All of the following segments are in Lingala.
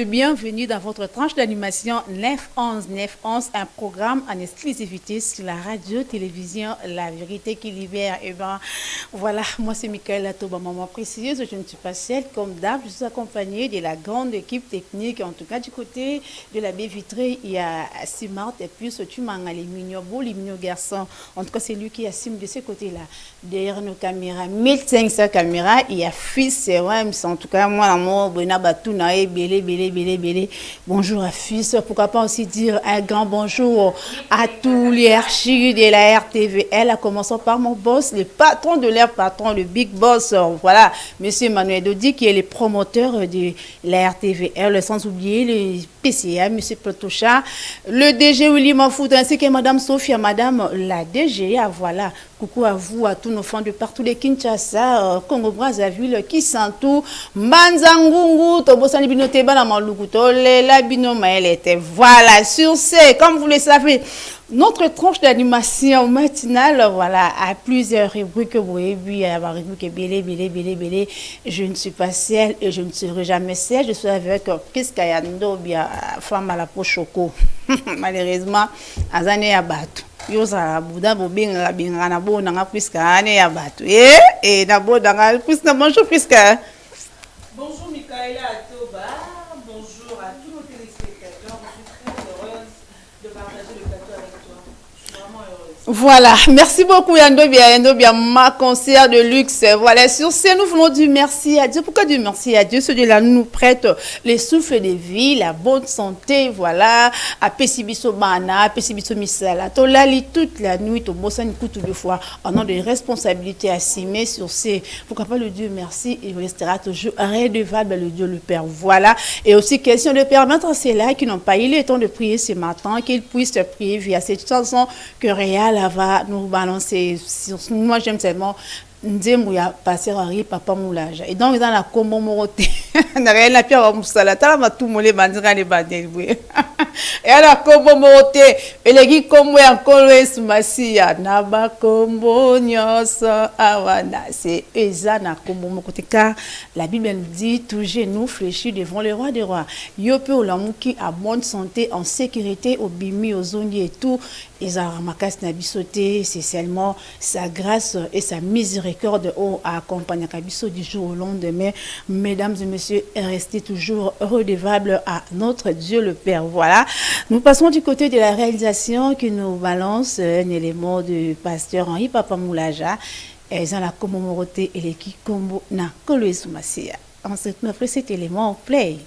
bienvenue dans votre tranche d'animation 911. 911, un programme en exclusivité sur la radio-télévision La Vérité qui libère. Et ben voilà, moi c'est Michaela Toba, maman précieuse, je ne suis pas seule. Comme d'hab, je suis accompagnée de la grande équipe technique. En tout cas, du côté de la baie vitrée, il y a Simart et puis ce Tumanga, les mignons beaux, les mignons garçons. En tout cas, c'est lui qui assume de ce côté-là. Derrière nos caméras, 1500 caméras, il y a Fils, c'est vrai, en tout cas, moi, l'amour, belé. Bonjour à Fils. Pourquoi pas aussi dire un grand bonjour à tous les archives de la RTVL, à commencer par mon boss, le patron de l'air patron, le big boss, voilà, monsieur Emmanuel Dodi, qui est le promoteur de la RTVL, sans oublier le PCA, monsieur Protocha, le DG Willy Mafoud, ainsi que madame Sophia, madame la DGA, voilà. Coucou à vous, à tous nos fans de partout, les Kinshasa, Congo Brazzaville, Kisantou, Manzangungu, Tobosani Binoteba, la Malukuto, la Bino Maëlete. Voilà, sur ce, comme vous le savez, notre tranche d'animation matinale, voilà, a plusieurs rubriques. Oui, il y a la rubrique Bélé. Je ne suis pas seule et je ne serai jamais seule. Je suis avec Priska Yando, bien, femme à la pochoco. Malheureusement, Azane Abatou. Yo sa buda bobinga binga na bo na Priska ane ya batu na bo danga Priska. Bonjour Priska. Bonjour Michaela Toba, bonjour à tous nos téléspectateurs. Je suis très heureuse de partager le plateau avec toi. Je suis vraiment heureuse. Voilà, merci beaucoup Yando bien ma concert de luxe. Voilà, sur ce nous voulons dire merci à Dieu. Pourquoi dire merci à Dieu? Celui-là nous prête les souffles de vie, la bonne santé, voilà, à Pessibiso Mana, à Pessibiso Misala. Tolali toute la nuit, au Bossan toute deux fois, en nom de responsabilités assumées sur ces. Pourquoi pas le Dieu merci, il restera toujours redevable le Dieu le Père. Voilà, et aussi question de permettre à ceux-là qui n'ont pas eu le temps de prier ce matin, qu'ils puissent prier via cette chanson que Réal va nous balancer. Moi j'aime tellement Nzemouya passer Henri papa moulage et donc dans la combo moroté na rien la pierre musala tala matu molé bandira les bandel et la combo moroté et les qui comme encore esmasia na ba combo nyoso awana c'est eza na combo mokoté car la Bible nous dit tout genou fléchi devant le roi des rois yope olamuki à bonne santé en sécurité au bimi aux ondes et tout ils ont ramassé na bisoté c'est seulement sa grâce et sa miséricorde à accompagner Kabiso du jour au lendemain. Mesdames et messieurs, restez toujours redevables à notre Dieu le Père. Voilà. Nous passons du côté de la réalisation qui nous balance un élément de pasteur Henri Papa Moulaja. Ils ont la commemorité et l'équipe Combo na Koloé Soumassia. On se retrouve après cet élément en play.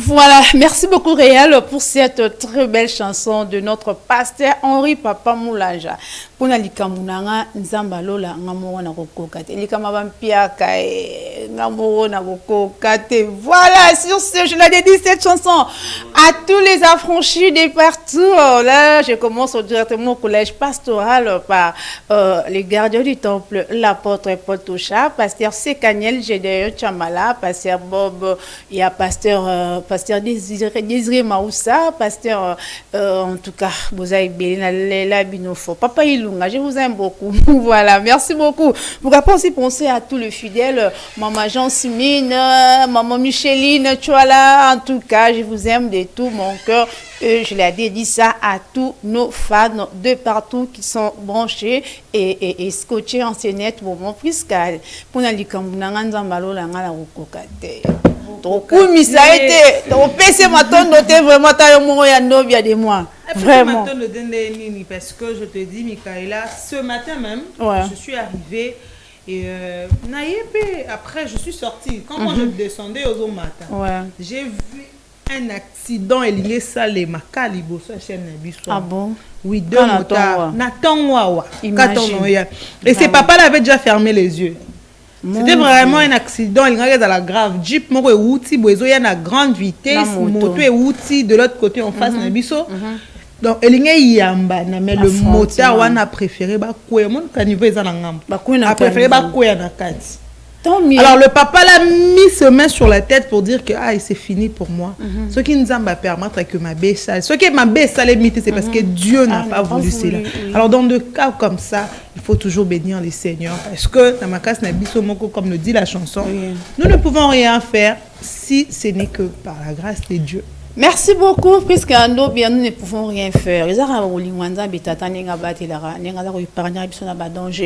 Voilà, merci beaucoup Réal pour cette très belle chanson de notre pasteur Henri Papa Moulaja. Pour na likamunanga nzamba lola ngamo na kokokate. Likama bampiaka ngamo na kokokate. Voilà, sur ce je la dédie cette chanson à tous les affranchis de partout. Là, je commence directement au collège pastoral par les gardiens du temple, l'apôtre Paul Toucha, pasteur Sekaniel Gédéon Chamala, pasteur Bob, il y a pasteur Désiré Maoussa, pasteur, en tout cas, Bozaï Béla Binofo, Papa Ilunga, je vous aime beaucoup. Voilà, merci beaucoup. Pourquoi pas aussi penser à tous les fidèles, Maman Jean Simine, Maman Micheline, Chouala, en tout cas, je vous aime de tout mon cœur. Je l'ai dédié ça à tous nos fans de partout qui sont branchés et scotchés en scénette pour mon fiscal. Pour n'aller comme Nanganzambalo, la Kokate. Trop misa été ton PC matin noté vraiment ta yo ya novia de moi vraiment parce que je te dis Michaela ce matin même je suis arrivée et après je suis sortie quand moi je descendais aux matin j'ai vu un accident lié ça les makalibo sur chaîne biso. Ah bon? Oui, deux motards. Nathan Wawa. Et ses papas l'avaient déjà fermé les yeux. C'était vraiment un accident. Il y a la grave. Jeep, il y a une grande vitesse. Moto et outil de l'autre côté en face. Donc, il y a mais le moteur, on a préféré alors le papa l'a mis ses mains sur la tête pour dire que c'est fini pour moi. Ce qui nous a permettre que ma baisse, ce qui ma baisse c'est parce que Dieu n'a pas voulu cela. Alors dans des cas comme ça, il faut toujours bénir les seigneurs parce que dans ma case comme le dit la chanson, nous ne pouvons rien faire si ce n'est que par la grâce de Dieu. Merci beaucoup, puisque nous ne pouvons rien faire.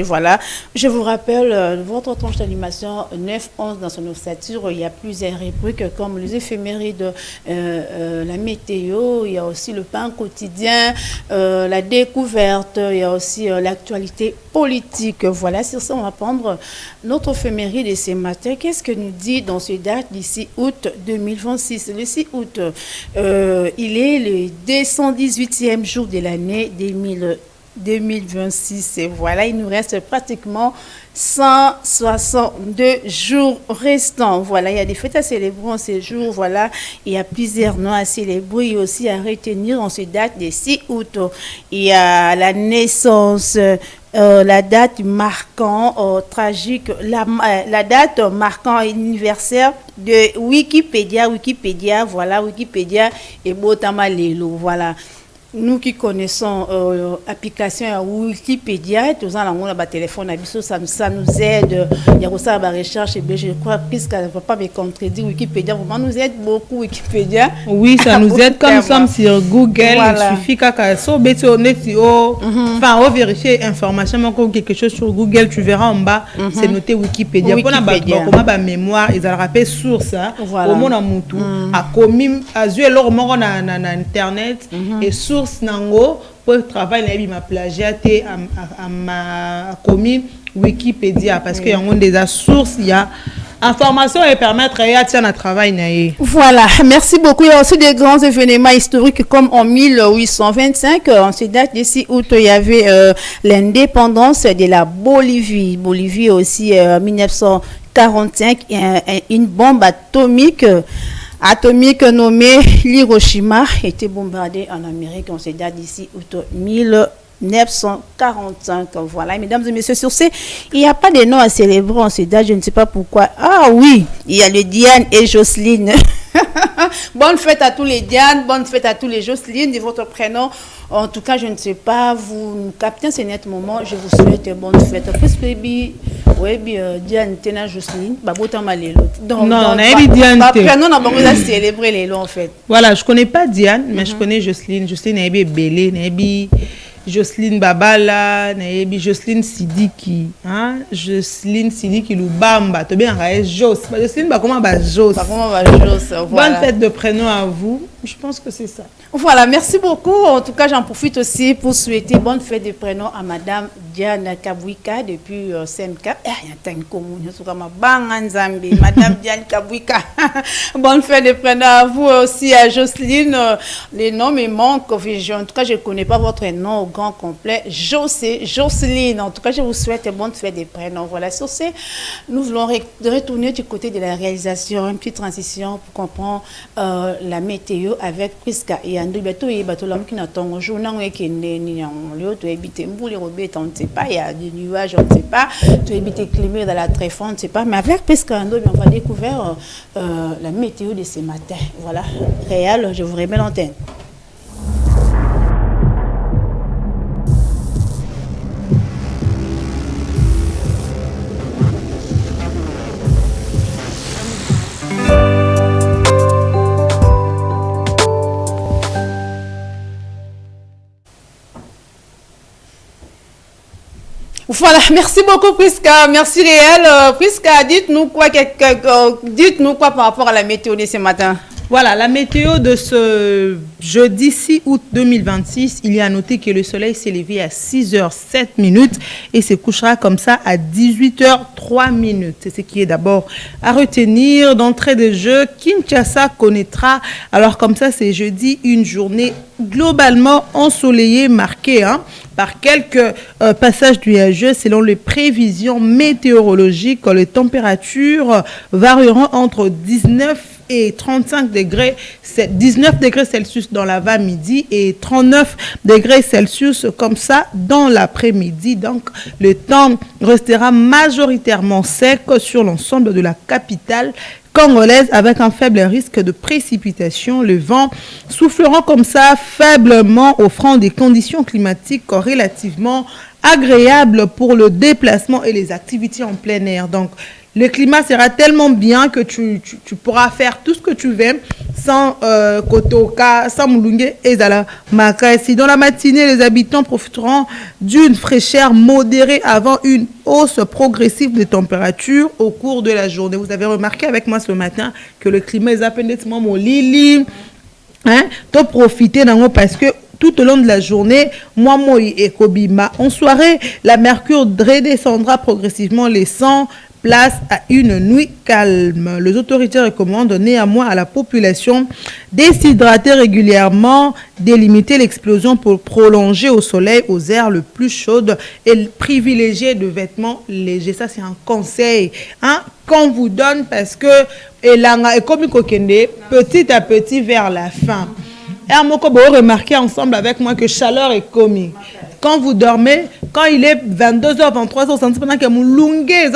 Voilà. Je vous rappelle, votre tranche d'animation 9-11 dans son ossature, il y a plusieurs rubriques comme les éphémérides, la météo, il y a aussi le pain quotidien, la découverte, il y a aussi l'actualité politique. Voilà, sur ça, on va prendre notre éphéméride de ce matin. Qu'est-ce que nous dit dans ce date d'ici août 2026? Le 6 août. Il est le 218e jour de l'année 2026 et voilà, il nous reste pratiquement 162 jours restants. Voilà, il y a des fêtes à célébrer en ces jours. Voilà, il y a plusieurs noms à célébrer et aussi à retenir en cette date de 6 août. Il y a la naissance, la date marquant tragique, la date marquant anniversaire de Wikipédia. Voilà, Wikipédia et Botama Lelo. Voilà. Nous qui connaissons l'application Wikipédia, tout ça, on a un téléphone, ça nous aide. Il y a aussi la recherche, et je crois, puisqu'elle ne va pas me contredire, Wikipédia vraiment nous aide beaucoup, Wikipédia. Oui, ça nous aide comme nous sommes sur Google. Voilà. Il suffit qu'on vérifier information, quelque chose sur Google, tu verras en bas, c'est noté Wikipédia. Pour la mémoire, ils ont rappelé source, au monde en moutou, à commis, à jouer leur mort en internet et source nango pour travailler ma plagiaté à ma commune Wikipédia parce qu'il y a des sources, il y a information et permettre à travail. Voilà, merci beaucoup. Il y a aussi des grands événements historiques comme en 1825, en cette date d'ici août, il y avait l'indépendance de la Bolivie. Bolivie aussi en 1945, une bombe atomique nommée l'Hiroshima était bombardée en Amérique. On se date d'ici août 1945. Voilà, mesdames et messieurs, sur ce, il n'y a pas de nom à célébrer en ce date, je ne sais pas pourquoi. Ah oui, il y a le Diane et Jocelyne. Bonne fête à tous les Diane, bonne fête à tous les Jocelyne de votre prénom. En tout cas, je ne sais pas, vous nous captez ce net moment, je vous souhaite bonne fête. Puisque Diane, Tena, Jocelyne, Babota Malelo. Non, on a dit Diane. Prénom, on a célébré les lots en fait. Voilà, je ne connais pas Diane, mais je connais Jocelyne. Jocelyne est Bélé, Jocelyne Babala, Jocelyne Sidiki, Jocelyne Sidiki Lubamba, tu bien Jos. Jocelyne comment Jos. Bonne fête de prénom à vous. Je pense que c'est ça. Voilà, merci beaucoup. En tout cas, j'en profite aussi pour souhaiter bonne fête de prénom à Madame Diane Kabouika depuis CMK. Il y a une commune, Madame Diane Kabouika. Bonne fête de prénom à vous aussi, à Jocelyne. Les noms me manquent. En tout cas, je ne connais pas votre nom au grand complet. Jocelyne. En tout cas, je vous souhaite bonne fête de prénom. Voilà, sur ce, nous voulons retourner du côté de la réalisation, une petite transition pour comprendre la météo avec Priska et Andou Beto et Batolam qui n'attend journal qui est né tu habites Mbouli Robet, on ne sait pas, il y a des nuages, on ne sait pas, tu habites Clémé dans la Tréfond, on ne sait pas, mais avec Priska Andou, on va découvrir la météo de ce matin. Voilà, réel, je vous remets l'antenne. Voilà, merci beaucoup Priska, merci Réel. Priska, dites-nous quoi par rapport à la météo de ce matin. Voilà, la météo de ce jeudi 6 août 2026, il y a noté que le soleil s'est levé à 6h07 et se couchera comme ça à 18h03. C'est ce qui est d'abord à retenir. D'entrée de jeu, Kinshasa connaîtra, alors comme ça c'est jeudi, une journée globalement ensoleillée, marquée par quelques passages nuageux. Selon les prévisions météorologiques, les températures varieront entre 19 et 35 degrés, 19 degrés Celsius dans l'avant-midi et 39 degrés Celsius comme ça dans l'après-midi. Donc, le temps restera majoritairement sec sur l'ensemble de la capitale congolaise avec un faible risque de précipitation. Le vent soufflera comme ça faiblement, offrant des conditions climatiques relativement agréables pour le déplacement et les activités en plein air. Donc, le climat sera tellement bien que tu pourras faire tout ce que tu veux sans kotoka, sans moulungue et zala makasi. Dans la matinée, les habitants profiteront d'une fraîcheur modérée avant une hausse progressive des températures au cours de la journée. Vous avez remarqué avec moi ce matin que le climat est appellation mon lili. Tu profiter d'en parce que tout au long de la journée, moi et Kobima, en soirée, la mercure redescendra progressivement, laissant place à une nuit calme. Les autorités recommandent néanmoins à la population de s'hydrater régulièrement, de limiter l'explosion pour prolonger au soleil aux aires le plus chaudes et privilégier de vêtements légers. Ça, c'est un conseil qu'on vous donne parce que petit à petit vers la fin. Et à mon vous remarquez ensemble avec moi que chaleur est commis. Quand vous dormez, quand il est 22h, 23h, c'est pendant que vous longuez,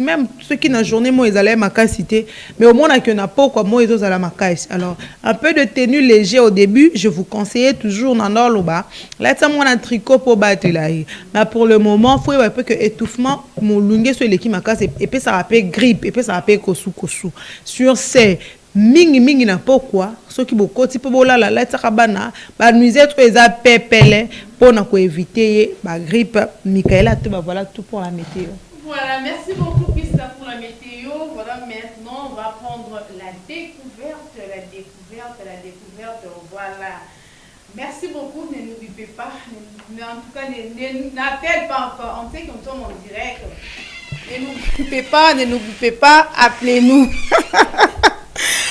même ceux qui dans la journée, ils allaient ma cité, mais au moins, il n'y a pas quoi, moi, ils allaient ma casse. Alors, un peu de tenue léger au début, je vous conseille toujours dans l'orloba. Là, ça, moi, un tricot pour battre là. Mais pour le moment, il faut un peu que étouffement, mon longué sur l'équipe ma casse, et puis ça rappelle grippe, et puis ça rappelle kosu. Sur ces mingi na pourquoi ceux qui beaucoup type bola la tsakabana ba nuisette eza pepele pour éviter la grippe. Michaela, voilà tout pour la météo. Voilà, merci beaucoup Christa pour la météo. Voilà, maintenant on va prendre la découverte. Voilà. Merci beaucoup, ne nous bipez pas, mais en tout cas n'appelle pas encore. On sait qu'on tombe en direct. Ne nous bipez pas, appelez-nous.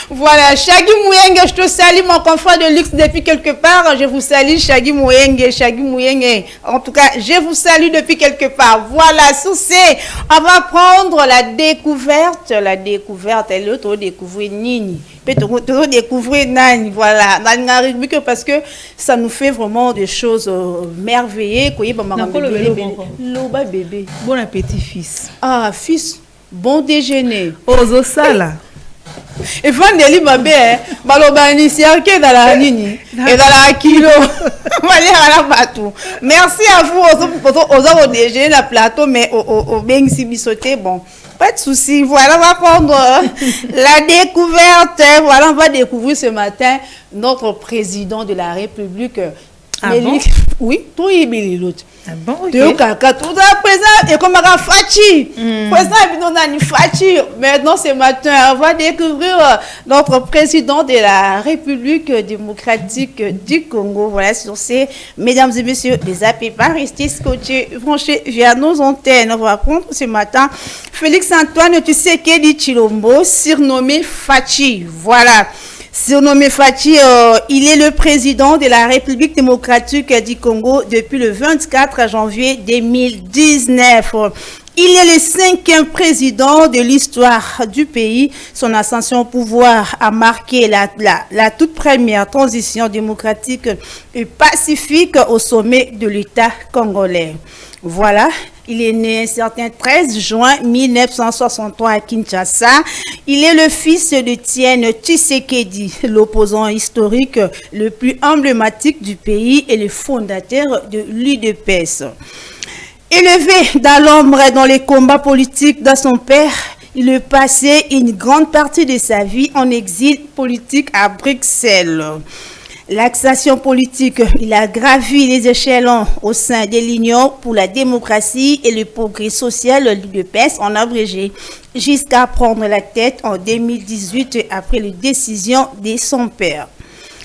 Voilà, Shaggy Mouyenge, je te salue mon confrère de luxe depuis quelque part. Je vous salue Shaggy Mouyenge. En tout cas, je vous salue depuis quelque part. Voilà, sur ce, on va prendre la découverte. Et l'autre découvrir Nini. Peut-être découvrir Nani. Voilà, parce que ça nous fait vraiment des choses merveilleuses. Loba bébé. Bon appétit, fils. Ah, fils, bon déjeuner. Ozo sala. Et Vandeli Mabé, Balobani, c'est dans la nini et dans la kilo. Merci à vous aux déjeuner la plateau, mais au bien si bon. Pas de souci. Voilà, on va prendre la découverte. Voilà, on va découvrir ce matin notre président de la République. Ah bon? Oui, tout est bien l'autre. Ah bon, ok. Président, et comme un Fachi. Président, Fachi. Maintenant, ce matin, on va découvrir notre président de la République démocratique du Congo. Voilà, sur ces, mesdames et messieurs, les appels pas rester scotchés, branchés via nos antennes. On va prendre ce matin Félix Antoine Tshisekedi Tshilombo, surnommé Fachi. Voilà. Surnommé Fachi, il est le président de la République démocratique du Congo depuis le 24 janvier 2019. Il est le 5e président de l'histoire du pays. Son ascension au pouvoir a marqué la toute première transition démocratique et pacifique au sommet de l'État congolais. Voilà. Il est né un certain 13 juin 1963 à Kinshasa. Il est le fils de Tienne Tshisekedi, l'opposant historique le plus emblématique du pays et le fondateur de l'UDPS. Élevé dans l'ombre et dans les combats politiques de son père, il a passé une grande partie de sa vie en exil politique à Bruxelles. L'accession politique, il a gravi les échelons au sein de l'Union pour la démocratie et le progrès social, l'UDPS en abrégé, jusqu'à prendre la tête en 2018 après la décision de son père.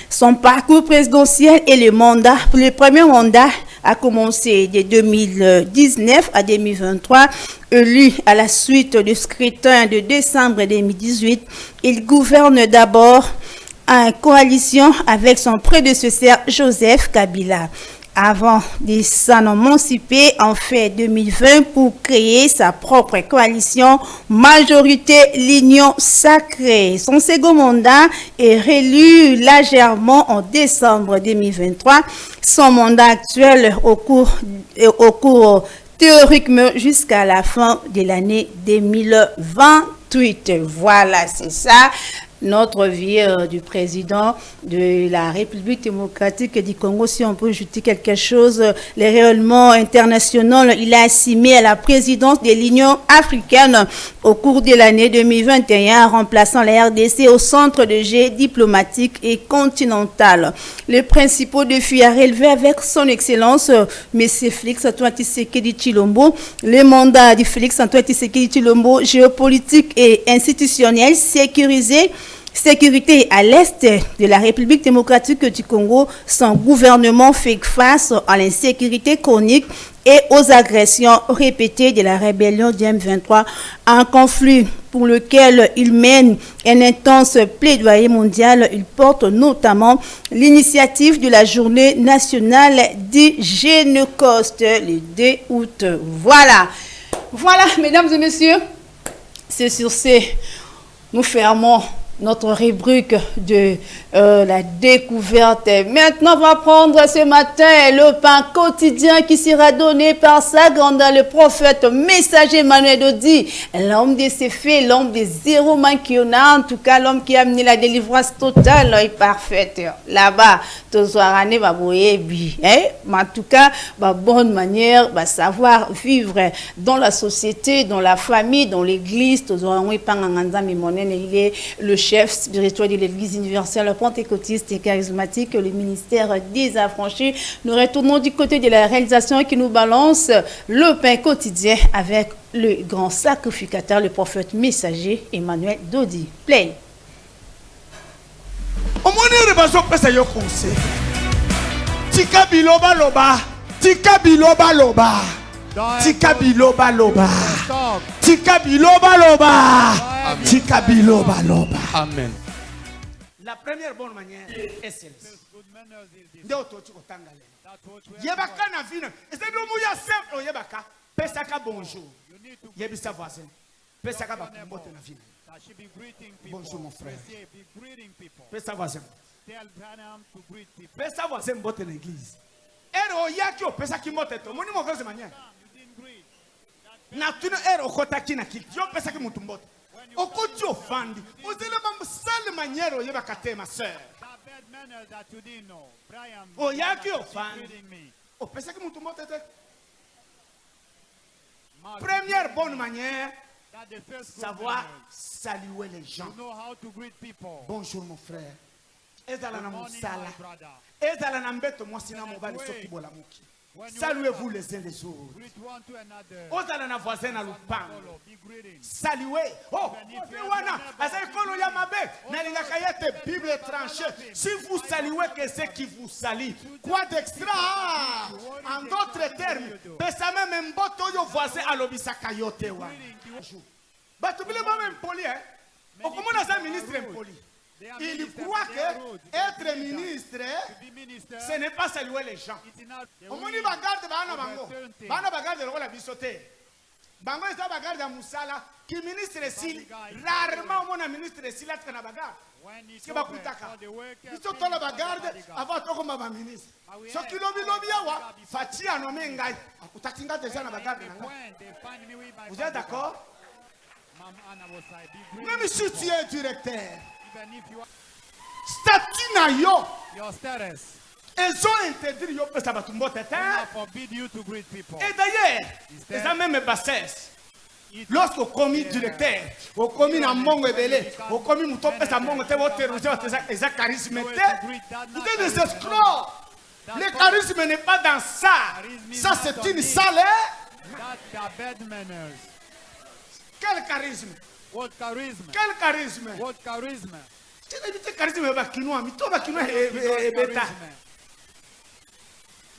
Son parcours présidentiel et le premier mandat a commencé de 2019 à 2023. Élu à la suite du scrutin de décembre 2018, il gouverne d'abord en coalition avec son prédécesseur Joseph Kabila, avant de s'émanciper en fait 2020 pour créer sa propre coalition Majorité l'Union Sacrée. Son second mandat est réélu légèrement en décembre 2023. Son mandat actuel au cours théoriquement jusqu'à la fin de l'année 2028. Voilà, c'est ça. Notre vie du président de la République démocratique du Congo, si on peut ajouter quelque chose, les rayonnements internationaux, il a assimilé à la présidence de l'Union africaine au cours de l'année 2021, remplaçant la RDC au centre de jet diplomatique et continental. Les principaux défis à relever avec son excellence, M. Félix-Antoine Tshisekedi Tshilombo, le mandat de Félix-Antoine Tshisekedi Tshilombo, géopolitique et institutionnel, sécurité à l'est de la République démocratique du Congo, son gouvernement fait face à l'insécurité chronique et aux agressions répétées de la rébellion du M23, un conflit pour lequel il mène un intense plaidoyer mondial. Il porte notamment l'initiative de la journée nationale du Génocoste le 2 août. Voilà, mesdames et messieurs, c'est sur ces... Nous fermons notre rubrique de la découverte. Maintenant, on va prendre ce matin le pain quotidien qui sera donné par sa grandeur, le prophète messager Emmanuel Dodi, l'homme de ses faits, l'homme des zéro manquillona, en tout cas l'homme qui a amené la délivrance totale et parfaite. Là-bas, tout ça, en tout cas, bonne manière, savoir vivre dans la société, dans la famille, dans l'église. Il est le chef spirituel de l'église universelle pentecôtiste et charismatique, le ministère des affranchis. Nous retournons du côté de la réalisation qui nous balance le pain quotidien avec le grand sacrificateur, le prophète messager Emmanuel Dodi. Play. Tika biloba loba, tika biloba loba, tika biloba loba, tika biloba loba, tika biloba loba. Amen. La première bonne manière est celle-ci. Yebaka na vina, c'est le mouya simple yebaka. Pesaka bonjour. Yebisa voisin. Pesaka bakumbote na vina. Bonjour mon frère. Pesa voisin. Pesa voisin mbote na église. Ero yaki o pesa ki mote to. Moni mauvaise manière. Na tuna ero kota ki na ki. Yo pesa ki mutu mbote. Okoti ofandi. Ozele ba sale manière o yeba kate ma sœur. O yaki ofandi. O pesa ki mutu mbote te. Première bonne manière, savoir saluer les gens. Bonjour mon frère. Saluez-vous les uns les autres. Saluez. Oh, Bible tranchée. Si vous saluez que c'est qui vous salue, quoi d'extra? En d'autres termes, ça même un boto voisin à l'obisa kayote. Bah, tu veux même poli, hein? Comment on a un ministre impoli? Il croit que être ministre, ce n'est pas saluer les gens. Au moins, il bagarre de Bango. Bango bagarre de la bisoté. Bango est la bagarre de Moussala. Qui ministre ici, rarement mon ministre ici, là, tu as bagarre. C'est pas Koutaka. Ils sont la bagarre avant tout comme un ministre. Ce qui l'oblige, Fati a nommé Ngaï. Koutakinga déjà la bagarre. Vous êtes d'accord? Même si tu es directeur. Statut na yo. Your status. Ils ont interdit yo pesa batumbo tete. Forbid you to greet people. Et d'ailleurs, ils ont même bassesse. Lorsqu'on commis directeur, on commis un mongo ebele, on commis mouton pèse un mongo, vous terrorisez les charismes. Vous êtes des escrocs. Le charisme n'est pas dans ça. Ça, c'est une salle. Quel charisme? What charisme? Quel charisme? What charisme? Le charisme est bakinois, mais toi bakinois est bêta.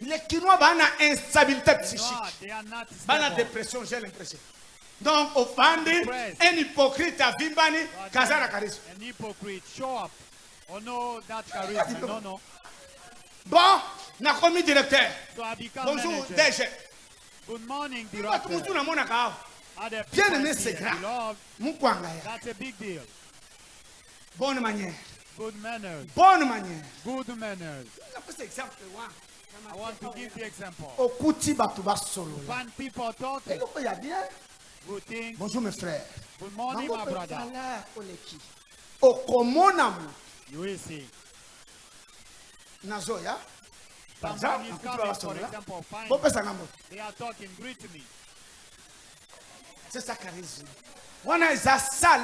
Les Quinois ont une instabilité psychique, une dépression, j'ai l'impression. Donc, au fandi, un hypocrite à Vimbani, Kazara charisme. An hypocrite, show up. Oh no, that charisme, no, no. Bon, na commis directeur. So I become Bonjour, manager. DG. Good morning, Bien director. aimé, c'est grave. That's a big deal. Bonne manière. Good manners. Bonne manière. Good manners. I want to give the example. When people talking, good things. Bonjour mes frères. Good morning, my brother. You will see. Nazoya. Someone is coming, for example, fine. They are talking, greet me. C'est ça charisme. When is a sale?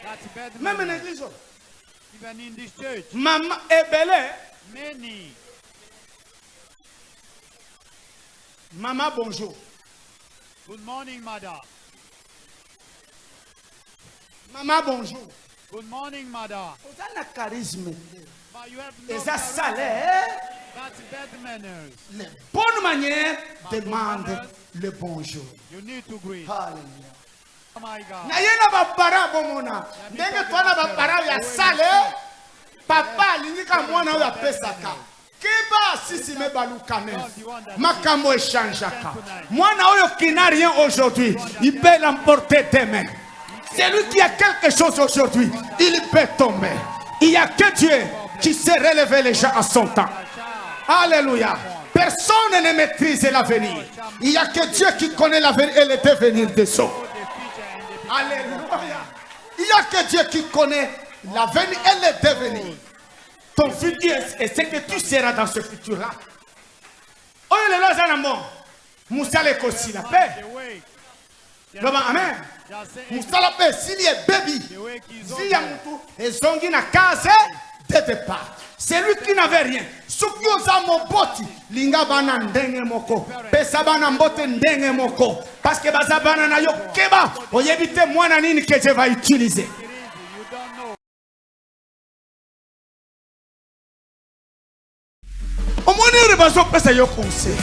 That's bad. Même en église. Even in this church. Maman ebele. Many. Maman bonjour. Good morning, mother. Maman bonjour. Good morning, mother. Vous avez un charisme. But you have no Et ça charisma. sale. That's bad manners. Les bonnes manières demandent le bonjour. You need to greet. Alléluia. Oh my God. Na yena ba para bomona. Ndenge twana ba para ya sale. Papa lingika mwana oyo apesaka. Kiba sisi me balukane. Makambo échangeaka. Mwana oyo qui n'a rien aujourd'hui, il peut l'emporter demain. Celui qui a quelque chose aujourd'hui, il peut tomber. Il n'y a que Dieu qui sait relever les gens à son temps. Alléluia. Personne ne maîtrise l'avenir. Il n'y a que Dieu qui connaît l'avenir et le devenir des hommes. Alléluia. Il n'y a que Dieu qui connaît l'avenir et le devenir. Ton futur et ce que tu seras dans ce futur-là. Oh, il est là, Zanamon. Moussa le kosi la paix. Amen. Moussa la paix, s'il y a baby, s'il y a moutou, et zongi na case de départ. C'est lui qui n'avait rien. Suki oza moboti, linga bana ndenge moko. Pesa bana mbote ndenge moko. Parce que baza bana na yo keba, oyebite mwana nini que je vais utiliser. Omoni rebazo pesa yo conseil.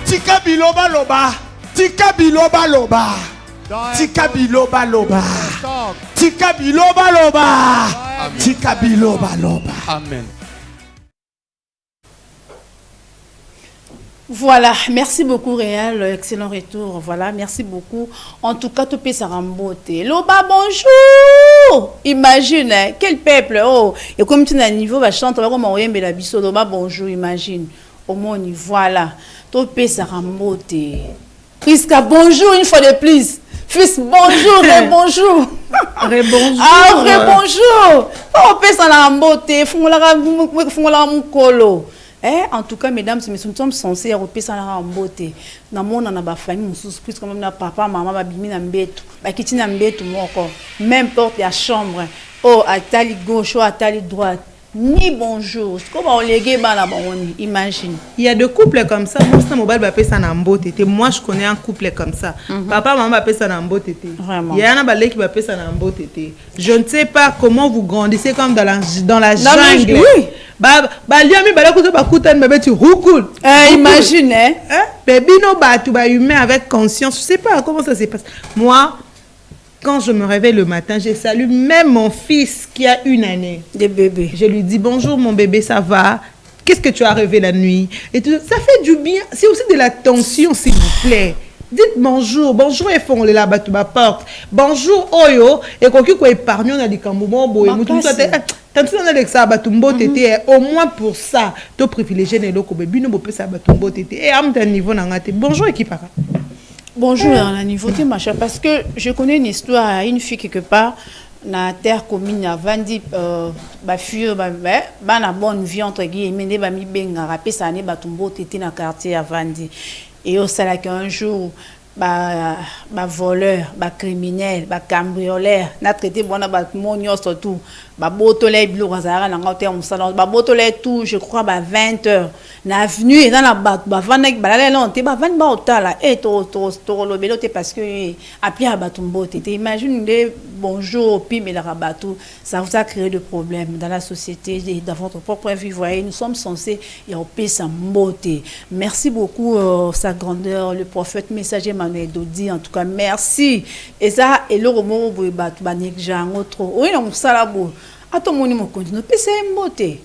Tika biloba loba. Tika biloba loba. Tika biloba loba. Tika biloba loba. Tika biloba loba. Amen. Voilà, merci beaucoup Réal, excellent retour. Voilà, merci beaucoup. En tout cas, tout peut s'aramboter. Loba, bonjour. Imagine, hein, quel peuple. Oh, et comme tu es à niveau, va chanter, va comme on aime la biso. Loba, bonjour, imagine. Au moins, voilà. Tout peut s'aramboter. Priska, bonjour une fois de plus. Fils, bonjour, bonjour. Rebonjour. Ah, rebonjour. On peut s'aramboter. Fongla mukolo. En tout cas, mesdames et messieurs, nous sommes censés repérer ça en beauté. Dans mon on a ma famille, mon sous plus comme papa, maman, babimi na mbetu, bakiti na mbetu moko. Même porte la chambre. Oh, à tali gauche ou à tali droite. Ni bonjour. C'est comme on légué bana bon, imagine. Il y a des couples comme ça. Moi, ça mobile bapé ça na beauté. Moi, je connais un couple comme ça. Papa, maman bapé ça na beauté. Vraiment. Il y a un balai qui bapé ça na beauté. Je ne sais pas comment vous grandissez comme dans la jungle. Oui. Imagine, hein? Baby, no batu ba humain avec conscience. Je sais pas comment ça se passe. Moi, quand je me réveille le matin, je salue même mon fils qui a 1 année. Des bébés. Je lui dis bonjour mon bébé, ça va? Qu'est-ce que tu as rêvé la nuit? Et tout, ça fait du bien. C'est aussi de l'attention, s'il vous plaît. Dites bonjour, bonjour et font les là-bas tu ma porte. Bonjour Oyo et quoi que épargne on a dit kamboumbo boy mutu tant on a dit ça batumbo tété au moins pour ça to privilégié ne loko bébé no bopé ça batumbo tété et am d'un niveau na ngate. Bonjour équipara. Bonjour à la niveau de ma chère parce que je connais une histoire à une fille quelque part na terre commune à Vandi ba fille ba na bonne vie entre guillemets ne ba mi benga rapé ça ne batumbo tété na quartier à Vandi. Et au salaire qu'un jour, voleur, criminel, cambrioleur, na traité bon ba monio surtout, botolé bleu razara na ngote on salon, botolé tout, je crois 20h. Na avenue et dans la vanek balale là on te ba van ba otala et to lo belote parce que appli à batumbo te imagine des bonjour puis mais la rabatou, ça vous a créé de problèmes dans la société et dans votre propre vie. Voyez, nous sommes censés et on peut s'en beauté. Merci beaucoup sa grandeur le prophète messager Manuel Dodi, en tout cas merci. Et ça et le romo bo batu banek jango trop. Oui non ça bo. Ato moni mo continue pesa mbote.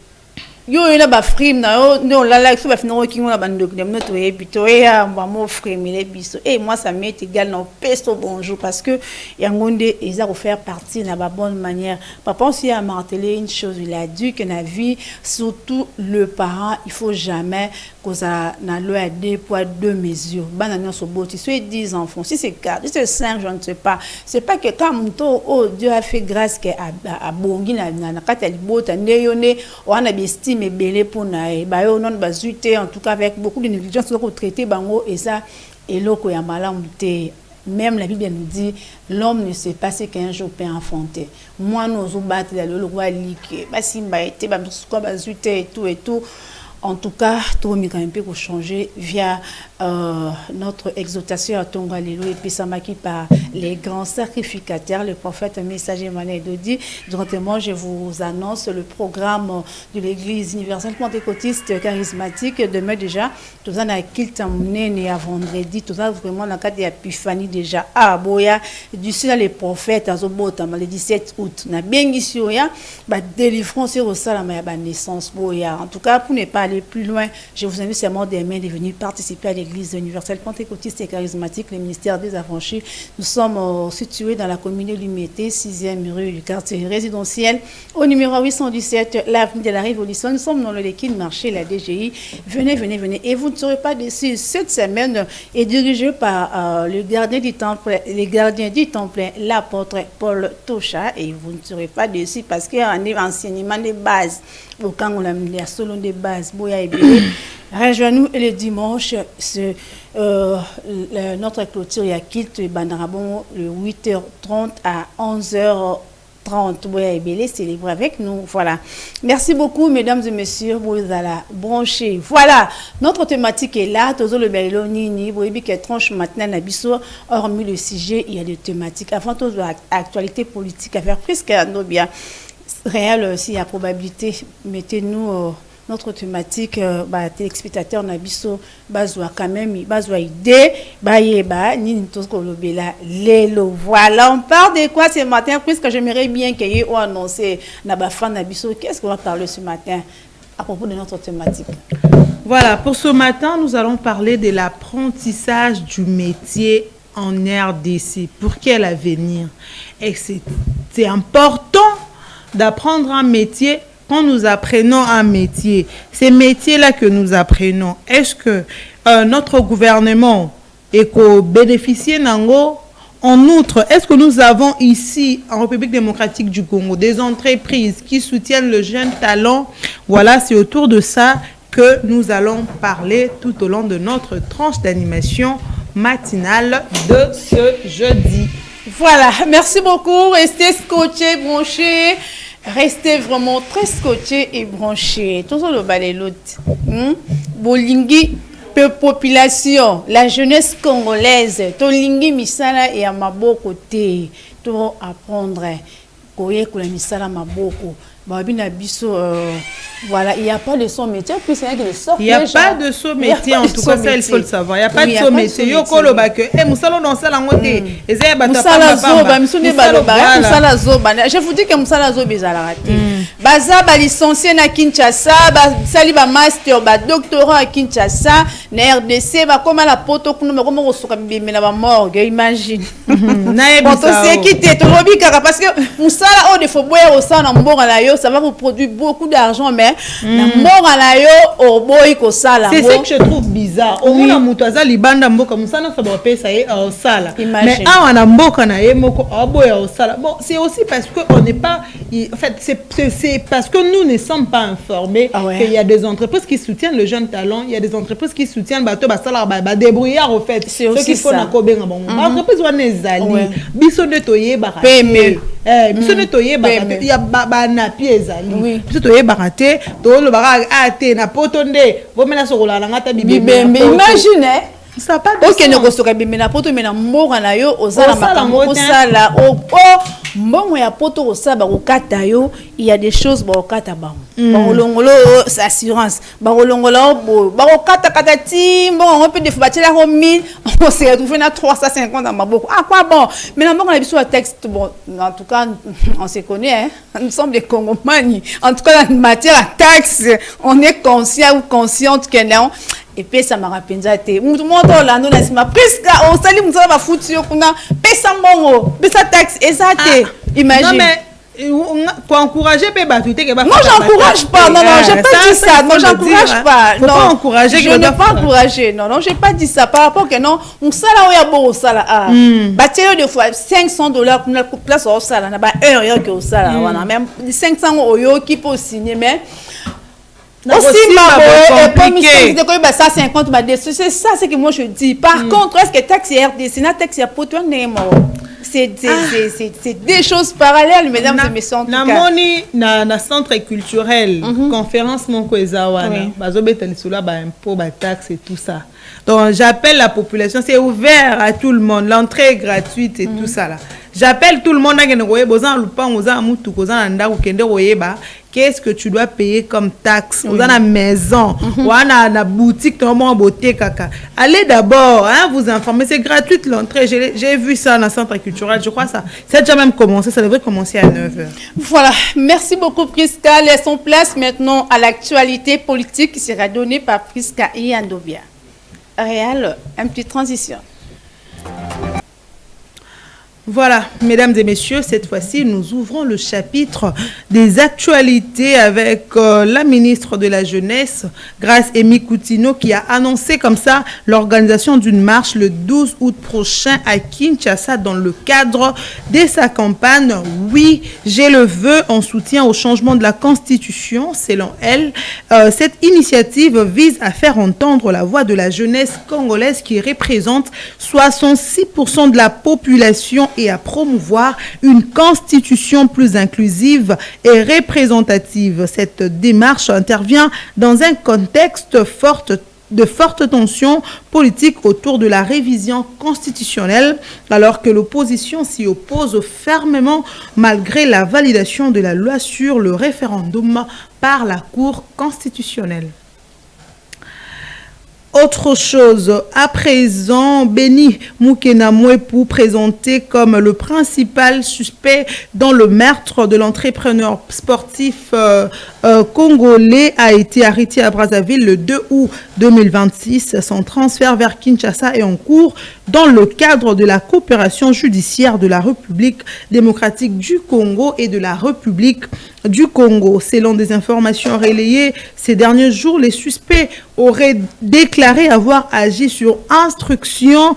Yo ina ba frime na yo no la like so ba fino ki ngona ba ndok dem no to e bito e ya ba mo frime le biso et moi ça m'est égal non pesto bonjour parce que yangonde ils a faire partie na ba bonne manière. Papa aussi a martelé une chose, il a dit que na vie surtout le parent il faut jamais que ça na loi 2 poids 2 mesures. Banana so boti so 10 enfants si c'est 4 si c'est 5 je ne sais pas. C'est pas que comme to oh Dieu a fait grâce que a bongi na kata libota ndeyone wana besti mais belé pour nae ba yo non bazuité en tout cas avec beaucoup de négligence pour traiter bango et ça et loko ya malamute. Même la Bible nous dit l'homme ne sait pas ce qu'un jour peut enfanter. Moi nous au battre le roi liqué ba simba été ba quoi bazuité et tout. En tout cas, tout le monde peut changer via notre exaltation à Tonga Lelo et puis Samaki par les grands sacrificateurs, le prophète messager Manuel Dodi. Directement, je vous annonce le programme de l'Église universelle pentecôtiste charismatique. Demain déjà, tout ça n'a quitté à vendredi, tout ça vraiment dans le cadre d'Épiphanie déjà. Ah, boya, du ciel les prophètes, à Zobota, le 17 août. Na bien ici, délivrance au salam à naissance, boya. En tout cas, pour ne pas aller plus loin, je vous invite seulement demain de venir participer à l'Église universelle pentecôtiste et charismatique, le ministère des Affranchis. Nous sommes situés dans la commune de Lumété, 6e rue du quartier résidentiel, au numéro 817, l'avenue de la Révolution. Nous sommes dans le liquide marché, la DGI. Venez, venez, venez. Et vous ne serez pas déçus. Cette semaine est dirigée par le gardien du temple, l'apôtre Paul Tocha. Et vous ne serez pas déçus parce qu'il y a un enseignement de base. Au camp, on a mis la solo de base. Rejoignez-nous le dimanche, notre clôture est à Kilt, Bandarabon, le 8h30 à 11h30. Célébrez avec nous. Voilà. Merci beaucoup, mesdames et messieurs. Vous allez brancher. Voilà. Notre thématique est là. Toujours le bello nini. Vous voyez que tranche maintenant la biso. Hormis le sujet, il y a des thématiques. Avant toute actualité politique à faire presque à nos biens. Réel, s'il y a probabilité, mettez-nous notre thématique, téléspectateur Nabiso, bazwa quand même, bazwa idée, yeba, ni lobela, lelo. Voilà, on parle de quoi ce matin, puisque j'aimerais bien qu'il y ait annoncé Nabafan Nabiso. Qu'est-ce qu'on va parler ce matin à propos de notre thématique? Voilà, pour ce matin, nous allons parler de l'apprentissage du métier en RDC. Pour quel avenir? Et c'est important d'apprendre un métier. Quand nous apprenons un métier, ces métiers-là que nous apprenons, est-ce que notre gouvernement est bénéficié d'ango? En outre, est-ce que nous avons ici, en République démocratique du Congo, des entreprises qui soutiennent le jeune talent? Voilà, c'est autour de ça que nous allons parler tout au long de notre tranche d'animation matinale de ce jeudi. Voilà, merci beaucoup. Restez scotchés, branchés. Restez vraiment très scotchés et branchés. Tout ça le balai l'autre. Bolingi, population, la jeunesse congolaise. Tolingi misala et à ma côté. Tout apprendre. Koye kula misala maboko. Babina biso voilà, il n'y a pas de son métier, puis c'est que il n'y a pas de son métier, en tout cas, ça il faut le savoir. Il n'y a pas de son métier. Il y a pas de son métier. Je vous dis que Moussala Zo bizarre. Baza ba licencié na Kinshasa, ba sali ba master, ba doctorat à Kinshasa, na RDC, ba comme la poto kuno, mais comment on se rabime na ba morgue, imagine. Quand on s'est quitté, parce que Moussala, on faut boire au sang, ça va vous produire beaucoup d'argent, mais c'est ce que je trouve bizarre. Au moins, Moutaza, Libanda, Mboka, Moussala, ça va payer ça au sala. Mais on a Mboka, bon, c'est aussi parce qu'on n'est pas. En fait, c'est parce que nous ne sommes pas informés qu'il y a des entreprises qui soutiennent le jeune talent, il y a des entreprises qui soutiennent bateau, débrouillard, au fait. C'est aussi ça. Entreprise, on est allé. Biso de toye baraté. Biso de toye baraté. Il y a banapi ezali. Biso toye baraté. To le barak ate na potonde. Vomena sokola na ngata bibé. Imagine. Ça pas de OK ne kosoka bimena poto mena mbonga na yo ozala makambo kosala mbongo ya poto osaba kokata yo il y a des choses ba kokata bango bakolongolo assurance bakolongola bo bakokata kata ti mbongo on peut des fois batela ko 1000 on s'est retrouvé na 350 dans maboko quoi bon mais na mbongo na biso texte bon en tout cas on se connaît hein nous sommes des Congomani en tout cas en matière à taxe on est conscient ou consciente que non. Et puis ça m'a rappelé ça te mutu moto la non nasima presque au sali mutu ba futu yo kuna pesa mbongo pesa taxe ezate imagine non mais pour encourager pe batuté que ba non j'encourage pas non j'ai pas dit ça non j'encourage pas non pas encourager je ne pas encourager non j'ai pas dit ça par rapport que non on sala o ya bo sala batelo de fois $500 pour la place au sala na ba heure que au sala wana même 500 oyo qui peut signer mais aussi ma ça 50 c'est ça c'est que moi je dis par contre est-ce que taxi RDC na taxi poto c'est des choses parallèles mesdames et messieurs na moni na centre culturel conférence mon koezawana bazobeta lisula ba impôt ba taxe et tout ça donc j'appelle la population c'est ouvert à tout le monde l'entrée est gratuite et tout ça là j'appelle tout le monde à Genroye bozan lupan oza mutu kozan nda kende royeba qu'est-ce que tu dois payer comme taxe dans la maison ou na boutique normalement beauté kaka allez d'abord hein vous informer c'est gratuit l'entrée j'ai vu ça dans le centre culturel je crois ça c'est déjà même commencé ça devrait commencer à 9h. Voilà merci beaucoup Priska laissons place maintenant à l'actualité politique qui sera donnée par Priska Iandobia. Réal une petite transition. Voilà, mesdames et messieurs, cette fois-ci, nous ouvrons le chapitre des actualités avec la ministre de la Jeunesse, Grace Amy Coutinho, qui a annoncé comme ça l'organisation d'une marche le 12 août prochain à Kinshasa dans le cadre de sa campagne « Oui, j'ai le vœu en soutien au changement de la Constitution ». Selon elle, cette initiative vise à faire entendre la voix de la jeunesse congolaise qui représente 66% de la population et à promouvoir une constitution plus inclusive et représentative. Cette démarche intervient dans un contexte de forte tension politique autour de la révision constitutionnelle, alors que l'opposition s'y oppose fermement malgré la validation de la loi sur le référendum par la Cour constitutionnelle. Autre chose, à présent, Béni Moukena Mouepou, présenté comme le principal suspect dans le meurtre de l'entrepreneur sportif congolais, a été arrêté à Brazzaville le 2 août 2026. Son transfert vers Kinshasa est en cours dans le cadre de la coopération judiciaire de la République démocratique du Congo et de la République du Congo. Selon des informations relayées ces derniers jours, les suspects auraient déclaré avoir agi sur instruction,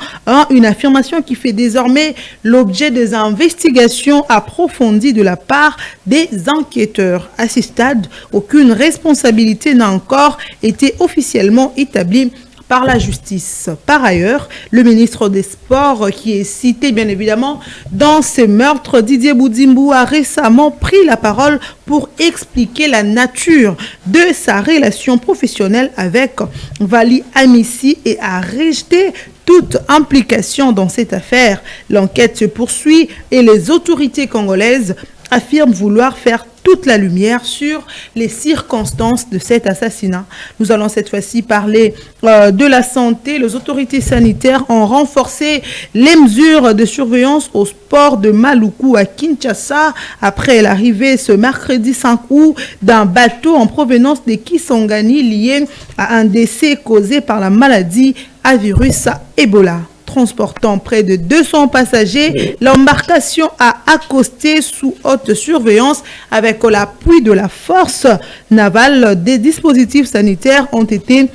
une affirmation qui fait désormais l'objet des investigations approfondies de la part des enquêteurs. À ce stade, aucune responsabilité n'a encore été officiellement établie par la justice. Par ailleurs, le ministre des Sports, qui est cité bien évidemment dans ce meurtre, Didier Boudimbu, a récemment pris la parole pour expliquer la nature de sa relation professionnelle avec Vali Amissi et a rejeté toute implication dans cette affaire. L'enquête se poursuit et les autorités congolaises affirment vouloir faire toute la lumière sur les circonstances de cet assassinat. Nous allons cette fois-ci parler de la santé. Les autorités sanitaires ont renforcé les mesures de surveillance au port de Maluku à Kinshasa après l'arrivée ce mercredi 5 août d'un bateau en provenance de Kisangani lié à un décès causé par la maladie à virus Ebola. transportant près de 200 passagers, l'embarcation a accosté sous haute surveillance avec l'appui de la force navale. Des dispositifs sanitaires ont été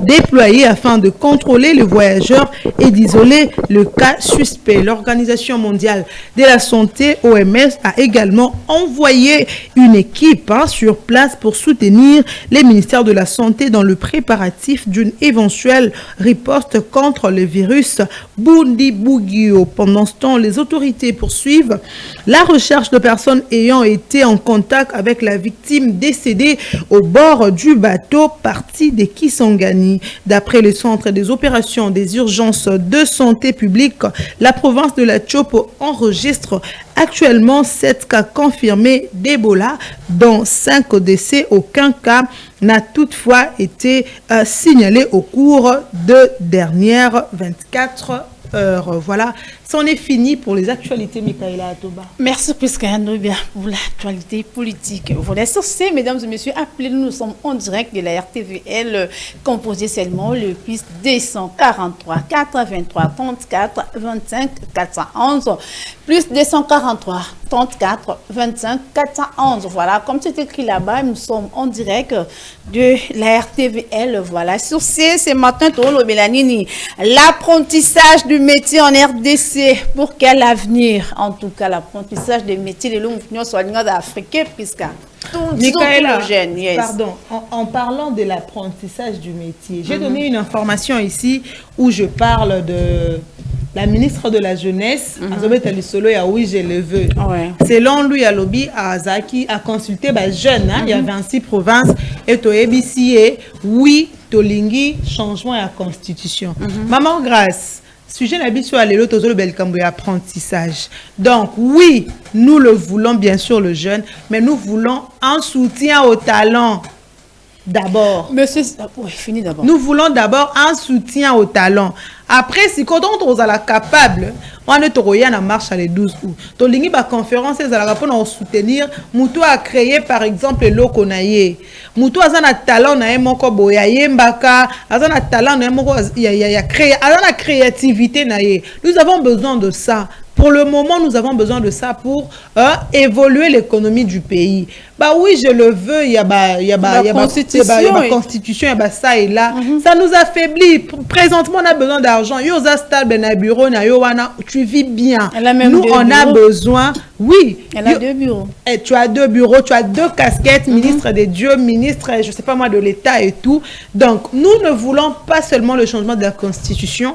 déployés afin de contrôler les voyageurs et d'isoler le cas suspect. L'Organisation mondiale de la santé, OMS, a également envoyé une équipe sur place pour soutenir les ministères de la Santé dans le préparatif d'une éventuelle riposte contre le virus Bundibugyo. Pendant ce temps, les autorités poursuivent la recherche de personnes ayant été en contact avec la victime décédée au bord du bateau parti de Kisangani. D'après le Centre des opérations des urgences de santé publique, la province de la Tchopo enregistre actuellement 7 cas confirmés d'Ebola, dont 5 décès. Aucun cas n'a toutefois été signalé au cours de dernières 24 heures. Voilà, c'en est fini pour les actualités, Michaela Atoba. Merci Prisca Ndobia pour l'actualité politique. Voilà, sur ce, mesdames et messieurs, appelez-nous, nous sommes en direct de la RTVL, composé seulement le plus 243 423 34 25 411, plus 243 34 25 411. Voilà, comme c'est écrit là-bas, nous sommes en direct de la RTVL. Voilà, sur ce matin, Tolo Belanini, l'apprentissage du métier en RDC, pour quel avenir? En tout cas, l'apprentissage des métiers de l'homme soignant africain, puisque Michaela, pardon, en parlant de l'apprentissage du métier, j'ai donné une information ici où je parle de la ministre de la Jeunesse, Azobeta Lissolo, oui, je le veux. Selon lui, Alobi Azaki a consulté les jeunes, il y a 26 provinces, et Toebisi, oui, Tolingi, changement à la constitution. Maman Grâce, sujet n'habitué à l'élo, le bel apprentissage. Donc, oui, nous le voulons, bien sûr, le jeune, mais nous voulons un soutien au talent. D'abord. Monsieur, oui, fini d'abord. Nous voulons d'abord un soutien au talent. Après, si quand on est capable, on est en marche à les 12 août. Tolingi ba conférence pour nous soutenir. Moutou a créé par exemple l'Okonaye. Moutou a un talent na moko boyaye mbaka, a un talent na moko ya créé, a la créativité naye. Nous avons besoin de ça. Pour le moment, nous avons besoin de ça pour évoluer l'économie du pays. Bah oui, je le veux, il y a la constitution, il y a ça et là. Ça nous affaiblit. Présentement, on a besoin d'argent. Yo za stable na bureau na yo wana, tu vis bien. Nous on a besoin. Oui. Elle a 2 bureaux. Et tu as 2 bureaux, tu as 2 casquettes, ministre des dieux, ministre, je sais pas moi, de l'État et tout. Donc, nous ne voulons pas seulement le changement de la constitution,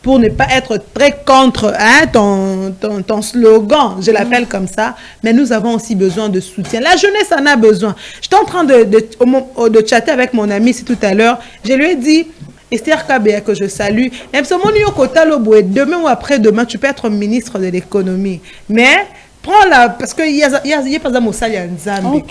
pour ne pas être très contre ton slogan, je l'appelle comme ça, mais nous avons aussi besoin de soutien. La jeunesse en a besoin. J'étais en train de chatter avec mon ami ici tout à l'heure. Je lui ai dit, Esther Kabea, que je salue, demain ou après-demain, tu peux être ministre de l'économie. Mais prends-la, parce qu'il y a pas de moussal y a Nzambe,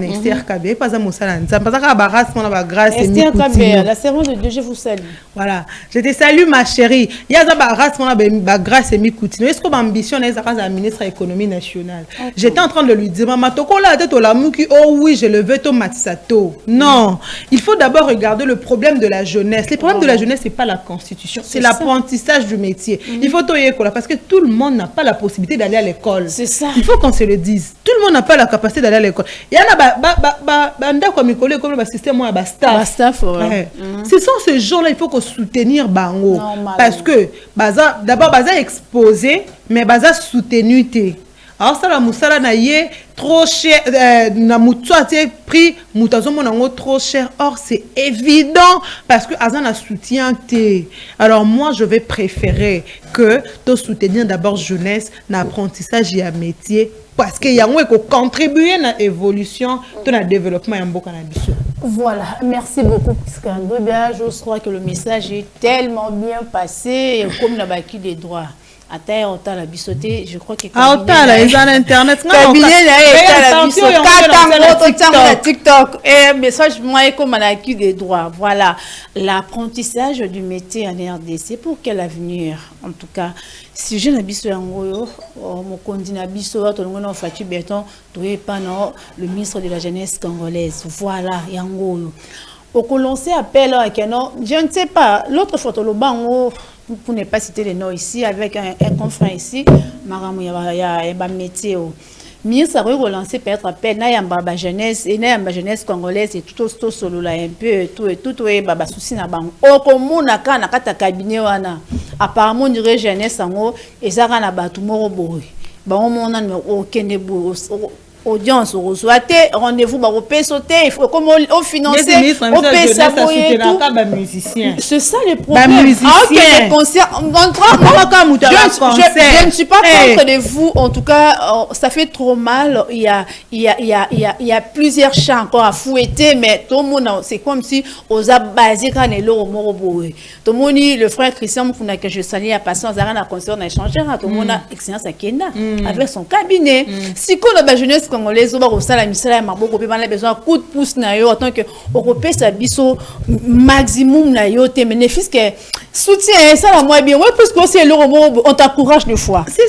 Esther Kabea, pas de moussal y a Nzambe, parce que grâce et Esther Kabea, la servante de Dieu, je vous salue. Voilà, je te salue ma chérie. Il y a grâce et Mikoutino. Est-ce que mon ambition est la ministre de l'économie nationale? J'étais en train de lui dire, maman, toko la tête au lamouki, oh oui, je le veux, to matsato. Non, il faut d'abord regarder le problème de la jeunesse. Le problème de la jeunesse, c'est pas la constitution, c'est l'apprentissage du métier. Il faut to école parce que tout le monde n'a pas la possibilité d'aller à l'école. C'est ça. Il faut qu'on se le dise. Tout le monde n'a pas la capacité d'aller à l'école. Il y en a comme école comme le système moi staff. Ce sont ces gens-là, il faut qu'on soutenir bango parce que d'abord baza exposé mais baza soutenu té. Alors ça la musala na yé trop cher na mutu a prix mutazo monango trop cher. Or c'est évident parce que azan a soutien té. Alors moi je vais préférer que tu soutenir d'abord jeunesse n'apprentissage et à métier parce que y a un contribuer à l'évolution de la développement en beaucoup d'habitude. Voilà, merci beaucoup Prisca Ndobia. Je crois que le message est tellement bien passé comme la baki des droits. Attends, on la bisoté, je crois que internet. TikTok. Et message moi comme acquis des droits. Voilà, l'apprentissage du métier en RDC pour quel avenir? En tout cas, si je n'habite pas mon candidat on fait béton, le ministre de la jeunesse congolaise. Voilà, yango. Pour que l'on s'appelle, je ne sais pas, l'autre photo le bango. pour ne pas citer les noms ici, avec un confrère ici, il y a un métier. Ministre a relancé peut-être appel, na yamba jeunesse et na yamba jeunesse congolaise et tout solo là un peu et tout baba souci na bango. O komuna kana kata cabinet wana. Apparemment dirait jeunesse sango ezaka na batu moko boy. Ba on mona o kende bo audience reçoit rendez-vous ba repé sauter il faut comme au financer au payer ça c'est ça le problème les concerts je ne suis pas contre de vous en tout cas ça fait trop mal il y a plusieurs chants encore à fouetter mais tout le monde c'est comme si aux a basé quand les lots moroboé tout le monde le frère Christian Mukuna que je salue à passer dans un concert on a échangé tout le monde a expérience à Kenya avec son cabinet si qu'on a jeunesse congolais au sala misala ya maboko pe bana besoin coup de pouce na yo en tant que européen sa biso maximum na yo te bénéfice que soutien ça la moi bien ouais parce que c'est l'euro on t'encourage de fois c'est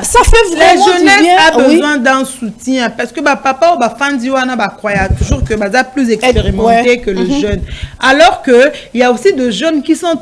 ça fait vraiment la jeunesse a besoin d'un soutien parce que ba papa ou ba fandi wana ba croya toujours que ba plus expérimenté que le jeune alors que il y a aussi de jeunes qui sont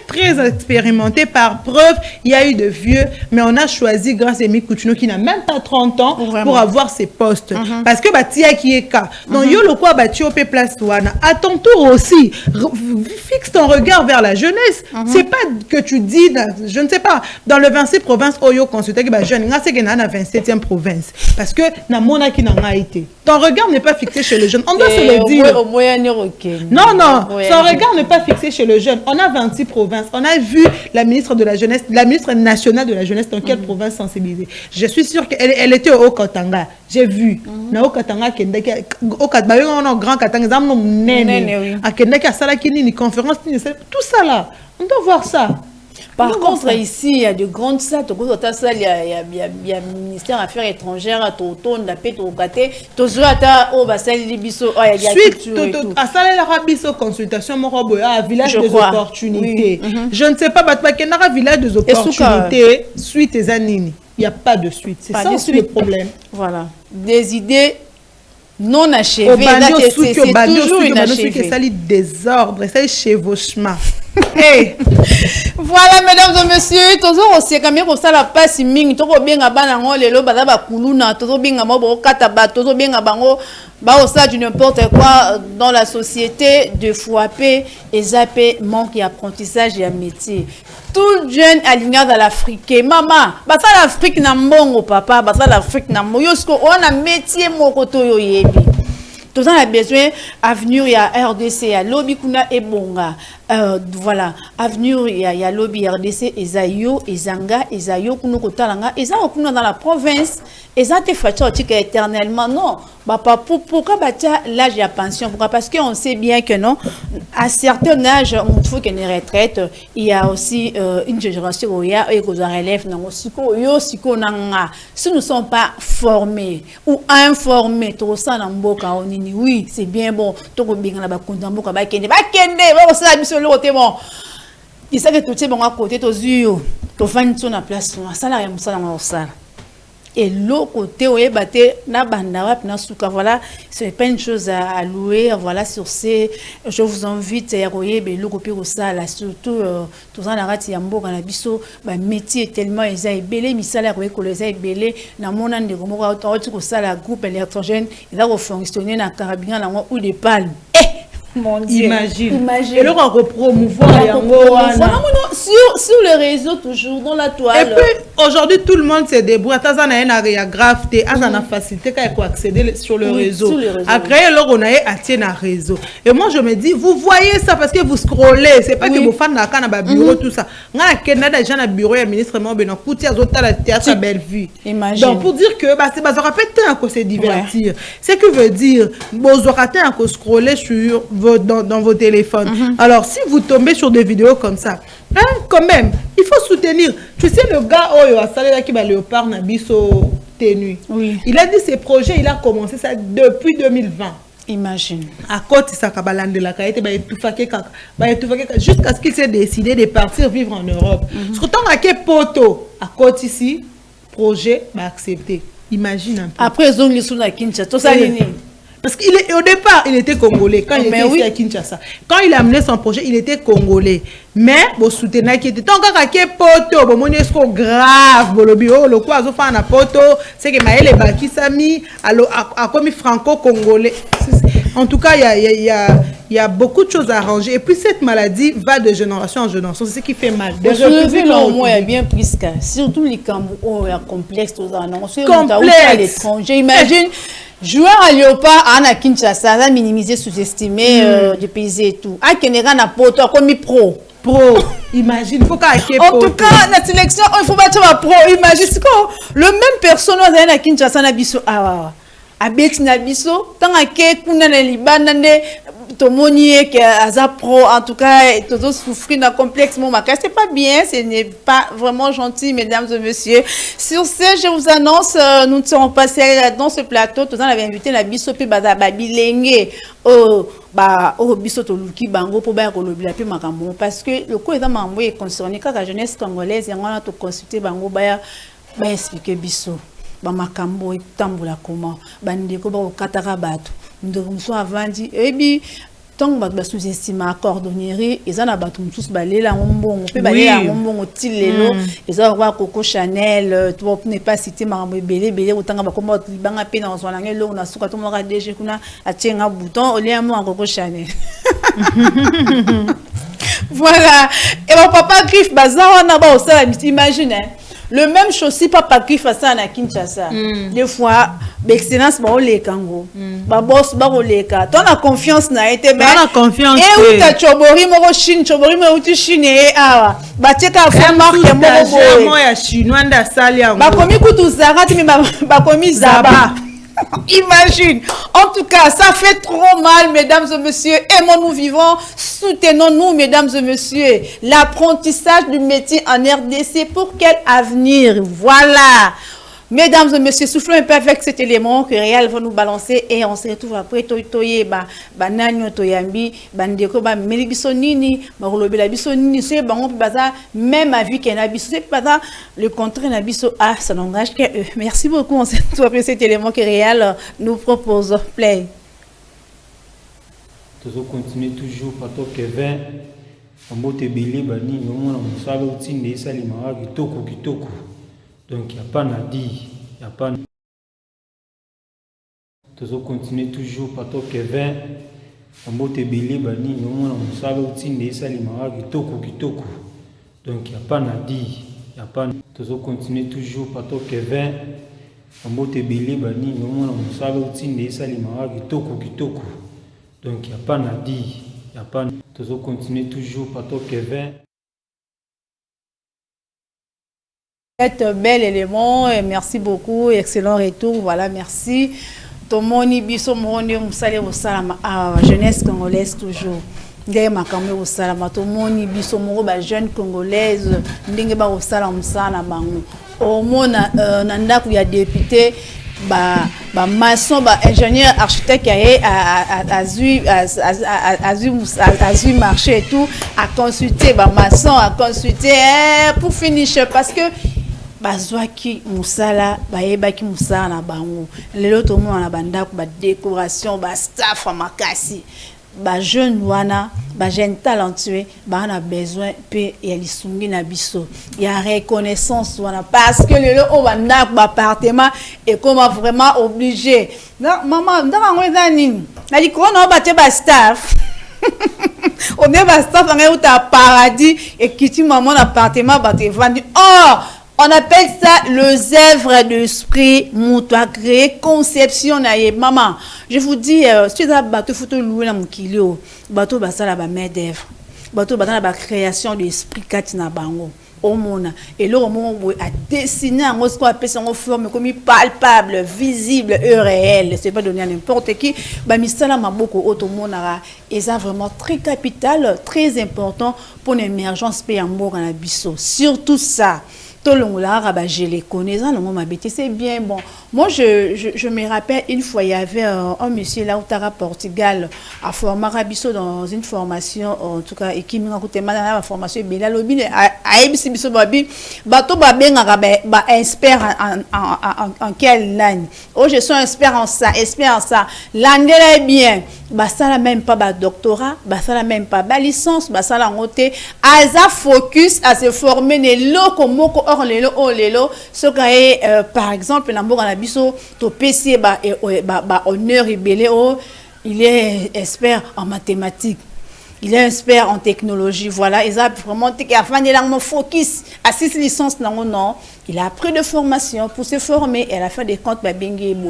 très expérimenté par preuve il y a eu de vieux mais on a choisi grâce à Emi Coutinho qui n'a même pas 30 ans pour avoir ses postes parce que batia qui est cas donc yo le quoi batio pe place wana à ton tour aussi fixe ton regard vers la jeunesse c'est pas que tu dis je ne sais pas dans le 26 province oyo consulté que ba jeune nga c'est que na 27e province parce que na mona qui n'a pas été ton regard n'est pas fixé chez le jeune on doit se le dire non son regard n'est pas fixé chez le jeune on a 26 provinces. On a vu la ministre de la Jeunesse, la ministre nationale de la Jeunesse, dans quelle province sensibilisée. Je suis sûre qu'elle était au Katanga. J'ai vu. Au Katanga, au Grand Katanga, à Kendaki, à Salakini, une conférence, tout ça là. On doit voir ça. Par contre, ici, il y a de grandes salles, il y a le ministère des Affaires étrangères, il y a consultation, village des opportunités. Je ne sais pas, village des opportunités, suite et anini. Il n'y a pas de suite. C'est ça aussi le problème. Voilà. Des idées non achevées. C'est toujours inachevé. Ça lit désordre, ça lit chevauchement. Hey. Voilà mesdames et messieurs toujours aussi quand même ça la passe mingi to bien bana ngole lo bana ba kuluna to bien ngamo kata ba to bien bango ba ça du n'importe quoi dans la société de frapper et zapper manque d'apprentissage et métier tout jeune aligné dans l'Afrique maman ba ça l'Afrique na mbongo papa ba ça l'Afrique na moyo sko on a métier moko to yo yebi tout ça a besoin avenir il y a RDC il y a lobby kuna et bonga voilà avenir il y a lobby RDC ezayo ezanga ezayo kuno kotalanga ezao kuno dans la province ezate fachotika éternellement non papa pourquoi batia l'âge de pension pourquoi parce que on sait bien que non à certain âge on faut qu'il y ait une retraite il y a aussi une génération où il y a et qu'on relève non siko yo siko nanga si nous ne sommes pas formés ou informés tout ça dans mboka onini oui c'est bien bon to ko binga na ba konda mboka ba kende ba ça biso le côté bon il sait que tout c'est bon à côté to zuyo to fani sur la place ça la ça na ça et l'autre côté où est na banda na suka voilà c'est pas une chose à louer voilà sur ces je vous invite à royer le copie au ça là surtout tout ça la rati ya mboka na biso ba métier tellement ils a belé misala royer ko les a belé na mona ndeko moko auto ko ça la groupe électrogène il va fonctionner na carabinier na ou des palmes mon Dieu. Imagine. Et alors on repromouvoir sur le réseau toujours dans la toile. Et puis aujourd'hui tout le monde se débrouille. Attends, on a une area grave, on a facilité quand accéder sur le réseau. Après alors on a atteint un réseau. Et moi je me dis vous voyez ça parce que vous scrollez, c'est pas que vous faites na kana bureau tout ça. On a Canada déjà na bureau ya ministre mo ben kuti azota la théâtre à Bellevue. Donc pour dire que bah c'est ça rappelle tant que c'est divertir. C'est que veut dire vous aurez un peu scroller sur dans vos téléphones. Alors si vous tombez sur des vidéos comme ça, hein, quand même, il faut soutenir. Tu sais le gars a salé qui va léopard na biso tenu. Oui. Il a dit ses projets, il a commencé ça depuis 2020. Imagine. À côté ça kabalande la kaite ba etufake jusqu'à ce qu'il s'est décidé de partir vivre en Europe. Surtout à quel poto à côté ici projet va accepter. Imagine un peu. Après ils ont les sous la Kinshasa tout ça nini. Parce qu'au départ, il était congolais. Quand il était ici à Kinshasa. Quand il a amené son projet, il était congolais. Mais, bon, soutenir qui était. Tant qu'il y a poto, bon, mon esco grave, bolobio, le quoi, zo na poto, c'est que Maël Baki Sami, a commis franco-congolais. En tout cas, il y a beaucoup de choses à arranger. Et puis, cette maladie va de génération en génération. C'est ce qui fait mal. Au moins, bien plus que, surtout les Cambodgiens, il y a complexe aux annonces. Complexe. À l'étranger. Imagine. Joueur à Léopard, à Kinshasa, à minimiser, sous-estimer, dépaysé et tout. À Kenera, na poto, comme pro. Imagine, il faut qu'il en tout cas, la sélection, il faut battre ma pro. Imagine, c'est quoi le même personnage à Kinshasa, na biso, à Betina biso, tant que kuna na Liban, Tomoni qui a pro, en tout cas, tout souffrir d'un complexe c'est pas bien, ce n'est pas vraiment gentil, mesdames et messieurs. Sur ce, je vous annonce, nous serons passés dans ce plateau, tout le temps, on avait invité la bisopi babilenge au bisoto luki bango pour ba kolobila pe makambo parce que le coup est mambo est concerné quand la jeunesse congolaise et on a tout consulté bango ba expliquer biso ba makambo et tambola comment bandeko ba okataka bato ndeko mso avandi ebi tant ba sous-estima cordonnerie ezana bato msusu balela ngombongo pe balela ngombongo tilelo ezana kwa Coco Chanel tu ne pas citer makambo belé otanga ba komba libanga pe na zwana ngelo na suka to moka DG kuna atenga bouton olia mo Coco Chanel. Voilà, et mon papa Griff bazar na ba osala imagine le même chose si papa Griff a ça na Kinshasa. Des fois l'excellence ba ole kango. Ba boss ba ole ka. Ton a confiance na été mais on a confiance. Et où ta chobori mo Chine, chobori mo uti Chine awa. Ba teka fa marque mo ya chinois nda salia. Ba komi kutu Zara ti ba komi Zaba. Imagine. En tout cas, ça fait trop mal, mesdames et messieurs. Aimons-nous vivants, soutenons-nous, mesdames et messieurs. L'apprentissage du métier en RDC, pour quel avenir? Voilà. Mesdames et messieurs, soufflons un peu avec cet élément que Réal va nous balancer et on se retrouve après toye bananyo toyambi bandeko ba melibisonini ba rolobela bisonini c'est bango baza même avis qu'un abisso c'est pas le contraire un abisso ça n'engage que eux. Merci beaucoup, on se retrouve après cet élément que Réal nous propose. Play. Toujours continuer toujours par toi Kevin en mot tebele bani non on musala utinde salima kitoko. Donc, il n'y a pas à dire, il n'y a pas. Toujours continuer toujours par toi Kevin. En mot tebele bani non on savait utinde salima kitoko. Donc, il n'y a pas à dire, il n'y a pas. Toujours continuer toujours par toi Kevin. En mot tebele bani non on savait utinde salima kitoko. Donc, il n'y a pas à dire, il n'y a pas. Toujours continuer toujours par toi Kevin. Bel élément, merci beaucoup, excellent retour, voilà, merci. Tomoni biso moni musale au salama jeunesse congolaise toujours. Ndenge makambe au salama tomoni biso moko ba jeune congolaise ndenge ba au salama sana bango. Omona na ndaku ya député ba maçon ba ingénieur architecte azui marché et tout à consulter ba maçon à consulter pour finir parce que bazwaki musala bayebaki musala na bango lelo to mona banda ko ba décoration ba staff makasi ba jeune wana ba jeune talentueux ba na besoin pe ya lisungi na biso ya reconnaissance wana parce que lelo o banda ko ba appartement et comment vraiment obligé non maman ndanga ngoza nini na likona ba te ba staff on est ba staff nga uta paradis et kiti maman appartement ba te vendre on appelle ça le zèvre d'esprit moutoua créé conception naïe maman je vous dis si tu as bateau photo louer na mukilio bateau basala ba main d'œuvre bateau basala ba création d'esprit katina bango au monde et là au moment où a dessiné en ce qu'on appelle ça en forme comme palpable visible et réel c'est pas donné à n'importe qui ba misala maboko auto monara et ça vraiment très capital très important pour l'émergence pays en mboka na biso surtout ça je les connais, c'est bien bon. Moi, je me rappelle une fois, il y avait un monsieur là au Portugal à former Rabisso dans une formation, en tout cas, et qui m'a écouté la formation, mais là, l'objet, à ABC Bisso Babi, bateau babé, expert en quelle langue? Oh, je suis expert en ça, l'anglais est bien. Bah, ça la même pas doctorat, bah, ça la même pas licence, bah, ça la montée. Asa focus à se former les locaux, or les lots, ce qui par exemple, Biso, to PC, honneur et belé, il est expert en mathématiques. Il est expert en technologie, voilà. Il a vraiment focus à 6 licences, non. Il a pris de formation pour se former. Elle a fait des comptes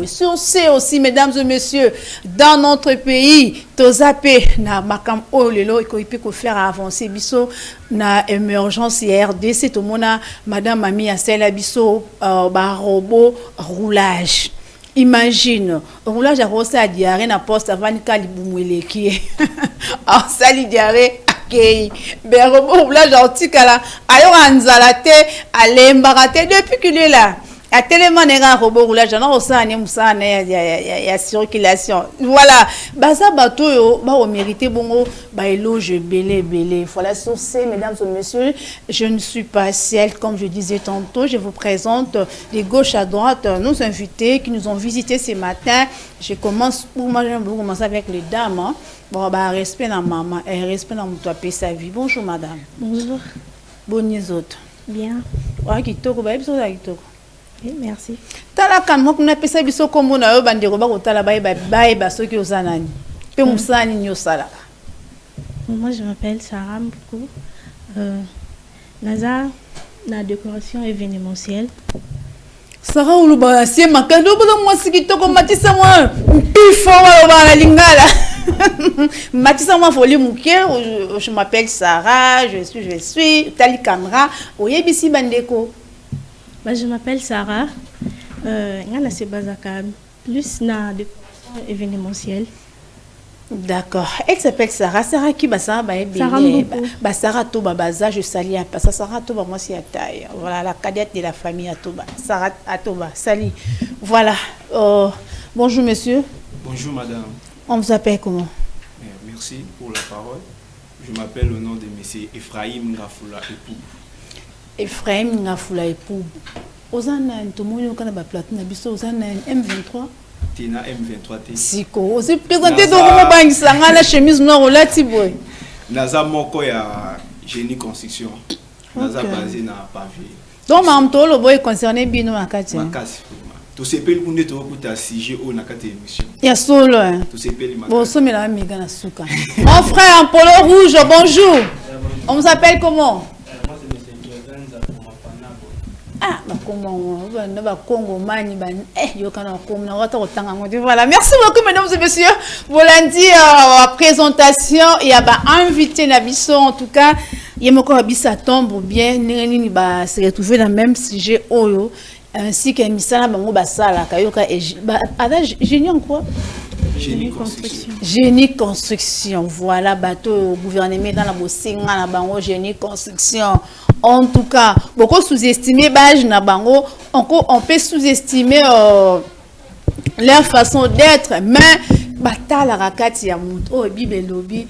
sur ce aussi, mesdames et messieurs, dans notre pays, Tozapé, na makam olelo, il peut faire avancer biso na émergence RDC, tout le monde, madame Mami Asela biso, robot roulage. Imagine, roulage à Rosa à diarrhée na poste avant Kalibumwele qui est en sali diarrhée. Ben robot roulage antikala ayo anzalate alembarate depuis qu'il est là. A tellement de robot roulage non ça ne musa ya circulation. Voilà, baza bato yo ba o mériter bongo ba éloge belé. Voilà sur ces mesdames et messieurs, je ne suis pas seule comme je disais tantôt, je vous présente de gauche à droite nos invités qui nous ont visités ce matin. Je commence pour moi j'aime beaucoup commencer avec les dames. Hein. Bon bah respect dans maman et respect dans toi paix sa vie. Bonjour madame. Bonjour. Bonnes autres. Bien. Wa kitoko ba biso da kitoko. Oui, merci. Tala kan mo kuna pesa biso kombo na yo bandeko ba kotala ba soki ozanani. Pe musani nyo sala. Moi je m'appelle Sarah Mboukou. Naza na décoration événementielle. Sarah uluba sie makando bodo mwasi kitoko matisa mwa pifo wa la lingala. Matisa mwa foli muke, je m'appelle Sarah, je suis tali camera, oyebisi bandeko. Je m'appelle Sarah. Ngana se bazaka plus na décoration événementielle. D'accord. Elle s'appelle Sarah. Sarah qui Sarah Sarah Toba Baza, je salue à ça. Sarah Toba moi c'est à taille. Voilà la cadette de la famille à Toba. Sarah Toba, salut. Voilà. Bonjour monsieur. Bonjour madame. On vous appelle comment? Merci pour la parole. Je m'appelle au nom de monsieur Ephraim Ngafula Epou. Ephraim Ngafula Epou. Ozana ntomoni okana ba platine biso ozana M23. Tina M23 Siko, aussi présenté donc comment bangisa ngala chemise noire olati boy. Naza moko ya génie construction. Naza basé na pavé. Donc mamto lo boy concerné bino makati. Makasi. To sepeli kunde to kuta CG o na kati émission. Ya solo hein. To sepeli makasi. Bon somela amiga na suka. Mon frère en polo rouge, bonjour. On vous appelle comment? Ah, voilà, merci beaucoup mesdames et messieurs. Voilà la présentation. Il y a invité Nabiso en tout cas. Il y a encore Abissa tombe bien. Se retrouver dans le même sujet Oyo ainsi que Misala Bango Basala Kayoka et génie en quoi? Génie construction. Génie construction. Voilà bateau gouvernement dans la Bossinga na Bango génie construction. En tout cas, beaucoup sous-estimer Baj Nabango, on peut sous-estimer leur façon d'être, mais Bata la rakati ya oh Bible lobby,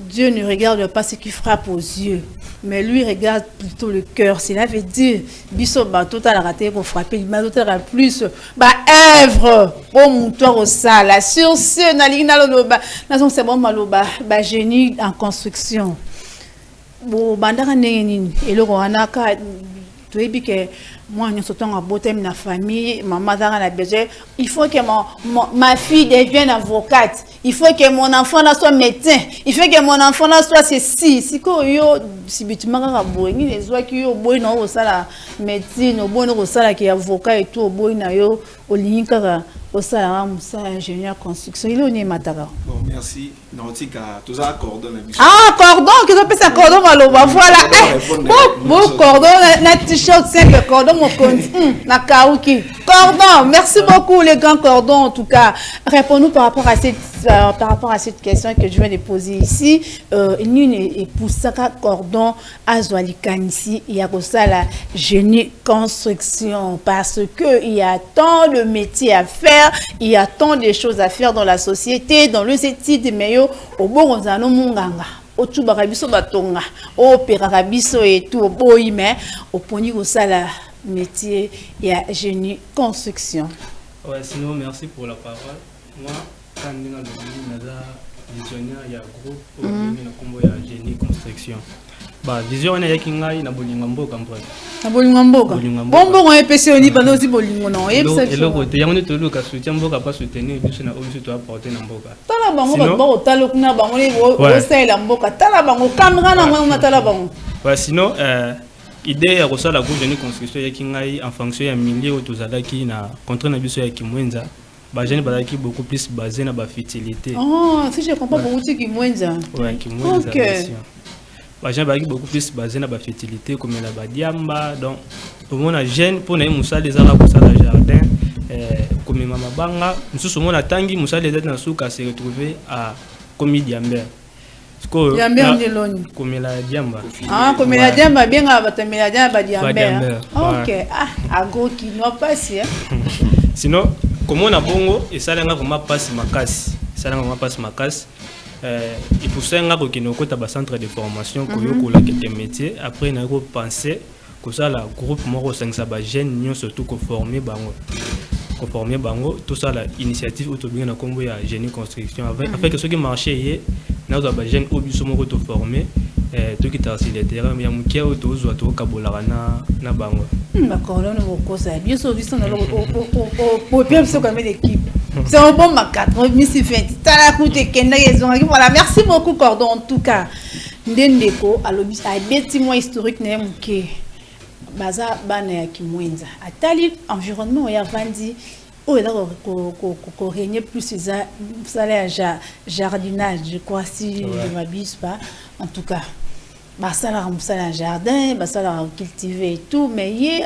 Dieu ne regarde pas ce qui frappe aux yeux, mais lui regarde plutôt le cœur. Cela veut dire biso bato ta la raté pour frapper l'image d'autres plus œuvre au moutoir au sala sur ce na lina loba na son c'est bon maloba génie en construction. Bon, bandaka nini eloko wana ka toyebi ke moi nous sommes en beauté na famille maman dans la besoin il faut que ma fille devienne avocate, il faut que mon enfant là soit médecin, il faut que mon enfant là soit ceci si ko yo si bitumaka ka boyi les oa ki yo boyi na o sala médecine o boyi na o sala ki avocat et tout o boyi na yo o linkaka au sala musa ingénieur construction il est mataka. Bon merci Nautica tous à cordon. Ah cordon que ça peut ça cordon maloba voilà bon cordon na t-shirt 5 cordon mon compte na kauki Cordon, merci beaucoup les grands cordons en tout cas. Réponds-nous par rapport à cette question que je viens de poser ici. Nous et pour ça cordon à Zoalikan ici, il y a ça la génie construction parce que il y a tant de métiers à faire, il y a tant de choses à faire dans la société, dans les études mais au bon on a munganga. Au tout barabiso batonga, au perabiso et tout au boy mais au poni au sala métier il y a génie construction. Ouais, sinon merci pour la parole. Moi quand on a le visionnaire il y a groupe au combo il y a génie construction. Bah vision on a yakinga na bolinga mboka mboka. Na bolinga mboka. Bombo on est pécioni bano si bolingo non. Et le côté yango ne tolo ka soutien mboka pas soutenir biso na obiso to apporter na mboka. Tala bango ba talo kuna bango le o sala mboka. Tala bango caméra na moi tala bango. Ouais sinon idée ya kosa la groupe génie construction yakinga en fonction ya milieu tozalaki na contre na biso ya Kimwenza. Bah jeune bazaki beaucoup plus basé na ba fertilité. Oh, si je comprends beaucoup de Kimwenza. Ouais, Kimwenza. OK. Les gens sont beaucoup plus basés sur la fertilité, comme la badiamba. Donc, pour les jeunes, pour les moussa des arabes, pour le jardin, comme les mamans banga, nous sommes à Tangi, moussa les êtres dans souka se retrouver à comme diamber. Diamber de l'oni. Comme la diamba. Ah, comme la diamba, bien à la diamba diamber. OK. Ah, go qui n'a pas si. Sinon, comme on a bongo, et ça n'a pas passé ma casse. Ça n'a pas passé ma casse. Et pour ça, on a un centre de formation qui a quelques métiers. Après, on a pensé que ça, le groupe Moro 5 jeunes, surtout conformé bango, tout ça, l'initiative autobien na combo ya génie construction. Avec ceux qui marchaient, nous avons des jeunes qui sont formés, tout qui est sur le terrain, mais il y a des gens qui sont na bango. D'accord, là, nous avons bien sûr, nous avons bien sûr quand même l'équipe. C'est un bon macaque, voilà, merci beaucoup Cordon en tout cas. Ndendeko alobis a bâtiment historique na muke baza bana ya Kimwenza. Atali environnement ya vandi o ela ko régner plus ça jardinage, je crois si je m'abuse pas. En tout cas, ça la jardin, ça la cultiver et tout mais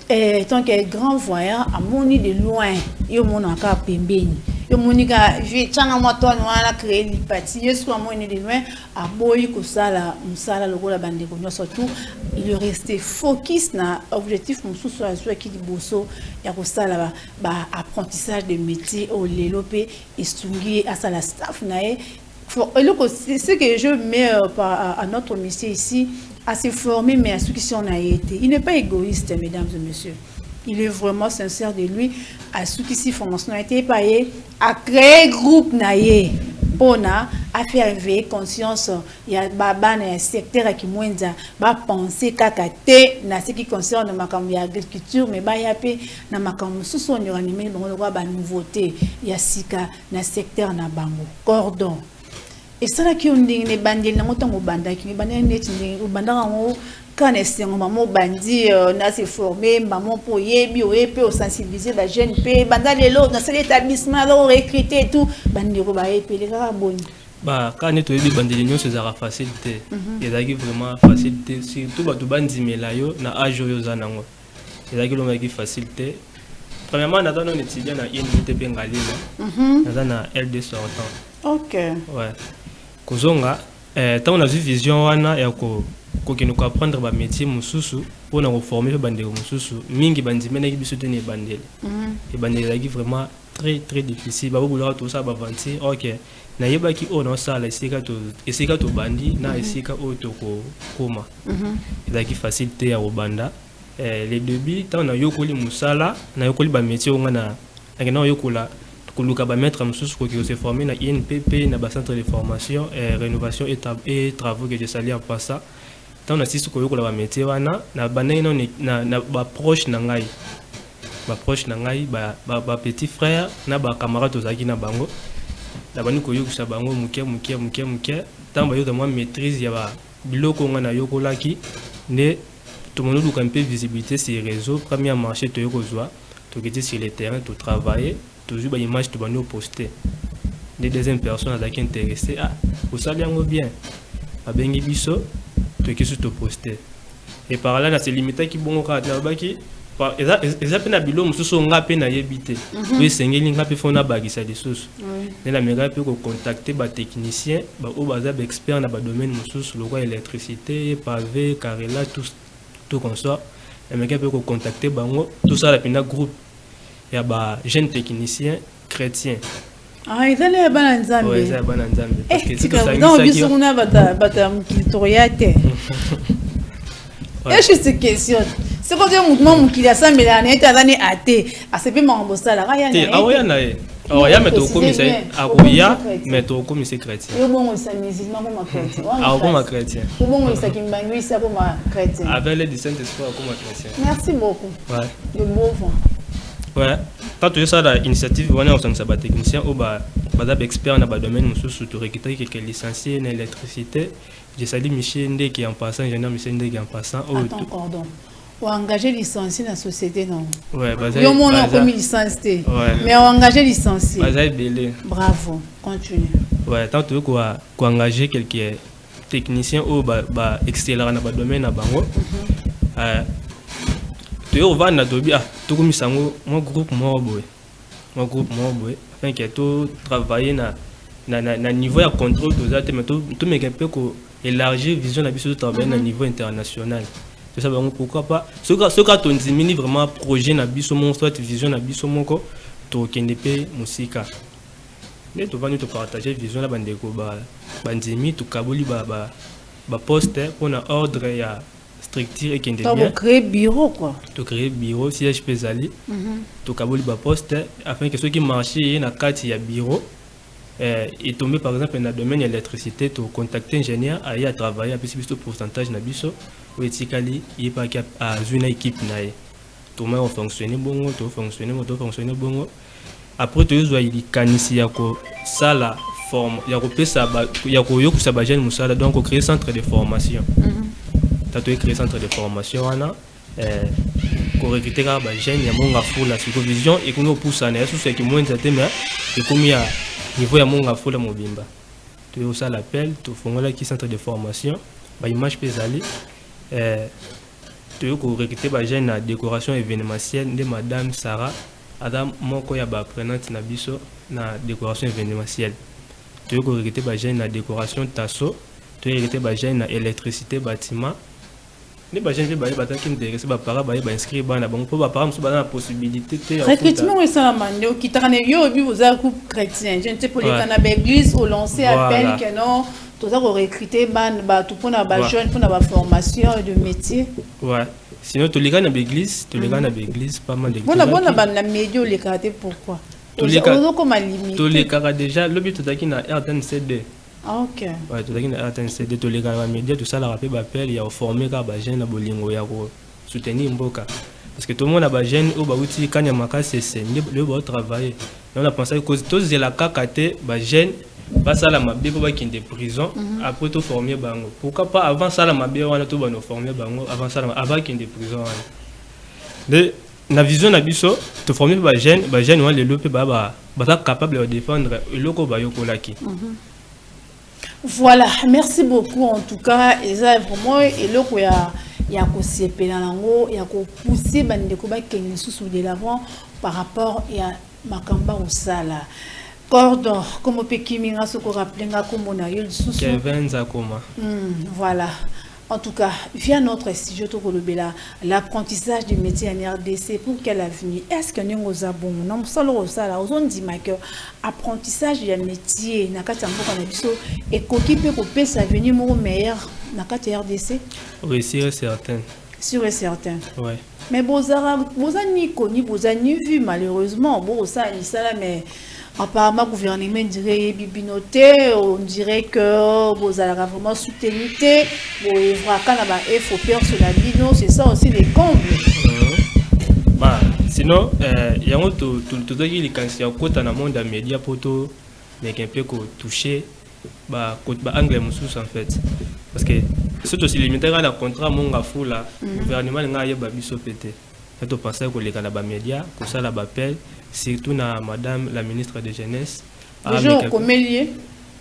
étant que grand voyant à moni de loin yo mon encore pembeni yo monika je tanga moto wana créer l'ipati yo soit moni de loin à boyi ko sala musala lokola bande ko surtout il est resté focus na objectif mususu azwa ki liboso ya ko sala ba apprentissage de métier au lelopé estungi à sala staff nae ce que je mets à notre métier ici à se former, mais à ceux qui sont a été. Il n'est pas égoïste, mesdames et messieurs. Il est vraiment sincère de lui. À ceux qui s'y formation a été payé, à créer groupe naïe. Pona, à faire éveiller conscience. Il y a un secteur qui moindre, va penser kakate, na ce qui concerne ma agriculture, mais il y a na ma sous son animé, on voit la nouveauté. Il y a sika na secteur na bango cordon. Et ça là qui on dit les bandits na moto banda qui banda net ni banda ngo kana sengo maman bandi na se former maman pour yebi o epé au sensibiliser la jeune pe banda lelo dans cet établissement là recruter tout bandi ko ba epé les gars boni bah quand on est bandi l'union c'est ça facilité et là qui vraiment facilité surtout ba to bandi melayo na âge yo zanango et là qui l'on qui facilité premièrement na dans étudiant na INVT Bengalina na LD sortant. OK ouais Kozonga, tant on a vu vision wana ya ko kino apprendre ba métier mususu pour na former bande mususu mingi bandimena ki biso tene bandele et bandele la qui vraiment très difficile ba bouloir tout ça ba vanti OK na yeba ki on ça la esika to bandi na esika o to ko koma et la qui facilité ya obanda les débits tant on a yokoli musala na yokoli ba métier on na ngena yokola kuluka ba mettre mususu ko se former na INPP na ba centre de formation et rénovation et travaux que je salue en passant tant on assiste ko yokola ba métier wana na banai na ba proche na ngai ba petit frère na ba camarade ozaki na bango na bani ko yokusa bango muke tant ba yo moi maîtrise ya ba biloko ngana yokolaki ne tout le monde a un peu de visibilité sur les réseaux premier marché to yokozwa to geti sur le terrain to travailler toujours une image de nous poster des deuxième personnes qui sont intéressées vous savez bien à bengi biso to qui se poster et par là c'est limité qui bon ka baki eza pe na bilo mosusu nga pe na yebite to esengeli nga pe fona bagisa lisusu ne na mega pe ko contacter ba technicien ba o baza ba expert na ba domaine mosusu lokwa électricité pavé carrelage tout comme ça na mega pe ko contacter bango tout ça la pina groupe ya ba jeune technicien chrétien. Ah, ils allaient à Bananzambe. Oui, ils allaient à Bananzambe. Parce que c'est ça. Non, ils sont là, batam kitoriate. Et je te questionne. C'est quand un mouvement qui a ça, mais la nette a donné à thé. Ah, c'est pas mon boss là. Ah oui, nae. Ah oui, mais tu comme ça. Ah oui, mais tu comme c'est chrétien. Yo bon, c'est musulman comme chrétien. Ah comme chrétien. Bon, c'est qui m'engage ça comme chrétien. Avec les Saint-Esprit comme chrétien. Merci beaucoup. Ouais. De beau vent. Ouais. Quand tu as ça l'initiative, on a un sabbat technicien ou bah expert dans le domaine nous surtout récupérer quelques licenciés en électricité. J'ai salué Michel Ndé qui est en passant, ingénieur Michel Ndé qui est en passant. Attends, pardon. Ou engager licencié dans la société non. Ouais, bah ça. Yo mon a comme licencié. Mais engager licencié. Bah ça est belé. Bravo, continue. Ouais, tant tu veux quoi engager quelques techniciens ou bah excellent dans le domaine à bango. Tu es au van na dobi ah tu comme ça mon groupe moi boy afin que tu travailler na niveau de contrôle de ça mais tu me peu ko élargir vision na biso travailler na niveau international tu sais pourquoi pas ce que tu diminue vraiment projet na biso mon soit vision na biso moko to kende pe musika mais tu vas nous partager vision la bande ko bandimi tu kaboli ba poste pour na ordre ya structure et qui est bien. Tu créer bureau quoi. Tu créer bureau si je peux aller. Tu kaboli ba poste afin que ceux qui marchent na carte ya bureau et tomber par exemple dans le domaine de l'électricité tu contacter ingénieur à travailler à plus pourcentage na biso ou etikali il pas à une équipe na ye. Tout le monde fonctionner bon, tout fonctionner bon. Après tu dois il kanisi ya ko sala forme ya ko pesa ba ya ko yokusa ba jeune musala donc créer centre de formation. Tu as créé centre de formation pour recruter les jeunes, il y a mon fou la supervision et qu'on pousse à sous ce qui moins de mais et comme il y a niveau ya mon fou la mobimba. Tu as ça l'appel, tu fais là qui centre de formation, bah image peut aller tu as recruter les jeunes à décoration événementielle de madame Sarah, Adam moko ya ba apprenante na biso na décoration événementielle. Tu as recruter les jeunes à décoration tasso, tu as recruter les jeunes à électricité bâtiment. Les gens qui sont intéressés par les parents qui inscrits dans la parents ont la possibilité de recrutement est ça la qui travaille vous avez groupe chrétien je ne sais pas les cannabis église au lancer appel que non tout ça recruter tout pour la jeune pour la formation de métier ouais sinon tous les gars dans l'église pas mal d'églises la média les caractères pourquoi tous les cas déjà le but est na RTNCD. Ah ok. Ouais, tout à RTNCD tous les gars médias tout ça la rappel appel il y a formé ka ba jeune na bolingo ya ko soutenir mboka parce que tout le monde a ba jeune au ba uti kanya makase c'est le ba travailler on a pensé que tous de la kakate ba jeune ba sala mabe ba kinde prison après tout former bango pourquoi pas avant ça la mabe on a tout ba no former bango avant ça avant kinde prison de na vision na biso to former ba jeune on les lope ba capable de défendre eloko ba yokolaki. Voilà, merci beaucoup en tout cas. Et ça vraiment et là quoi il y a ko sepela nango il y a ko pousser bande ko ba kenni sous de l'avant par rapport à makamba osala. Cordon comme pekiminga soko rappeler nga comme na yo sous Kevin Zakoma. Voilà. En tout cas, via notre studio Tokolobela, l'apprentissage du métier en RDC, pour quel avenir? Est-ce que nous avons un solo ça on dit que apprentissage du métier, nakati amboka na biso et koki peut couper sa venir meilleur nakati RDC? Oui, c'est certain. Sûr et certain. Ouais. Mais bozara ni connu, bozani vu malheureusement, bon ça mais apparemment, le gouvernement dirait bibinoté, on dirait que vous allez vraiment soutenir, vous il faut peur sur la bino, c'est ça aussi les combles. Bah, sinon, il y a tout les cancer côté dans le monde des médias pour tout, mais un peu toucher, bah anglais moussous en fait, parce que surtout si les militaires ont contrat mon gafou là, le gouvernement n'a pas biso pété. Quand on pense que les canabas médias, que ça la appel. Surtout na madame la ministre de jeunesse bonjour comme lié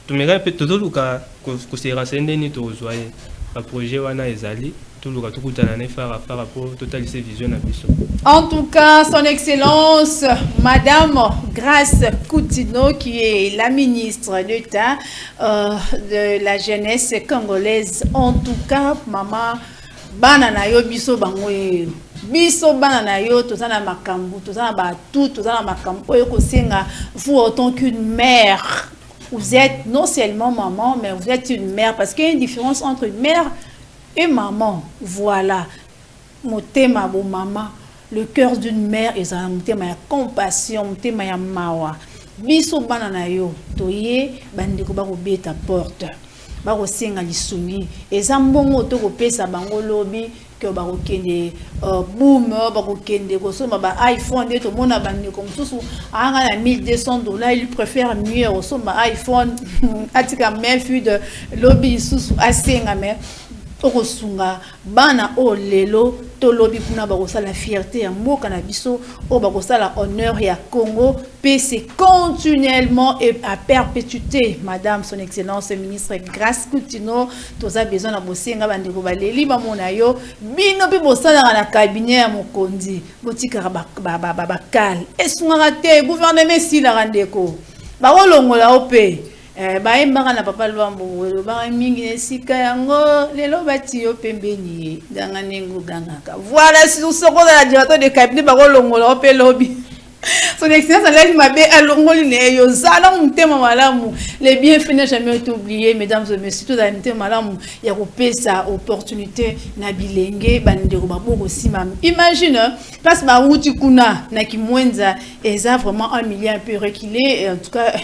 tu me rappelles tout le cas que c'est renseigné ni tout zoyer le projet wana ezali tout le tout kutana faire rapport total vision na biso. En tout cas, son excellence Madame Grace Coutinho, qui est la ministre d'État de la jeunesse congolaise. En tout cas, maman banana yo biso bangoye biso banana yo tozana makambu tozana batu tozana makambu oyo kosenga vous en tant qu'une mère. Vous êtes non seulement maman, mais vous êtes une mère. Parce qu'il y a une différence entre une mère et maman. Voilà. Mon thème à vos mamans. Le cœur d'une mère est un thème à compassion, un thème à mawa. Biso banana yo, toye, bandeko ba ta porte. Ba ko senga lisuni. Ezambongo to ko pesa bango lobi que ba ko kende boom, ba ko kende ko so ba iPhone de to mona bandeko mususu anga na $1200, il préfère mieux au so ba iPhone atika même fille de lobi susu asenga mais okosunga bana o lelo to lobi kuna ba la fierté ya mboka na biso o ba la honneur ya Congo pe c'est continuellement et à perpétuité. Madame son excellence ministre Grace Coutinho toza besoin na bosenga bandeko baleli ba mona yo bino pe bosala na cabinet ya mokonzi botika ba kal esunga te gouvernement si la randeko ba olongola ope ba embanga na papa lwambo ba mingi esika yango lelo bati yo pembeni ganga nengo gangaka. Voilà si nous sommes dans la direction de cabinet ba longola ope lobby. Son excellence allait m'abe alongoli ne yo zala mutema malamu. Les bienfaits n'ont jamais été oubliés, mesdames et messieurs. Tout dans mutema malamu ya kopesa opportunité na bilenge bandeko baboko simam. Imagine place ba wuti kuna na kimwenza eza vraiment un milieu un peu reculé, en tout cas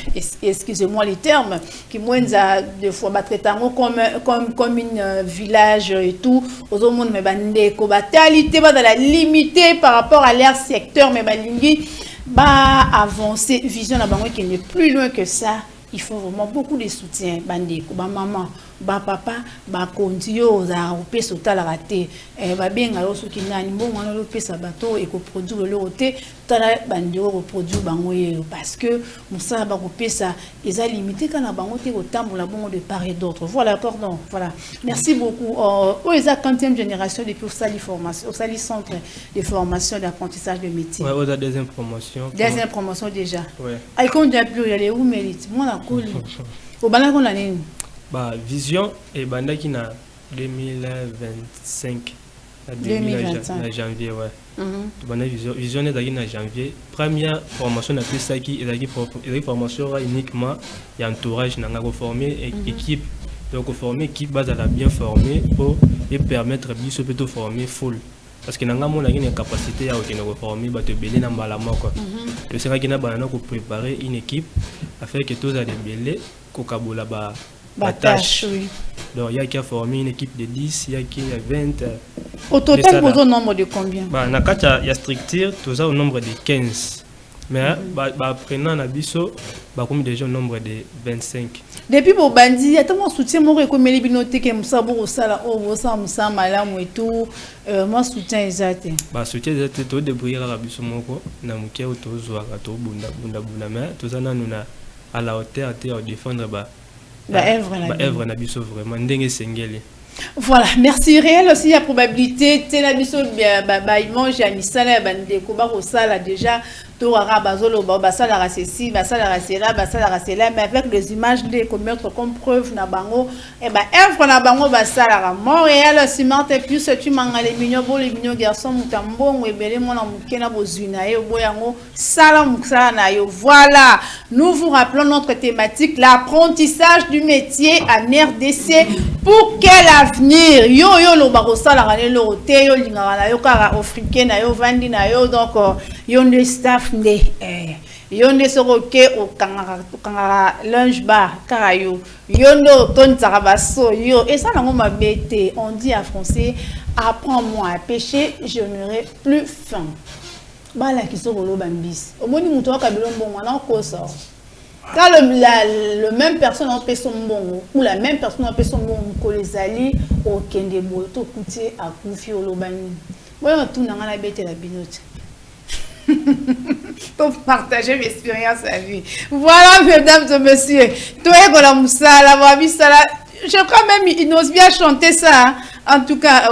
excusez-moi les termes, kimwenza de fois batretango comme une village et tout. Aux monde me bandeko batalité ba dans la limité par rapport à leur secteur mais balingi bah avancer vision na bango qui n'est plus loin que ça. Il faut vraiment beaucoup de soutien bandeko ba maman ba papa ba kondio za opesa tala raté ba benga yo soki nani mbongo na opesa bato et ko produire le roté tala bandeko ko produire bango parce que musala ba opesa eza limité kana bango te ko tambola bongo de part et d'autre. Voilà cordon. Voilà. Merci beaucoup. Au eza 40e génération depuis Sali formation, au Sali centre de formation d'apprentissage de métier. Ouais, aux deuxième promotion. Deuxième promotion déjà. Ouais. Ay kon déjà plus aller où mérite. Moi la cool. Au bala kon la nini. Bah, vision et bandaki na 2025 2025 janvier ouais. Banda vision est na janvier. Première formation na pesa qui est formation uniquement et entourage na ko former équipe. Donc former équipe base à la bien formée pour et permettre biso plutôt former full. Parce que nanga mona une capacité à former ba te belé na mbala moko. Le sera qui na banana ko préparer une équipe afin que tous allez belé ko kabola ba tâche. Oui. Donc il y a qui a formé une équipe de 10, il y a qui a 20. Au total vous au nombre de combien? Bah na kata il y a structure tout ça au nombre de 15. Mais prenant na biso ba comme déjà au nombre de 25. Depuis mon bandit, il y a tellement soutien mon comme les binotés que musabo au sala au sa musa malamu et tout moi soutien exact. Bah soutien exact to débrouiller la biso moko na muke auto zo to bunda mais tout ça na à la hauteur de défendre œuvre na biso vraiment ndenge sengeli. Voilà, merci réel aussi la probabilité tena biso ba image ya misala bandeko ba ko sala déjà to bazolo ba sala rasesi ba sala rasela mais avec les images de comme mettre comme preuve na bango et ba œuvre na bango ba sala Montréal ciment et plus tu mangale mignon bo les mignons garçons mutambongo ebele mona mukena bozuna e boyango sala muksa na yo. Voilà, nous vous rappelons notre thématique l'apprentissage du métier en RDC. Pour quel avenir? Yo lo barosala rane lo te yo lingara na yo kara africain na yo vandi na yo donc yo ne staff ne yo ne soroke o kangara lunch bar kara yo no ton tarabaso yo et ça nango mabete on dit en français apprends-moi à pêcher je n'aurai plus faim. Bala ki sokolo bambis omoni muto akabilo mbongo na kosa. Quand le même personne en paie son bon ou la même personne en paie son bon les alliés au kende moto coûter à confier au lobani. Voilà tout n'a la bête la binote. Pour partager mes expériences à vie. Voilà mesdames et messieurs. Toi et la moussa la wabi sala je crois même il n'ose bien chanter ça. En tout cas,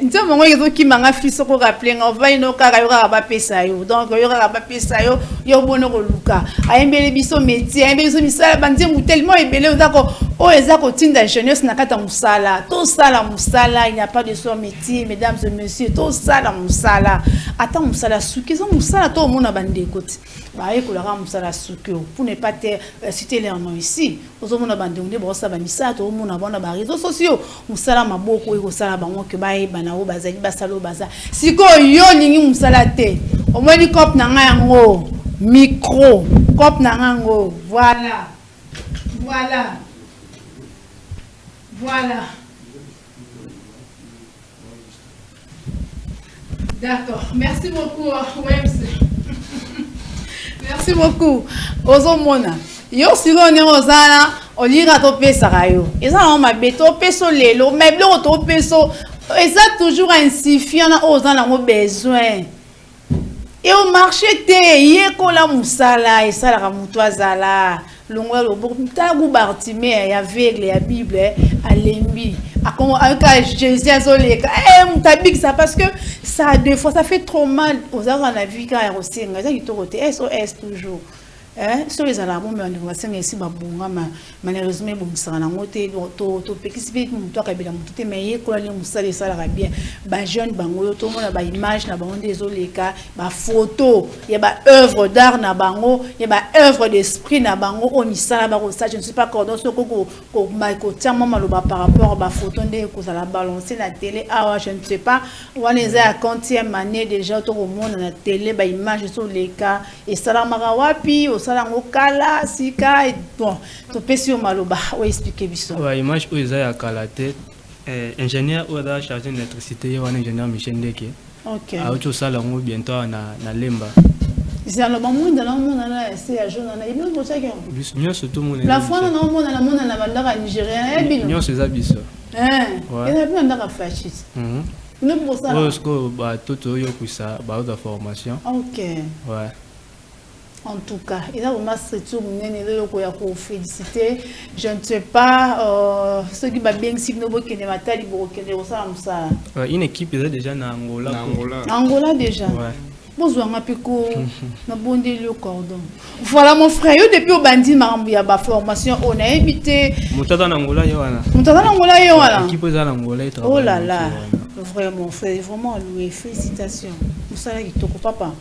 nous avons des qui m'ont fait ce qu'on rappelle. On va y aller au Carayora Pesayo. Donc, il y aura Pesayo, il y a un bon Luka. A embelé biso métier, a embelé misala, bandit mou tellement embelé. Oh, les acotines d'ingénieurs, c'est nakata musala. Tout ça la musala, il n'y a pas de son métier, mesdames et messieurs. Tout ça la musala. Attends musala souki, ça musala tout le monde a bandé côté. Bah, écoute, la musala souki. Pour ne pas citer les noms ici, aux hommes a bandé, on est brossé à bamisa, tout le monde a bandé à réseaux sociaux. Musala m'a beaucoup. Musala bango ke bae banao bazali basalo baza siko yo lingi musala te au moins ni cop na ngo micro cop na ngo voilà d'accord, merci beaucoup Wems. Merci beaucoup ozomona yo siko ne ozala olira to pesa rayo eza na mabeto peso lelo mais biloko to peso eza toujours insuffisant na ozana ngo besoin et au marché te yekola musala esala ka mutu azala longwa lobo tagu Bartimée ya aveugle ya Bible alembi aka Jésus azoleka mutabik ça parce que ça des fois ça fait trop mal aux gens dans la vie quand il resenga ça qui torote SOS toujours. Sur les alarmes, on va s'en ici, malheureusement, bon, ça n'a pas été tout petit, toi qui as tout mais quoi les moussales ça la bien, bah jeune bango, tout le monde a bah image, na bango désolé cas, bah photo, il y a bah œuvre d'art na bango, il y a bah œuvre d'esprit na bango, on y ça là ça, je ne sais pas cordon sur ko Michael tiens maman le bas par rapport à bah photo de que ça la balancer la télé, ah je ne sais pas, on les a à quantième année déjà tout le monde na télé, bah image sur les cas et ça la marawapi salango kala sika bon to pesi o maloba o expliquer biso ouais image o eza ya kala te ingénieur o da chargé d'électricité wana ingénieur Michel Ndeke OK a auto salango bientôt na lemba c'est alors bon monde na monde na c'est à jour na ibino ko chaki biso nyo surtout monde la fois na monde na bandaka nigérien bino nyo c'est ça biso et na bien ndaka fasciste nous pour ça parce que ba toto yo kusa ba de formation OK ouais. En tout cas, il a vraiment féliciter. Je ne sais pas ce qui va bien si nous une équipe est déjà en Angola. Angola déjà. Ouais. Voilà mon frère, depuis au bandit ma formation, on a invité. Moutada en Angola yoana. Moutada en Angola yoana. L'équipe est en Angola. Oh là là, vraiment frère, vraiment loué, félicitations. Moussa qui toko papa.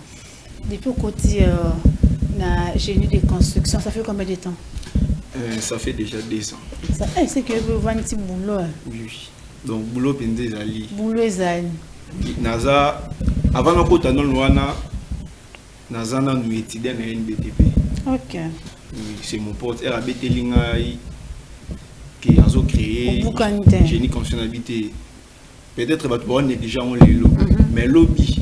Depuis au côté na génie de construction, ça fait combien de temps? Ça fait déjà 2 ans. Ça, c'est que vous avez un petit boulot. Oui. Donc, boulot pendé Zali. Boulot Zali. Naza, avant de porter dans le Luana, Naza n'a nous étudié dans NBTP. Ok. Oui, c'est mon pote. Elle a été lingaï qui a créé génie construction. Peut-être que tu vas déjà en l'élo, mais lobby.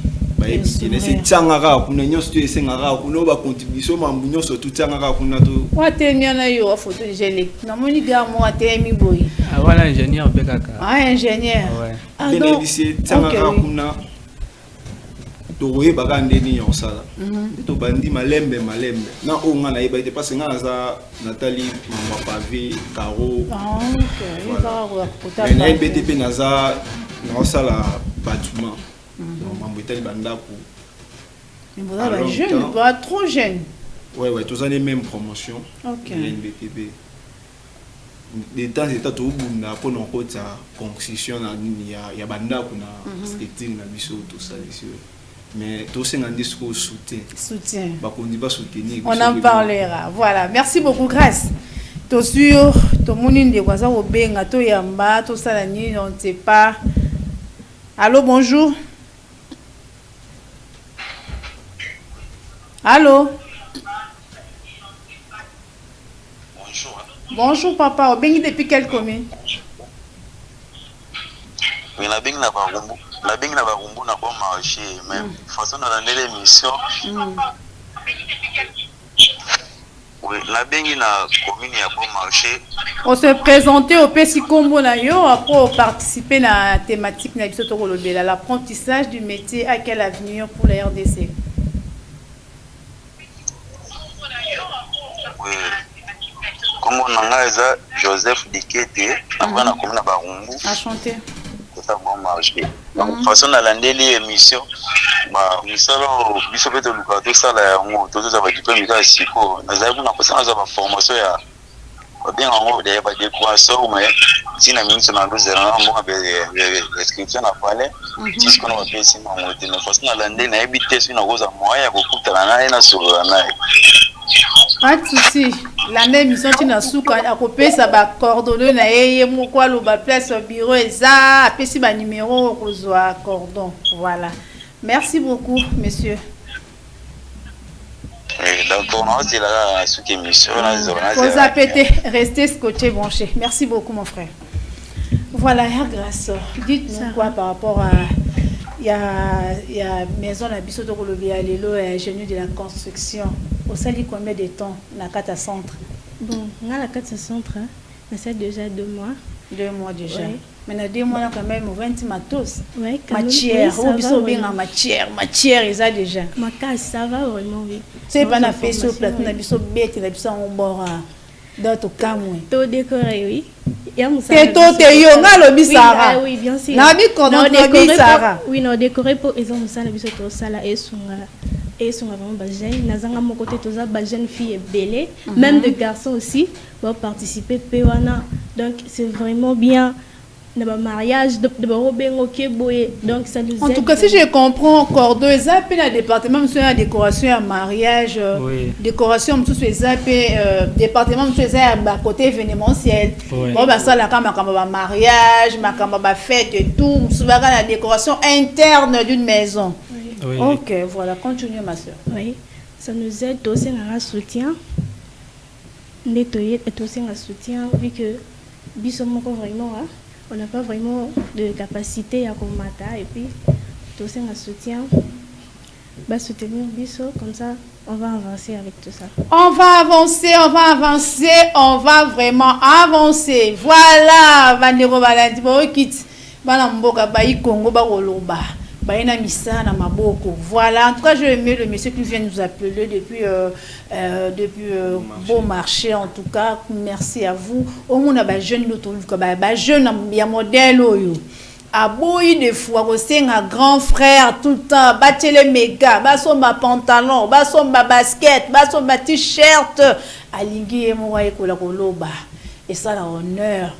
C'est Tangara, on a une Sengara, on a contribution, on a surtout Tangara, on a tout. What est une photo de génie? Non, mon gars, moi, t'es mi boy. Ah, voilà, ingénieur, Bekaka. Ah, ingénieur. Ouais. Ah, non. C'est Tangara, on a. Toye bagande ni yonsala. To bandi malembe. Na onga na iba ite parce nga za Nathalie mama pavé Caro. Ah OK. Mais na BTP naza na sala bâtiment. Donc mambo itali bandako. Mais vous êtes jeune, pas trop jeune. Ouais, tous les mêmes promotions. OK. BTP. De temps en temps to bunda pour non kota construction na nini ya bandako na skating na biso tout ça ici. Mais tout c'est un discours soutien. On en parlera. Voilà. Merci beaucoup, Grâce. Tout sûr, tout le monde est quoi ça au benga, tout yamba, tout ça la nuit, on ne sait pas. Allô, bonjour. Allô. Bonjour. Bonjour, papa. Au bengi depuis quelle commune? Oui, la bengi n'a pas rumbu. La bengi n'a pas rumbu n'a pas marché, mais façon dans l'émission. Oui, la bengi n'a commune n'a pas marché. On se présentait au Pessi Combo Nayo après participer à la thématique de l'apprentissage du métier à quel avenir pour la RDC. Oui. Comme on a Joseph Dikete, après na comme na barumbu. À chanter. Ça bon marché. Donc façon na landeli émission, ba misalo biso beto lukato sala ngo toto za ba diplôme ka siko. Na zabu na kosa za ba formation ya bien en de ba décoration mais tina minso na luzera na mo be inscription na pale. Tis kono ba pesi na mo de na façon na landeli na ebite sino goza moya ko kutana na na sura na. Pas de souci. L'année mission tu na souka à copier ça ba coordonner na yeye mu kwa lo ba place au bureau eza apesi ba numéro kozwa cordon. Voilà. Merci beaucoup monsieur. Donc on a aussi la souki émission vous appelez restez scotché branché. Merci beaucoup mon frère. Voilà, grâce. Dites-nous quoi par rapport à il y a maison la biso to kolobi ya lelo ingénieur de la construction. Au sali combien de temps na kata centre? Bon, na la kata centre, c'est déjà 2 mois. 2 mois déjà. Ouais. Mais na 2 mois quand même 20 matos. Ouais, matière, ou biso bien en matière ça déjà. Ma case ça va vraiment oui. C'est pas na fait sur plate na biso bête na biso on bord dans tout camoué. Tout décoré oui. Oui, bien sûr. Oui, non, décoré pour ils ont ça biso to sala et sont vraiment bajay nazanga mon côté toza jeune fille et belle même de garçons aussi vont participer pewana donc c'est vraiment bien le mariage de Robengo Keboye donc ça nous aide. En tout cas si je comprends cordon les AP dans département monsieur la décoration à mariage décoration monsieur les AP département monsieur à côté événementiel bon bah ça la makamba mariage makamba fête et tout souvent la décoration interne d'une maison. Oui. Ok, voilà, continue ma soeur. Oui, ça nous aide aussi à un soutien. Nettoyer est aussi un soutien, vu que Bissomoko vraiment, on n'a pas vraiment de capacité à combattre. Et puis, aussi un soutien, bah, soutenir Bisso, comme ça, on va avancer avec tout ça. On va vraiment avancer. Voilà, Vandero Baladi, Kit, Balamboka, Baï Congo, Baroloba. Voilà, en tout cas, je aimais le monsieur qui vient nous appeler depuis Beau Marché. En tout cas, merci à vous. Au moins, on a jeune jeune, il y a modèle. A boui de fois, c'est un grand frère tout le temps. Battre les méga, basso ma pantalon, basso ma basket, basso ma t-shirt. Alingui et moi et Kolakoloba. Et ça, l'honneur.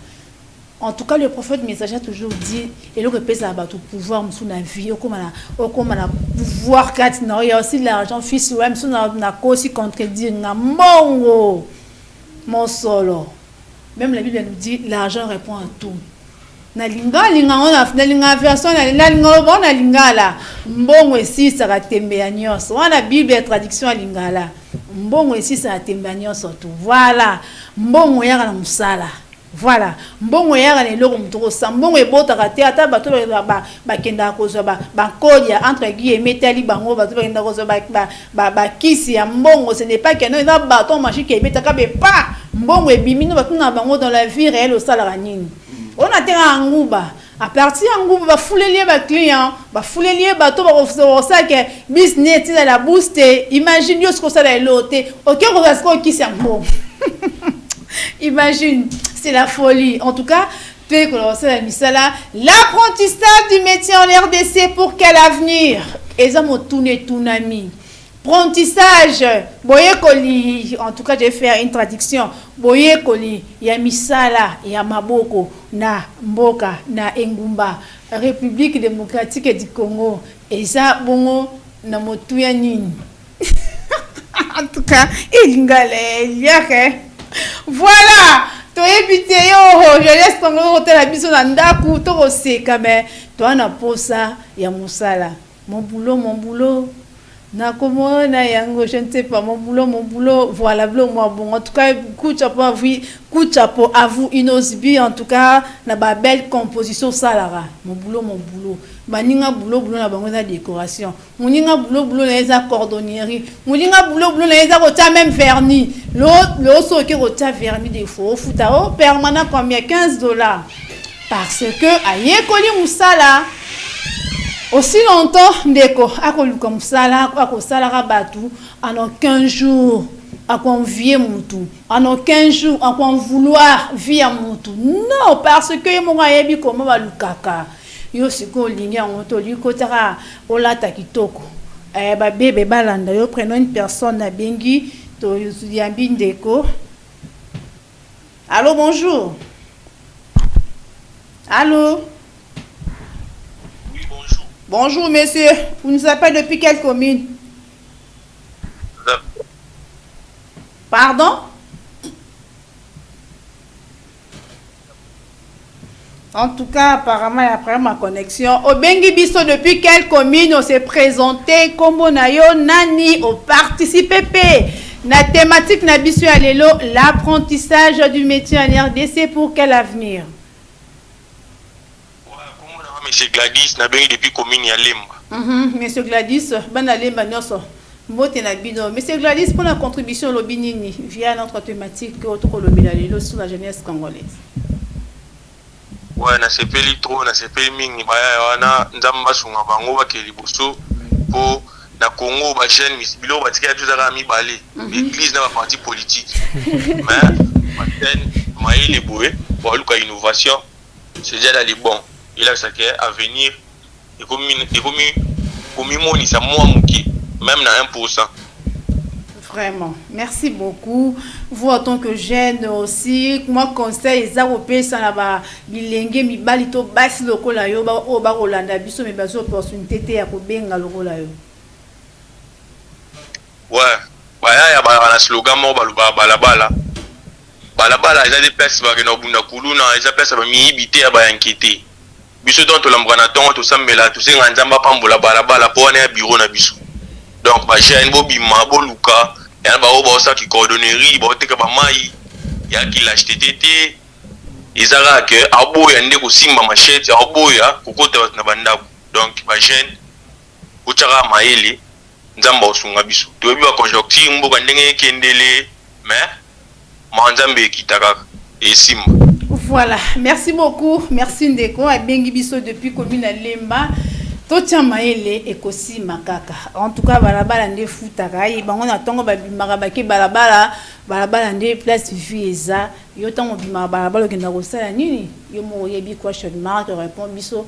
En tout cas, le prophète messager a toujours dit, et le repèse à tout pouvoir sous la vie, comme on a pouvoir quatre, il y a aussi l'argent fils ou même sous la cause qui contredit, mon solo. Même la Bible nous dit, l'argent répond à tout. Nalinga version nalinga la mbongo esi saka tembe ya nyonso wana Bible ya traduction lingala mbongo esi saka tembe ya nyonso tout voilà mbongo yaka na musala. Voilà, mbongo yaka ne loko mutoko mbongo ebotaka te ata bato ba kenda kozwa ba kodia entre guillemets metali bango bato ba kenda kozwa ba kisi ya mbongo ce n'est pas que non eza bato magique ebetaka be pa mbongo ebimino bato na bango dans la vie réelle au salaka nini on a terrain nguba à partir nguba ba fulelier ba client ba fulelier bato ba ça que business na la booster imagine yo ce que ça la loté OK ko ça ko kisi ya mbongo imagine. C'est la folie. En tout cas, l'apprentissage du métier en RDC pour quel avenir? Apprentissage. En tout cas, je vais faire une traduction. Boye koli, ya misala, ya maboko, na mboka, na engumba, République démocratique du Congo. Et ça, bongo, na motuya nini. En tout cas, il y a voilà. Je laisse ton côté la biso na ndaku to oseka mais toi na posa ya musala mon boulot na komona yango je ne sais pas mon boulot voilà moi bon en tout cas coup de chapeau à vous Inosbi en tout cas na ba belle composition salara mon boulot baninga boulot na bango na décoration moninga boulot na eza cordonnerie moninga boulot na eza kota même vernis le so ke kota vernis des fois futa au permanent combien $15 parce que ayekoli musala aussi longtemps ndeko akoluka musala akosala rabatu en 15 jours à convier Moutou. En aucun jour, à quoi vouloir via Moutou. Non, parce que mon aïebi comme va le caca. Yo siko ligne en auto, lui kotara, ola takitoko. Ba bébé balanda, yo prenons une personne à bengi, to yambi ndeko. Allô, bonjour. Allô. Oui, bonjour. Bonjour, monsieur. Vous nous appelez depuis quelle commune? Pardon? En tout cas, apparemment, après ma connexion, au Bengi Bisso, depuis quelle commune on s'est présenté, Kombo Nayo, Nani, au participé la thématique na biso ya lelo, l'apprentissage du métier en RDC pour quel avenir? Monsieur Gladys, na bengi depuis commune ya Lemba. Monsieur Gladys, bana Lemba nyoso. Mbote na bino. Monsieur Gladys, pour la contribution au Binini via notre thématique autour de lelo sur la jeunesse congolaise. Ouais, na sepeli trop, na sepeli mingi baya wana nzamba sunga bango bakeli boso po na Congo ba jeune misbilo batika tout ça mi balé. L'église na ba parti politique. Mais maintenant, maïle boé, pour luka innovation, c'est déjà d'aller bon. Il a ça qui est à venir et comme moni ça moi muki même na 1%. Vraiment, merci beaucoup. Vous en tant que jeune aussi, moi conseil Zaropé ça na ba bilenge mi balito basi lokola yo ba o ba Rolanda biso me bazo opportunité te ya ko benga lokola yo. Ouais, bah ya ba na slogan mo baluba balabala. Balabala ils a des places ba na bunda kuluna, ils a place ba mi ibité ya ba inquiété. Biso donc to lambana tongo to sambela to senga nzamba pambola balabala po na bureau na biso. Donc ba jeune bo bima bo luka ya ba o ba sa ki coordonnerie ba teka ba mai ya ki l'acheter tété ezara que abo ya ndeko simba machete abo ya kokota na bandako. Donc ba jeune o tshaka maele nzamba osunga biso. To bi ba conjoncture mboka ndenge kendele mais manzambe kitaka et simba. Voilà, merci beaucoup. Merci Ndeko à Bengi Bisso depuis commune à Lemba. Totia maele ekosi makaka. En tout cas, balabala nde futaka. Et bango na tongo babimaka baki balabala nde place vieza. Yo tango bimaka balabala okenda kosala nini? Yo mo yebi question mark répond biso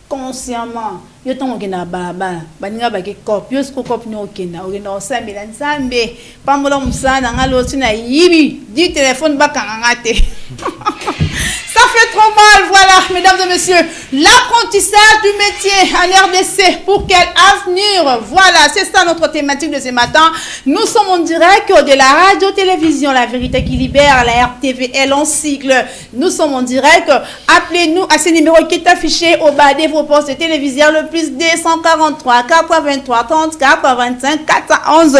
consciemment. Yo tango okenda balabala. Baninga baki cop. Yo sko cop no okenda. Okenda osambela nzambe. Pambola musana ngalo tina yibi. Di téléphone bakanga te. Ça fait trop mal, voilà, mesdames et messieurs. L'apprentissage du métier en RDC, pour quel avenir? Voilà, c'est ça notre thématique de ce matin. Nous sommes en direct de la radio-télévision La Vérité qui Libère, la RTVL en sigle. Nous sommes en direct. Appelez-nous à ce numéro qui est affiché au bas de vos postes téléviseurs, le plus 243 423 30 425 411.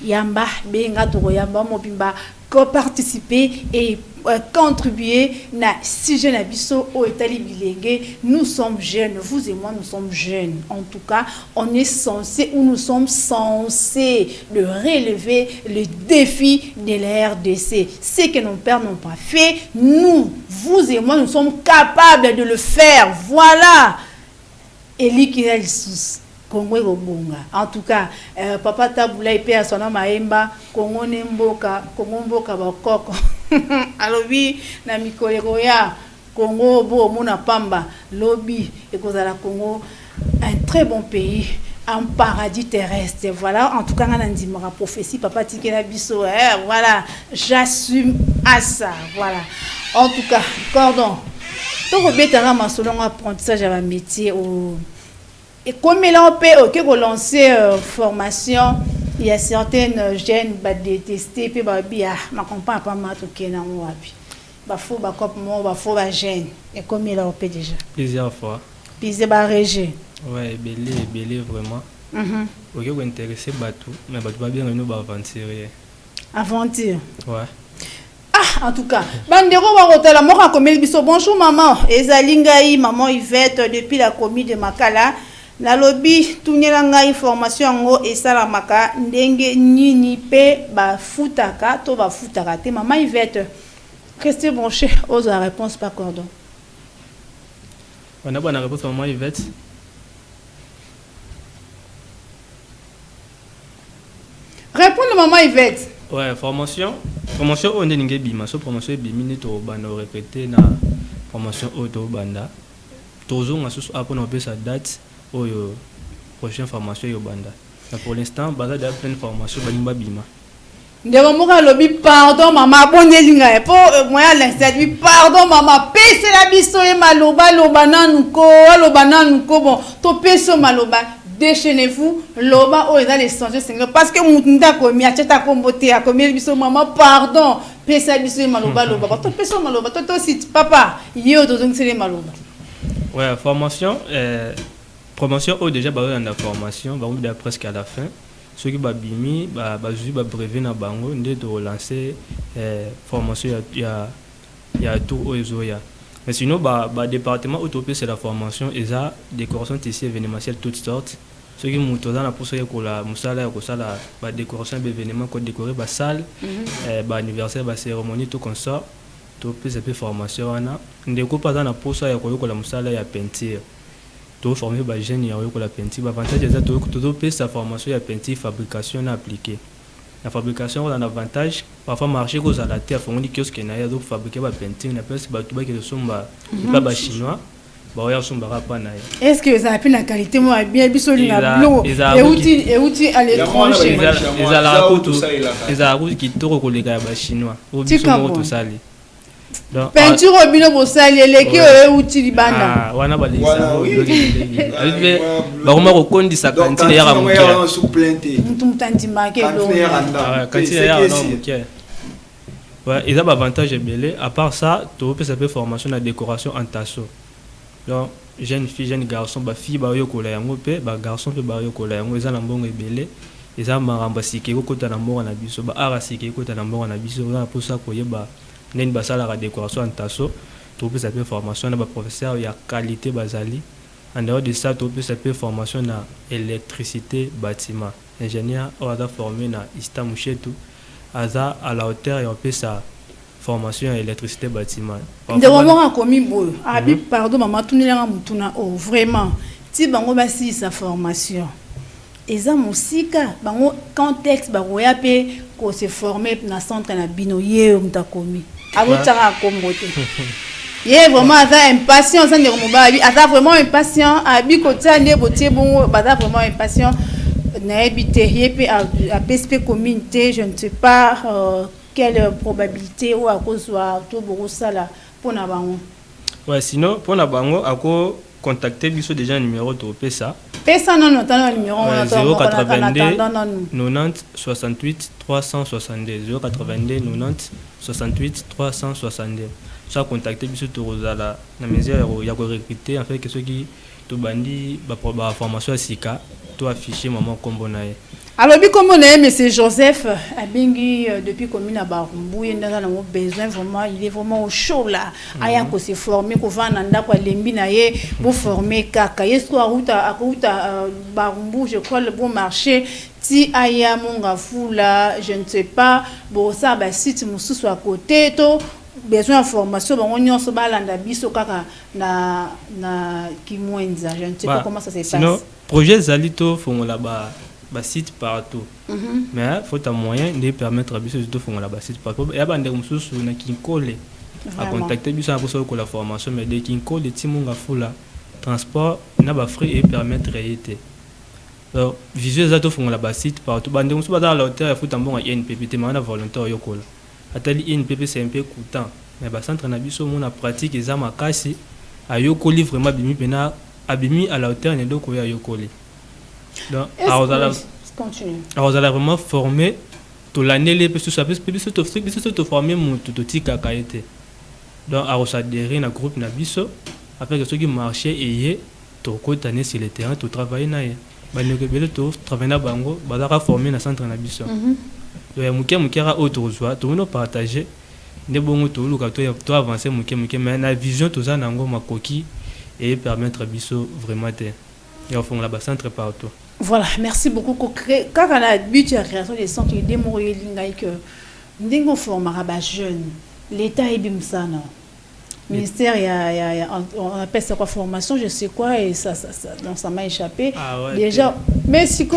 Yamba, benga toro yamba mobimba, co-participer et contribuer na si jeune abisso au Italie bilingue. Nous sommes jeunes, vous et moi nous sommes jeunes. En tout cas, on est censé ou nous sommes censés de relever le défi de la RDC. Ce que nos pères n'ont pas fait, nous, vous et moi, nous sommes capables de le faire. Voilà. Eli Kirel Sous. En tout cas, Papa Taboula et Père Sona Maemba, Kongo Nemboka, Kongo Mboka Bakoko. Alobi, na Mikoleroya, Congo, Bo, Mona Pamba, Lobby, et Kozala Congo, un très bon pays, un paradis terrestre. Voilà, en tout cas, on a dit ma prophétie, Papa Tikela Bisso, voilà, j'assume à ça, voilà. En tout cas, cordon. Donc, on va selon apprentissage à un métier au. Et comme il a pu lancer formation, il y a certaines jeunes qui détestent, puis ma compagne pas mal qui est dans mon appui. Il faut que jeune. Et comme il a pu déjà. Plusieurs fois. Puis il va réger. Ouais, belé vraiment. Ok, vous intéressez Batou, mais Batou va bien nous aventurer. Aventure. Ouais. Ah, en tout cas, Bandero va retourner la mort à Komel Bisso. Bonjour maman. Ezalingaï, maman Yvette depuis la commune de Makala. La lobby tunyela ngai formation ngo esalamaka ndenge nini pe ba futaka to ba futaka te maman Yvette. Restez branché aux réponses par cordon. On a bonne réponse maman Yvette. Répondez maman Yvette. Ouais, formation on est n'ingé bima, so formation bimini to banda répéter na formation auto banda. Tozo nga so après on peut sa date oyo prochaine formation yo banda. Pour l'instant, banda de pleine formation balimba bima. Ndeko moka lobi pardon maman bondelinga po moya l'instant oui pardon maman pese la biso e maloba loba nanuko bon to pese maloba déchaînez-vous loba o eza les songes seigneur parce que mutunda ko mi acheta ko mbote a ko mi biso maman pardon pese la biso e maloba loba to pese maloba to sit papa yo to donc c'est maloba. Ouais, formation promotion au déjà ba dans la formation ba on presque à la fin. Ceux qui babimi bazu ba brevet na bango ndé de relancer formation il y a tout au zoya mais sinon département autopé c'est la formation et ça décoration ici événementielle toutes sortes ceux qui montent dans la pour ça ko la musala ko sala ba décoration événement ko décorer ba salle ba anniversaire ba cérémonie tout comme ça tout peut formation ana ndeko pas dans la pour ça ko la musala ya peinture tout former les jeunes pour la peinture. L'avantage c'est que tout peut sa formation à peinture, fabrication appliquée. La fabrication a un avantage, parfois marcher aux à la terre, on dit que ce qu'il y a donc fabriquer la peinture, on appelle ça tout bas qui sont pas chinois. Est-ce que vous avez la qualité moi bien bisolina et outil à l'étranger. Ils ont qui tout collègue à chinois. Au tout ça. Peinture au bino bosali eleki outil libanda. Ah wana balisa. Ba koma ko kondisa kantine ya mukia. Mutu mutandi make lo. Ah kantine ya no mukia. Ouais, il a un avantage belé. À part ça, tu peux faire formation de décoration en tasso. Donc jeune fille, jeune garçon, ba fille ba yo kola yango pe, ba garçon pe ba yo kola yango eza na mbongo ebele. Eza maramba sike ko kota na mbongo na biso, ba ara sike ko kota na mbongo na biso, na pour ça ko yeba nene basala la décoration en tasso. Tu peux faire formation na ba professeur ya qualité bazali. En dehors de ça, tu peux faire formation na électricité bâtiment. Ingénieur on a formé na Istamushetu. Aza à la hauteur et on peut sa formation en électricité bâtiment. De moment commis boy. Abi pardon maman tout n'ira mutuna oh vraiment. Ti bango basi sa formation. Eza musika bango contexte ba roya pe ko se former na centre na binoye mutakomi. Abo tara kombote. Yé vraiment aza impatient ça ndeko mobabi aza vraiment impatient abi ko tane botie bon baza vraiment impatient. N'habité à PSP communauté, je ne sais pas quelle probabilité ou à cause de tout ça là pour Nabango. Ouais, sinon pour Nabango, à quoi contacter biso déjà numéro de PESA. PESA non non t'as le numéro 082 90 68 362 082 90 68 362. Ça contacter biso to rozala na mesure ya ko recruter en fait que ceux qui to bandi ba formation sika to afficher maman kombo na ye. Alors bi kombo na ye monsieur Joseph Abingi depuis commune à Barumbu il a besoin vraiment il est vraiment au chaud là aya ko se former ko vana ndako lembi na ye pour former kaka yeso aruta Barumbu je crois le bon marché ti aya monga fula je ne sais pas bon ça ba site mususu à côté to besoin de formation bango nyonso balanda biso kaka na kimwenza je ne sais pas comment ça se passe. Sinon projet Zalito font là-bas site partout. Mais faut un moyen de permettre à biso de font là-bas site partout. Il y a bande mususu na kinkole à contacter biso pour ça que la formation mais de kinkole timunga fula transport na ba frais et permettre réalité. Alors visuel Zalito font là-bas site partout. Bande mususu dans la hauteur faut un bon INPP te mana volontaire yokola. Atali INPP c'est un peu coûtant mais ba centre na biso mon pratique et ça makasi a yokoli vraiment bimi pena abimi à la hauteur ne doko ya yokoli. Donc alors allez vraiment former tout l'année les parce que ça peut se former mon tout kakaité. Donc alors ça adhérer na groupe na biso après que ceux qui marchaient et to kotaner sur le terrain to travailler na ye. Ba ne rebelle to travailler na bango ba da former na centre na biso. Donc ya mukera autour to no partager ne bongo to luka to avancer muke mais na vision to za nango makoki et permettre à biso vraiment et on fait là-bas centre partout. Voilà, merci beaucoup. Quand on a but de création des centres de démoralisation que nous formons à jeunes, l'État est bien ça non. Ministère on appelle ça quoi formation, je sais quoi et ça donc ça m'a échappé. Ah ouais, déjà mais si que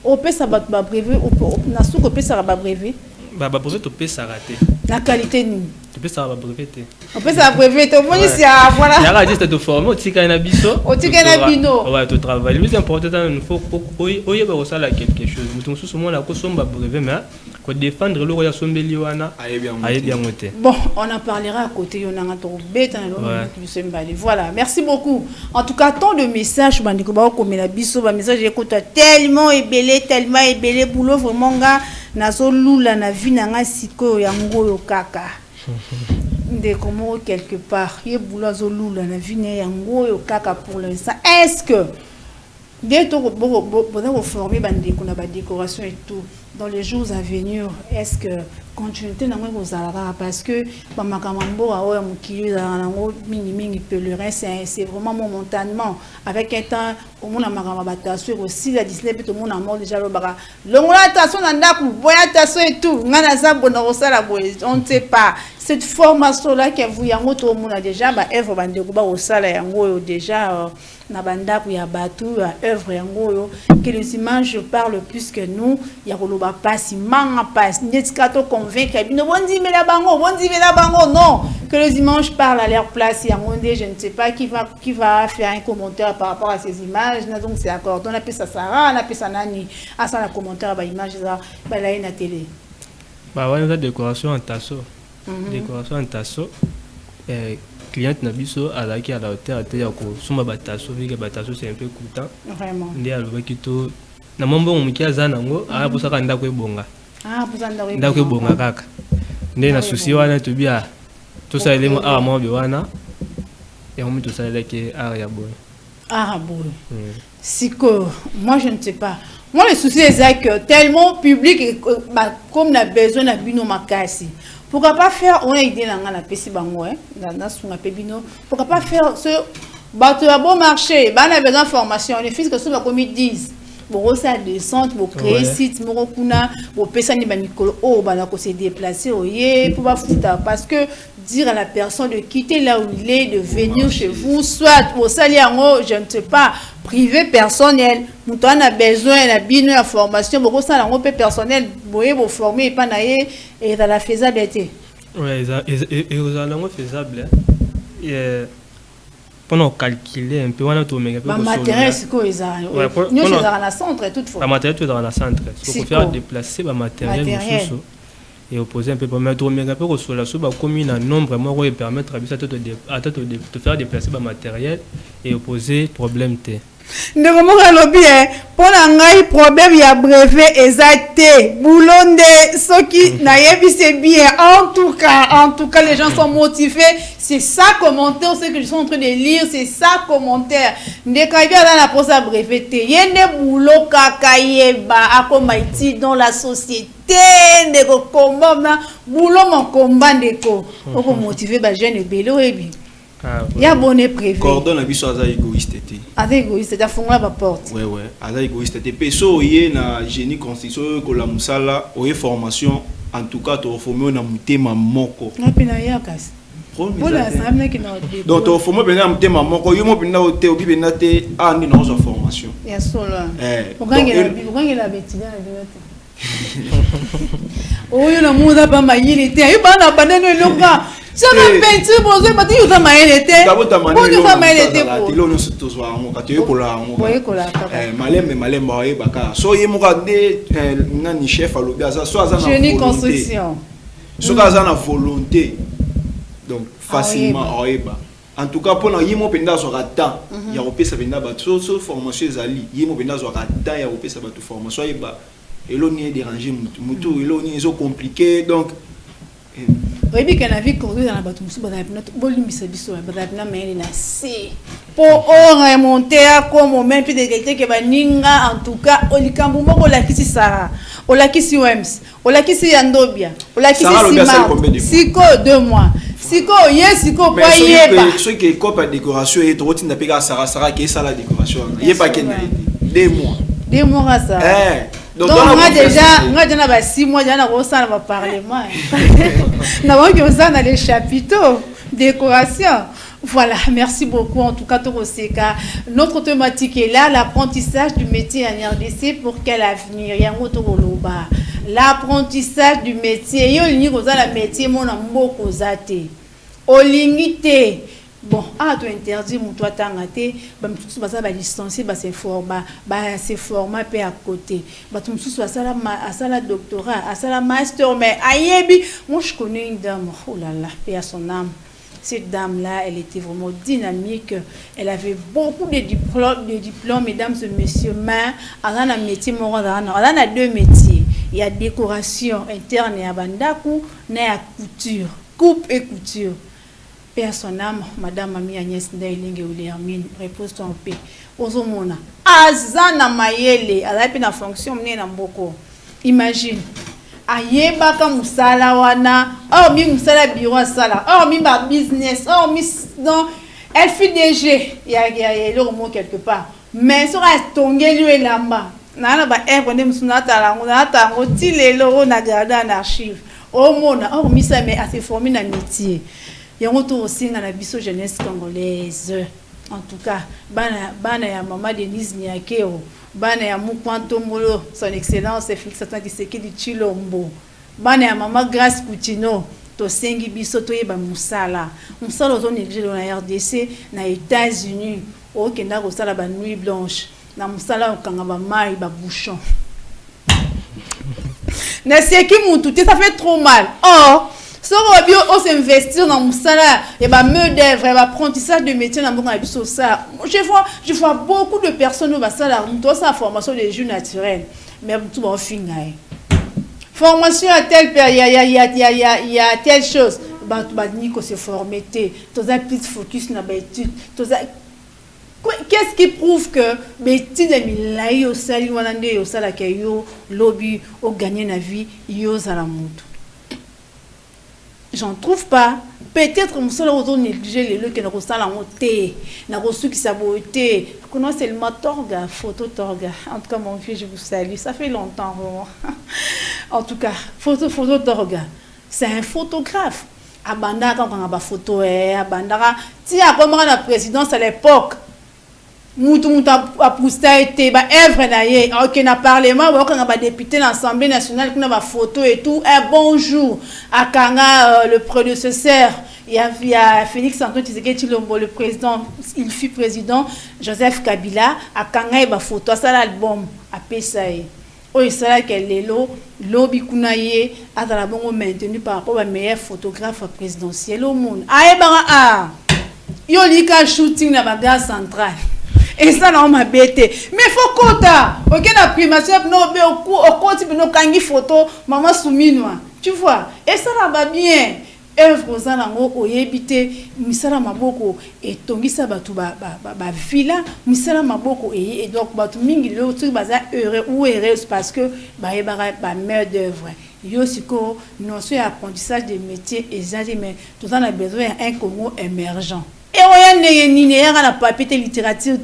on peut ça va brevet on a sous peut ça va brevet. Bah brevet tu peux s'arrêter. La qualité ni. Tu peux ça brevet. On peut ça brevet au moins ici voilà. Il y a juste te former au tika na biso. Au tika na bino. Ouais, tu travailles. Le plus important il faut oye ba ça là quelque chose. Mutu sous moi la ko somba brevet mais ko défendre le roya sombeli wana aye bien moté. Bon, on en parlera à côté on a to beta na voilà, merci beaucoup. En tout cas, tant de messages bandiko ba ko mela biso ba message écoute tellement ébélé boulot vraiment nga nazo lula na vie na nga siko yango yo kaka. De comment quelque part ye boulot zo lula na vie na yango yo kaka pour l'instant. Est-ce que dès to bo former bandiko na ba décoration et tout dans les jours à venir, est-ce que continuité na ngo zalaka parce que ba makamambo a oya mukili za nango mingi pèlerin c'est vraiment momentanément avec un temps au monde makama batasio aussi la Disney tout le monde a mort déjà le baka longola taso na ndaku boya taso et tout ngana za bona osala boye on ne sait pas cette formation là que vous yango tout le monde a déjà ba œuvre bandeko ba osala yango déjà na bandaku ya batu ya œuvre yango yo que les images parlent plus que nous ya koloba pasi manga pasi ndetikato convaincre bino bondi mela bango non que les images parlent à leur place yango ndé je ne sais pas qui va faire un commentaire par rapport à ces images donc c'est d'accord on appelle ça Sarah on appelle ça nani à ça la commentaire ba image ça ba la na télé bah ouais la décoration en tasso cliente na biso alaki à la hauteur te ya ko suma batasso vike batasso c'est un peu coûteux vraiment ndi alobaki to na mombo mukia za nango a posaka ndako ebonga ndako ebonga kaka ndi na souci wana to bia to ça elemo a mo be wana ya mo to ça leke a ya boy siko moi je ne sais pas moi le souci est que tellement public comme na besoin na bino makasi. Pourquoi pas faire on a idée dans la PC bango dans sunga pebino pourquoi pas faire ce bateau à bon marché ba na besoin formation les fils que ça comme ils disent bon ça descente pour créer site moko kuna pour pesa ni banikolo o bana ko se déplacer oye pour pas foutre parce que dire à la personne de quitter là où il est de venir chez vous soit au saliango je ne sais pas privé personnel muto a besoin na bino ya formation boko sala ngo personnel boye bo former pas na et dans la faisabilité et aux allons faisable pendant calculer un peu on a tout mais matériel c'est quoi ça nous c'est dans la centre toutefois la matériel tout dans la centre faut faire déplacer ba matériel et opposer un peu pour mettre mais un peu sur la sous commune un nombre moi va permettre à te faire déplacer ba matériel et opposer problème t ndeko lobi pour ngai problème ya brevet exacté boulonde soki na yebi c'est bien en tout cas les gens sont motivés c'est ça commentaire ce que je suis en train de lire c'est ça commentaire ndeko bien dans la pose à brevet yende boulot kaka yeba akoma iti dans la société ndeko komba boulot mon combat ndeko oko motiver ba jeune belo ebi il y a bonne prévu. Cordon la biso aza égoïste té. Aza égoïste, ta fonga ba porte. Ouais, aza égoïste té. Peso yé na génie construction ko la musala, oye formation, en tout cas to formé na mutema moko. Na pina ya kasi. Voilà, ça amène qui na. Donc to formé na mutema moko, yo mo pina oté obi bena té a ni na zo formation. Ya solo. Okangela betina na binote. Oyo na muda pa mayili té. Yo ba na baneno longa. Ça va peinture pour ça mais tu vas mailler té. Pour tu vas mailler té pour. Tilo no to zo ango ka te ko la ango. Malem ba e baka. So ye mo ka de nani chef alobi aza so aza na génie construction. So aza na volonté. Donc facilement oeba. En tout cas pour na ye mo penda zo ka temps. Ya opesa penda ba so formation ezali. Ye mo penda zo ka temps ya opesa ba to formation eba. Elo ni déranger mutu elo ni zo compliqué donc oui, bien que la vie conduit dans la bateau, nous notre volume biso, badapna mais na si. Pour remonter comme moment plus de quelqu'un qui va ninga en tout cas, olikambu moko la kisi Sarah, ola kisi Wems, ola kisi Yandobia, ola kisi Sima. Siko 2 mois. Siko yes, siko quoi yeba. Ceux qui copent décoration et trop tinda pega Sarah qui est ça la décoration. Yeba kena 2 mois. 2 mois ça. Donc on a déjà 6 mois déjà on va parlement. Nous avons dans les chapiteaux décoration. Voilà, merci beaucoup en tout cas Toroseka. Notre thématique est là, l'apprentissage du métier en RDC pour quel avenir. l'apprentissage du métier. Yo lingi koza la métier mon mboko zate. Olingite. Bon, tu interdit mon toi tangate, tout ça va licencier, se former peu à côté. Tout ça ça la doctorat, ça la master, mais ayebi, moi je connais une dame, oh là là, paix à son âme. Cette dame-là, elle était vraiment dynamique. Elle avait beaucoup de diplômes, mesdames et messieurs. Mais elle a un métier, elle a 2 métiers. Il y a décoration interne et abandaku, il y a couture, coupe et couture. Père son âme, Madame Ami Agnès Ndailingue Ouliamine, repose en paix. Ozomona. Azana Mayele, elle a une fonction menée dans beaucoup. Imagine. Ayebaka musala wana, mi musala bureau sala, mi ba business, mi non, elle fit DG, il y a le mot quelque part. Mais sur la tongé lui lamba. Nana ba bonne musunata la nata ngoti lelo na garder en archive. Mona, mi ça mais assez formé dans métier. Il y a un retour aussi dans la biso jeunesse congolaise. En tout cas, bana ya maman Denise Niakeo, bana ya Mukwanto Molo, son excellence Félix Antoine Tshisekedi Tshilombo, bana ya maman Grace Coutinho, to sengi biso to yeba musala. Musala zo négligé dans la RDC, na États-Unis, o kenda ko sala ba nuit blanche, na musala o kanga ba mai ba bouchon. Na seki mutu, ça fait trop mal. So on s'investir dans mon salaire et main d'œuvre et apprentissage de métier dans mon ça. Je vois beaucoup de personnes au salaire, toi ça formation des jus naturels, mais tout va finir. Formation à telle période, il y a telle chose. Bah ni qu'on se former, tous un plus focus na étude, qu'est-ce qui prouve que métier de milai au sali wanande au salaka yo lobby au gagner na vie yo zalamutu. J'en trouve pas. Peut-être que seul auto négligé les que nous ça la montée, n'a reçu qui saboté. Comment c'est le torga, photo torga. En tout cas mon fils je vous salue. Ça fait longtemps vraiment. En tout cas, photo torga. C'est un photographe. Abanda quand on a photo abanda. Tiens comment la présidence à l'époque. Mutu a poussé été ba œuvre naie OK na parlement ou quand ba député l'Assemblée nationale qui na ba photo et tout un bonjour à Kanga le prédécesseur il y a Félix Antoine Tshisekedi Tshilombo le président il fut président Joseph Kabila à Kanga ba photo ça l'album à Pesaï il sera que lelo lobby kunaye à la bongo maintenu par rapport à meilleur photographe présidentiel au monde yo lika shooting na ba gare centrale. Et ça non m'a bêté mais faut quota OK na primation no be au côté no kangi photo maman souminwa tu vois et ça va bien œuvre za nango oyebité misala maboko et tongisa batu ba villa misala maboko et donc batu mingi le truc baza heureux ou heureuse parce que ba main d'œuvre yo siko non c'est apprentissage des métiers et mais tout ça on a besoin d'un Congo émergent. Et on a la papier littérature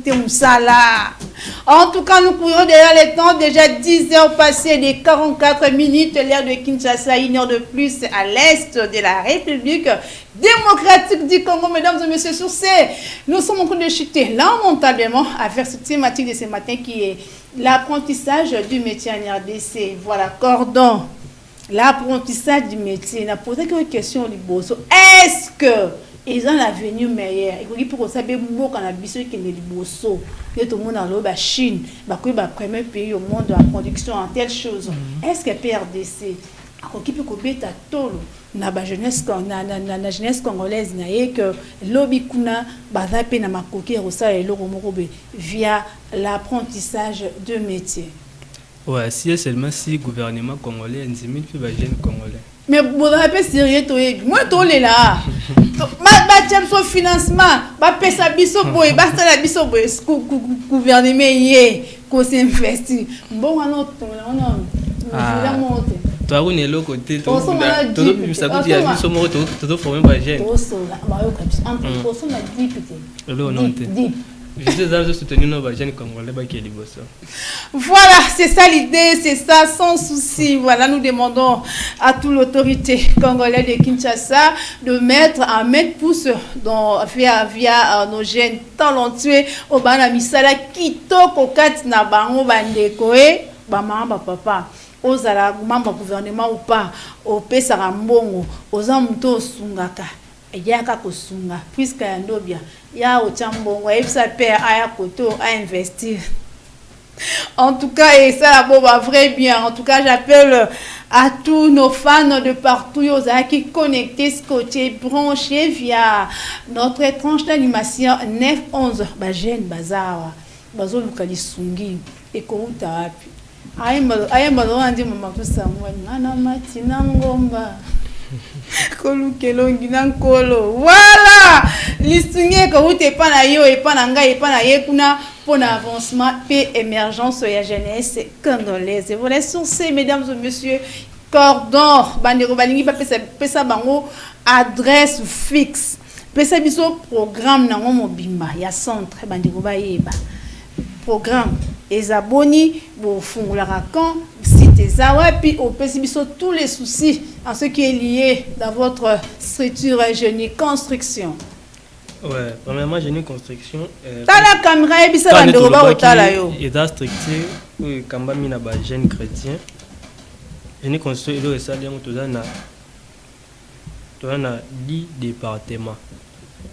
en tout cas, nous courons derrière les temps. Déjà 10 heures passées de 44 minutes. L'heure de Kinshasa, 1 heure de plus à l'est de la République démocratique du Congo. Mesdames et messieurs, sur ces, nous sommes en train de chuter lamentablement avec cette thématique de ce matin qui est l'apprentissage du métier en RDC. Voilà, cordon. L'apprentissage du métier. On a posé quelques questions au Liboso. Est-ce que ils ont l'avenir meilleur et pour savoir beaucoup quand la biso qui est liboso et tout le monde dans la Chine bah quoi bah premier pays au monde de la production en telle chose est-ce que PRDC qui peut beta tolo na ba jeunesse na jeunesse congolaise na que lobby kuna baza pe na makoki rosa et loko mokobe via l'apprentissage de métier. Ouais, si seulement si gouvernement congolais nzimi puis ba jeunes congolais. Mais vous avez sérieux toi moi to le là ba tiam so financement ba pesa biso boy ba sala biso boy gouvernement yé ko s'investir bon on a monter toi on est là côté tout ça coûte ya biso mo to former ba jeune to so ba yo comme en to so na député là non je suis dans soutenir nos jeunes congolais qui est liboso. Voilà, c'est ça l'idée, c'est ça, sans souci. Voilà, nous demandons à toute l'autorité congolaise de Kinshasa de mettre un pouce via nos jeunes talentueux au bana misala kitoko kati na bango bandeko ba mama ba papa. ozala membre gouvernement ou pas au pesa rambongo oza muto sungaka yaka kosunga puisque ya ndobia ya ochambongo epsa père aya koto à investir. En tout cas, et ça, bon, bah, vrai bien. En tout cas, j'appelle à tous nos fans de partout, qui connectés, scotchés, branchés via notre tranche d'animation 9-11. Bah, jeune bazar, bazo lukali sungi, et kouta api. Aïe, on dit, maman, tout ça, moi, nana matina ngomba. Voilà, l'histoire que vous t'es pas na yo et pas na nga et pas na yekuna pour l'avancement et émergence de la jeunesse congolaise. Voilà sur ces mesdames et messieurs cordon bandero balingi pa pesa bango adresse fixe. Pesa biso programme na ngo mobimba ya centre bandero ba yeba. Programme les abonnés pour fungula quand site zawa puis au pesibiso tous les soucis en ce qui est lié dans votre structure génie construction. Ouais, premièrement génie construction la caméra et bisa bandero ba otala yo et da structure kamba mina ba jeune chrétien génie construction il est ça liango tozana 10 départements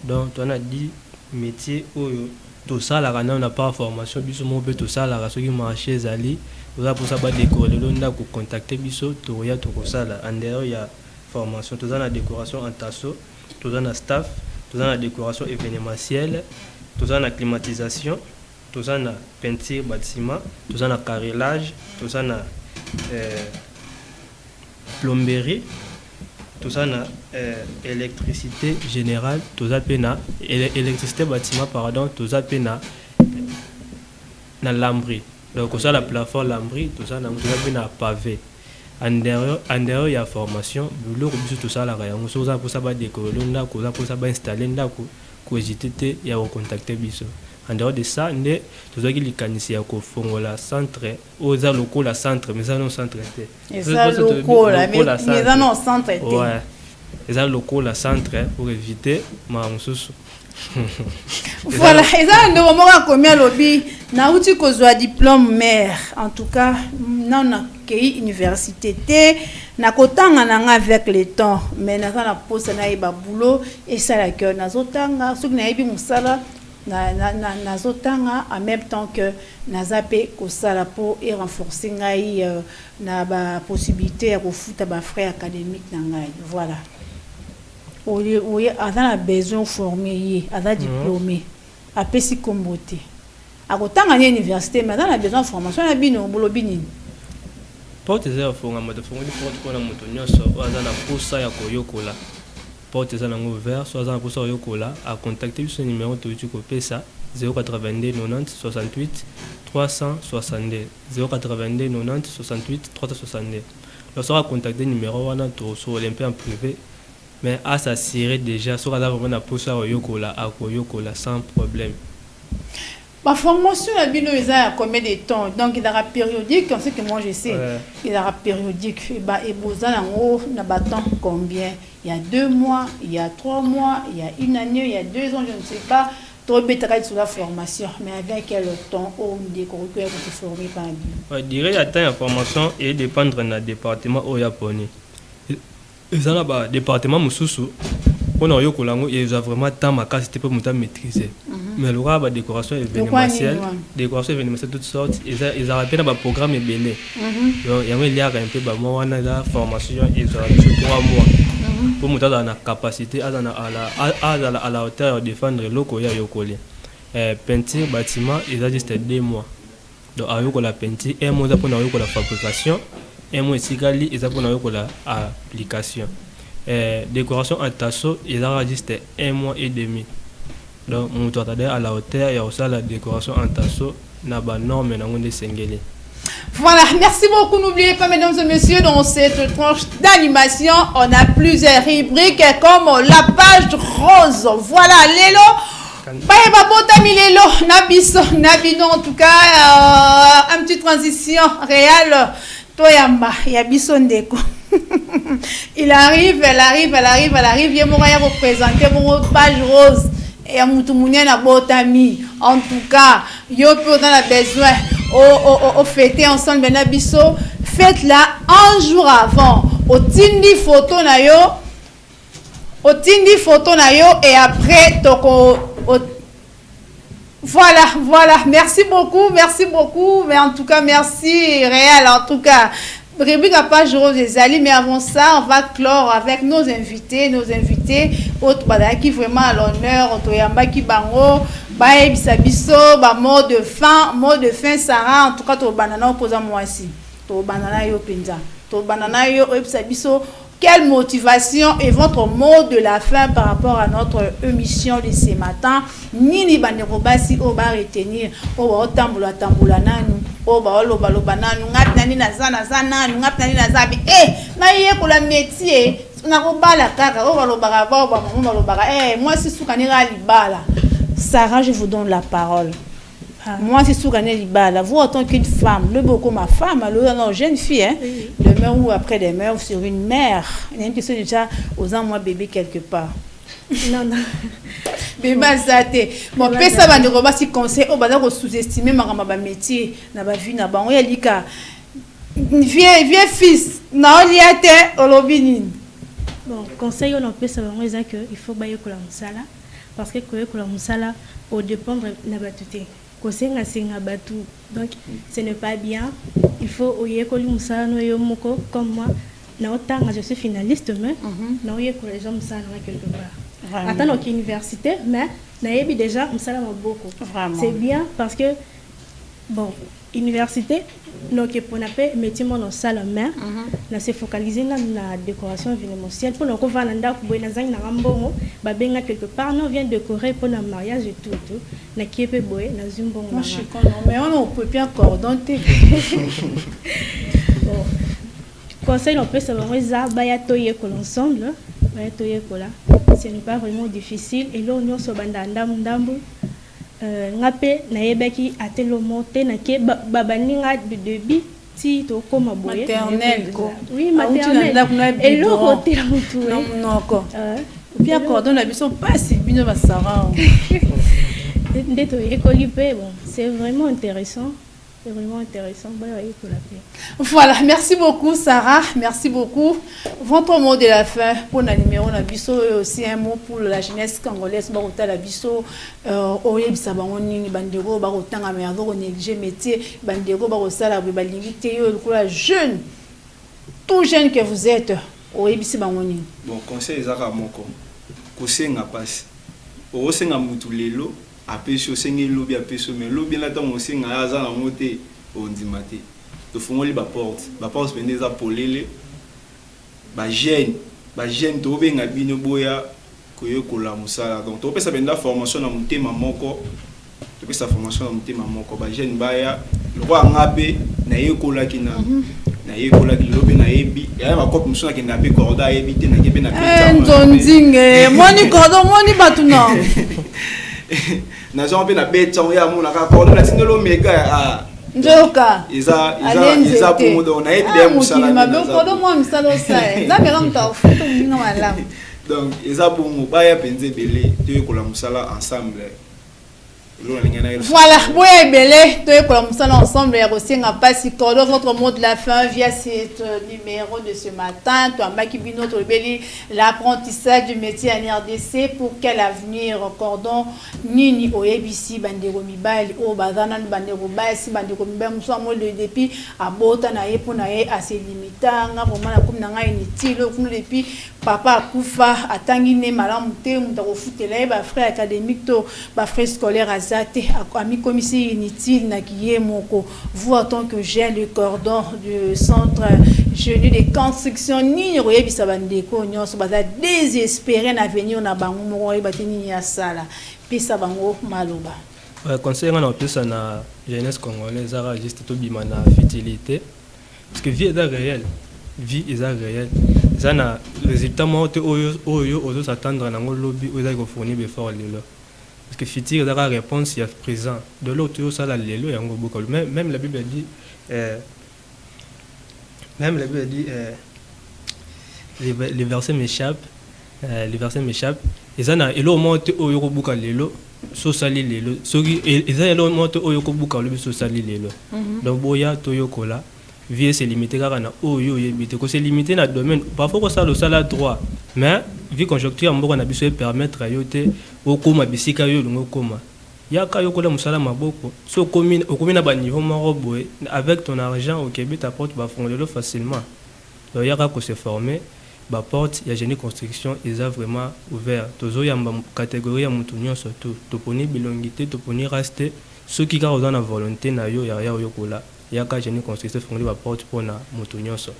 donc tozana 10 métiers oyo tout ça la on n'a pas formation biso mo peut tout ça la raso qui marché zali pour ça ba décorer le nda ko contacter biso to ya to ça là en dehors il y a formation tout ça la décoration en tasso tout ça la staff tout ça la décoration événementielle tout ça la climatisation tout ça la peinture bâtiment tout ça la carrelage tout ça la plomberie tout ça na électricité générale tout ça pena électricité bâtiment pardon tout ça pena na lambris donc ça la plafond lambris tout ça na tout ça pena pavé en dehors il y a formation boulot tout ça la rayon so ça pour ça ba décorer là ko ça pour ça ba installer là ko hésiter ya contacter biso en dehors de ça ndé tout ça qui likanisi ya ko fongola centre oza loko la centre mais ça non centre et ça loko la mais ça non centre ouais et ça loko la centre pour éviter ma mususu voilà et ça ndo moka combien lobby na uti ko zwa diplôme mère en tout cas non na kei université té na kotanga nanga avec le temps mais na kana posa na iba boulot et ça la cœur na zotanga soki na ibi musala na zotanga en même temps que nazape kosala pour et renforcer ngai na ba possibilité ya kofuta ba frère académique na ngai voilà oui a besoin formé a diplômé a pesi kombote a kotanga ni université mais a besoin formation na bino bolobini porte za fonga moto fonga ni porte ko na moto nyoso aza na posa ya koyokola porte za nango vert soit za posa yokola a contacter ce numéro to tu ko pesa 082 90 68 362 082 90 68 362 lorsqu'on a contacté numéro wana to sur Olympia en privé mais à s'assurer déjà sur la vraiment na posa yokola a koyokola sans problème. Ma formation à Bino est à combien de temps? Donc il y aura périodique, on sait que moi je sais. Il y aura périodique. Et Bozan en haut, n'a pas tant combien? Il y a 2 mois, il y a 3 mois, il y a 1 année, il y a 2 ans, je ne sais pas. Trop bête sur la formation, mais avec quel temps on découvre que vous êtes formé par Bino? Je dirais que la formation est dépendre du département au Japonais. Et ça là-bas, département Mususu. On a eu ils ont vraiment tant ma capacité pour maîtriser. Mais le roi décoration événementielle, toutes sortes, ils ont appelé un programme belé. Donc il y a un lien un peu moi on a la formation ils ont 3 mois pour monter dans la capacité à la hauteur de défendre le locaux ya yokoli. Peinture bâtiment ils ont juste 2 mois. Donc avec la peinture et mois pour la fabrication et mois sigali ils ont pour la application. Décoration en tasso, il a juste 1 mois et demi. Donc, on doit aller à la hauteur, il y a aussi la décoration en tasso, n'a pas norme, n'a pas de singlet. Voilà, merci beaucoup. N'oubliez pas, mesdames et messieurs, dans cette tranche d'animation, on a plusieurs rubriques comme la page rose. Voilà, Lélo. Lélo, Nabiso, Nabino, en tout cas, une petite transition réelle. Toyamba, Yabiso Ndeko. Il arrive, elle arrive. Il y a représenté mon page rose. Et à Moutoumounia na botami. En tout cas, yo peut dans la besoin. Au fêter ensemble, Benabiso, faites-la un jour avant. Au tindi photo na yo et après voilà, merci beaucoup, mais en tout cas merci Réal, en tout cas rubrique à page rose des alliés, mais avant ça on va clore avec nos invités autres qui vraiment à l'honneur otoyamba ki bango ba bisabiso ba mot de fin Sarah, en tout cas to banana opposa moi ici to banana yo penza to banana yo bisabiso. Quelle motivation est votre mot de la fin par rapport à notre émission de ce matin? Nini banerobasi o ba retenir o ba tambola nanu o ba loba nanu ngat nani nazana nanu ngat nani nazabi na ye ko la métier na ko bala kaka o ba loba moi si soukanira libala. Sarah, je vous donne la parole. Moi, c'est Soukane Libala. Vous, en tant qu'une femme, le beaucoup ma femme, alors jeune fille, hein, demain ou après demain, ou sur une mère. Il y a une question déjà aux ans, moi, bébé quelque part. Non. Bébé, ça bon, peut ça va nous rebattre si conseil, on va donc sous-estimer ma métier, n'a pas vu, n'a pas on y a dit que vieux fils, n'a on y a été au lobby. Bon, conseil, on peut savoir que il faut bailler pour la musala, parce que pour la musala, au dépendre n'a pas tout. Donc ce n'est pas bien. Il faut comme moi. Je suis finaliste, mais les gens quelque part. Attends, université, mais déjà beaucoup. C'est bien parce que bon, université, donc pour n'appeler métier mon salle mère, là c'est focalisé dans la décoration événementielle pour nous voir l'anda pour nous na ngambongo, babenga quelque part nous vient décorer pour le mariage et tout. Na qui peut boyer na zumbongo. Moi je suis content, mais on peut bien coordonner. Bon, conseil on peut savoir ça baya toyer que l'ensemble, baya toyer que là, ce n'est pas vraiment difficile et là on se banda ndambu. Ngape na yebaki atelo monté na ke babaninga de débit ti to koma boye maternelle ko oui maternelle et le côté là tout non ko bien cordon la biso pas si bino ba Sarah ndeto ekoli pe bon c'est vraiment intéressant. C'est vraiment intéressant. Voilà, merci beaucoup Sarah, merci beaucoup. Votre mot de la fin pour le numéro Nabiso et aussi un mot pour la jeunesse congolaise. Barota Nabiso, Oye Bisabangoni, Bandero, Barotanga, Merdo, négligé métier, Bandero, Barosala, Balinité, le jeune, tout jeune que vous êtes, Oye Bisabangoni. Bon, conseil Zara Moko, Kose n'a pas. Ose n'a mutulelo. Apesho sengi lobby apesho mais lobby là tant aussi nga aza na moté on dit maté to fongoli ba porte pendeza polele ba jeune to benga bino boya koyo kola musala donc to pesa benda formation na mutema moko to pesa formation na mutema moko ba jeune baya le roi ngabe na yekola kina na yekola ki lobby na yebi ya ba kopi musona ki na pe corda yebi te na kebe na pe nzonzinge moni cordo moni batuna nazo na beta ya mona ka ko na tindelo mega njoka iza pour modo na ebe musala ma be ko do mo musala sa na me ramta futo minga mala donc iza pour mo ba ya penze belé te ko la musala ensemble. Voilà, oui, belé, toi et ça ensemble, et aussi on a passé votre mot de la fin via cet numéro de ce matin. Toi, Makibi notre belé, l'apprentissage du métier en RDC pour quel avenir cordon nini au ABC bandero mibali au bazana bandero basi bandero mibali muso mo le depuis à bota na ye pona ye assez limita nga vraiment na comme na nga inutile kuno depuis papa kufa atangi ne malamu te mutako futela ba frère académique to ba frère scolaire ami commissaire inutile na kiye moko vous en tant que jeune le cordon du centre jeune de construction ni royebisa bandeko nyonso baza désespéré na venir na bango moko e batini ya sala pesa bango maloba conseil na pesa na jeunesse congolaise ara juste to bima na fertilité parce que vie est réelle ça na résultat moi oyo aux attendre na lobby oza ko fournir befort lelo parce que fitir la réponse il y a présent de l'autre ça la lelo yango beaucoup même la Bible dit les versets m'échappent et ça na elo monte oyo ko buka lelo so sali lelo so et ça elo monte oyo ko buka lelo so sali lelo donc boya toyo kola vie c'est limité car na oyo yebite ko c'est limité na domaine parfois ko ça le sala droit mais vie conjoncture mboko na biso permettre yote okoma bisika yo lungo koma yaka yo kola musala maboko so commune na ba niveau moko boy avec ton argent au Québec ta porte va fondre facilement donc yaka ko se former ba porte ya génie construction ils a vraiment ouvert tozo ya catégorie ya mutunyo surtout to poni bilongité to poni rester ceux qui ont la volonté na yo ya yo kola yaka génie construction fondre ba porte pour na mutunyo so.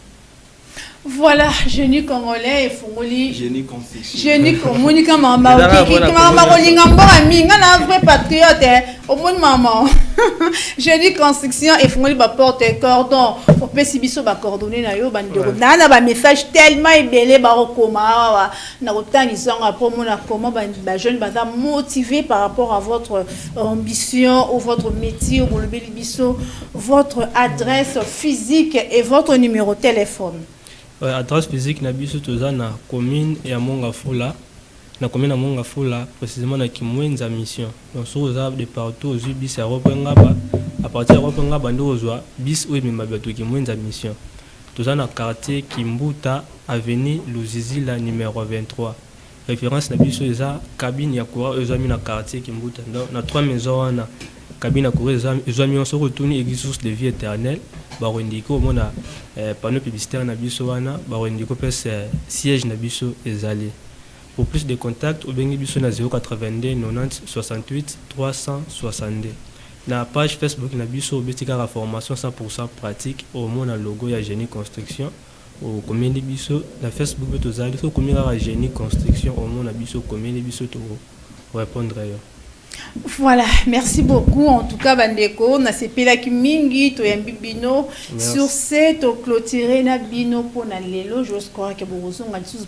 Voilà, génie congolais et fongoli. Génie construction. Génie congolais comme maman. Un vrai patriote. Au monde maman. Génie construction et fongoli ba porte cordon. Au pesibiso ba coordonner na yo bandero. Na ba message tellement ébélé ba rekoma. Na autant ils ont rapport mona comment ba jeune ba motivé par rapport à votre ambition ou votre métier ou le bélibiso, votre adresse physique et votre numéro de téléphone. Adresse physique na biso toza na commune ya Mongafula na commune ya Mongafula précisément na Kimwenza mission donc sur aux de partout aux bis à Ropengaba à partir de Ropengaba ndo ozwa bis ou même bato Kimwenza mission toza na quartier Kimbuta avenue Luzizila numéro 23 référence na biso eza cabine ya courant ezami na quartier Kimbuta donc na 3 maisons wana cabine ya courant ezami on se retourne église source de vie éternelle barondiko mona panneau publicitaire na biso wana barondiko pes siège na biso ezali pour plus de contacts au bengi biso na 082 90 68 362 na page Facebook na biso betika la formation 100% pratique au mona logo ya génie construction au commune biso na Facebook beto zali so commune la génie construction au mona biso commune biso to répondre yo. Voilà, merci beaucoup. En tout cas, Bandeko, on a sepela ki mingi to yambi bino. Sur cette clôturé na bino pour na lelo, je crois que vous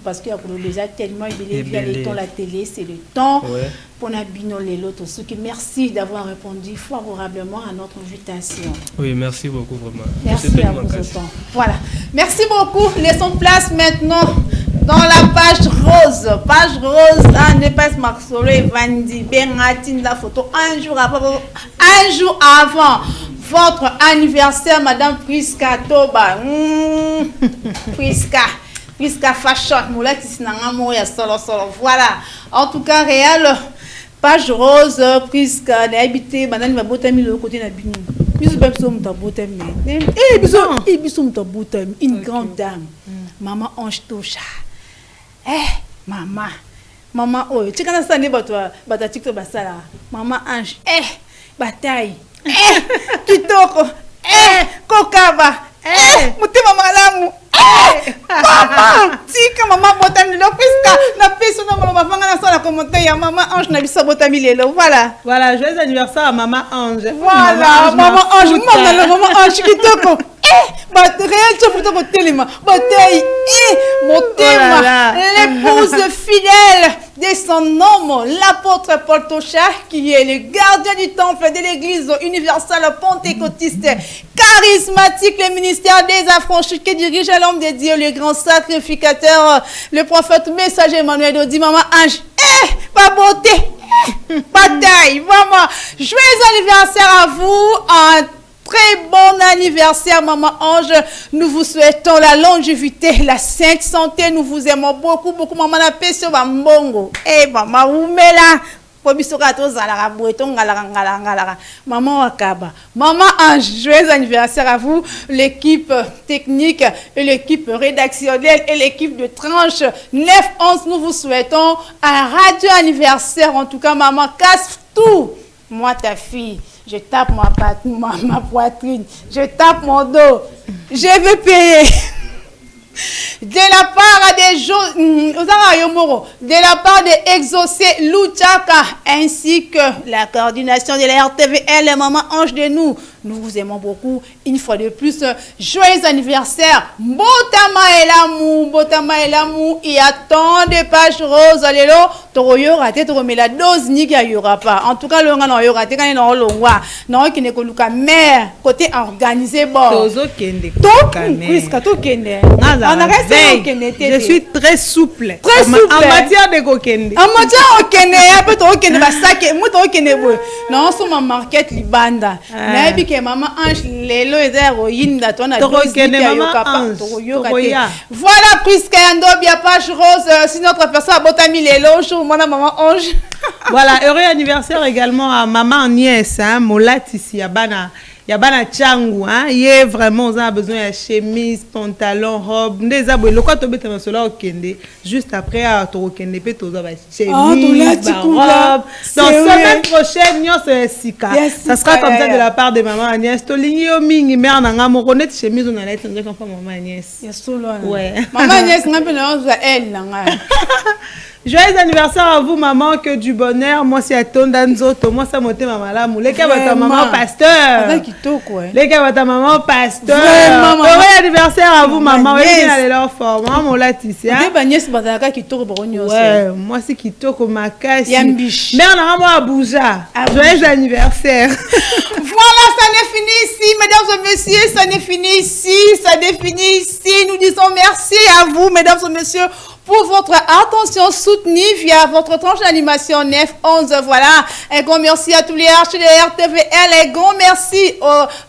parce qu'il y a déjà tellement il le temps la télé, c'est le temps pour na bino lelo to ce qui merci d'avoir répondu favorablement à notre invitation. Oui, merci beaucoup vraiment. Merci à vous autant. Voilà. Merci beaucoup. Laissons place maintenant dans la page rose, n'est pas Maxolo et Vandi, Benatine la photo un jour avant votre anniversaire, Madame Priska Toba. Priska Fashion, moula tisinanga moya solo. Voilà. En tout cas, réel page rose, Priska d'habiter, Madame va botami le côté na bini. Une grande dame, Maman Ange Tosha. Maman, oh, tu connais ça, TikTok basala. Maman Ange, bataille, kitoko, kokaba, mutima malamu, maman, tika maman botami lo piska, na piso na mama fanga na sala commentaire ya Maman Ange na bisa botami lelo, voilà, joyeux anniversaire à Maman Ange. Voilà, Maman Ange, Maman Ange kitoko. Réel, tu peux te téléma, bataille, mon thème, l'épouse fidèle de son homme, l'apôtre Paul Tosha, qui est le gardien du temple de l'église universelle pentecôtiste, charismatique, le ministère des affranchis, qui dirige l'homme de Dieu, le grand sacrificateur, le prophète messager Emmanuel, dit Maman Ange, pas beauté, bataille, vraiment, joyeux anniversaire à vous, très bon anniversaire, Maman Ange. Nous vous souhaitons la longévité, la sainte santé. Nous vous aimons beaucoup, beaucoup. Maman na peso bambongo. Maman oumela. Maman Wakaba. Maman Ange, joyeux anniversaire à vous. L'équipe technique et l'équipe rédactionnelle et l'équipe de tranche 9-11. Nous vous souhaitons un radio anniversaire. En tout cas, maman, casse tout. Moi, ta fille. Je tape ma poitrine, je tape mon dos, je veux payer. De la part de Exaucé Luchaka ainsi que la coordination de la RTVL, Maman Ange de nous vous aimons beaucoup. Une fois de plus, joyeux anniversaire. Botama et l'amour. Il y a tant de pages roses. Allélo, Toroyo raté, mais la dose n'y aura pas. En tout cas, le on aura raté quand il y a l'ongwa. Non, qui n'est que le mère côté organisé. Bon. Je suis très souple. Très souple. En matière de kokende. En matière de kokende, un peu trop kokende, bah ça que moi trop kokende. Non, sur ma market libanda. que maman Ange lelo héroïne d'atona voilà puisque Ndobia page rose si notre personne a botami lelo jour mon maman Ange. Voilà, heureux anniversaire également à maman Agnès, hein, Molatisi Yabana Changu, hein, il est vraiment on a besoin de chemise, pantalon, robe, des aboués. Le quoi tu bête dans cela au Kende, juste après à ton Kende peut tu avoir chemise, robe. Donc semaine prochaine nous c'est Sika. Ça sera comme ça de la part de maman Agnès. To lingi yo mingi mère nanga mo connaître chemise on allait entendre comme maman Agnès. Ouais. Maman Agnès n'a pas besoin elle nanga. Joyeux anniversaire à vous, maman, que du bonheur. Moi, c'est à Tondanzo, moi, ça m'a été maman là. Les gars, votre maman pasteur. Les gars, votre maman pasteur. Joyeux anniversaire à vous, maman. Oui, allez leur forme. Maman, là, tu sais. Ouais, moi, c'est qui toque au Makassi. Mais on a moi à Bouja. Joyeux anniversaire. Voilà, ça n'est fini ici, mesdames et messieurs. Ça n'est fini ici. Ça n'est fini ici. Nous disons merci à vous, mesdames et messieurs, pour votre attention soutenue via votre tranche d'animation 9-11. Voilà, un grand merci à tous les arches de RTVL, un grand merci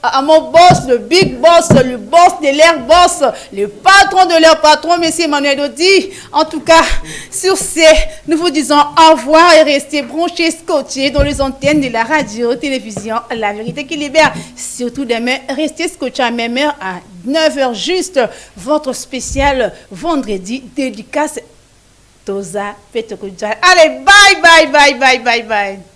à mon boss, le big boss, le boss de l'air boss, le patron de leur patron, monsieur Emmanuel Dodi. En tout cas, sur ce, nous vous disons au revoir et restez branchés, scotchés dans les antennes de la radio-télévision La Vérité qui Libère. Surtout demain, restez scotchés à même heure à 9h juste, votre spécial vendredi dédicace Toza Petokudjal. Allez, bye, bye, bye, bye, bye, bye.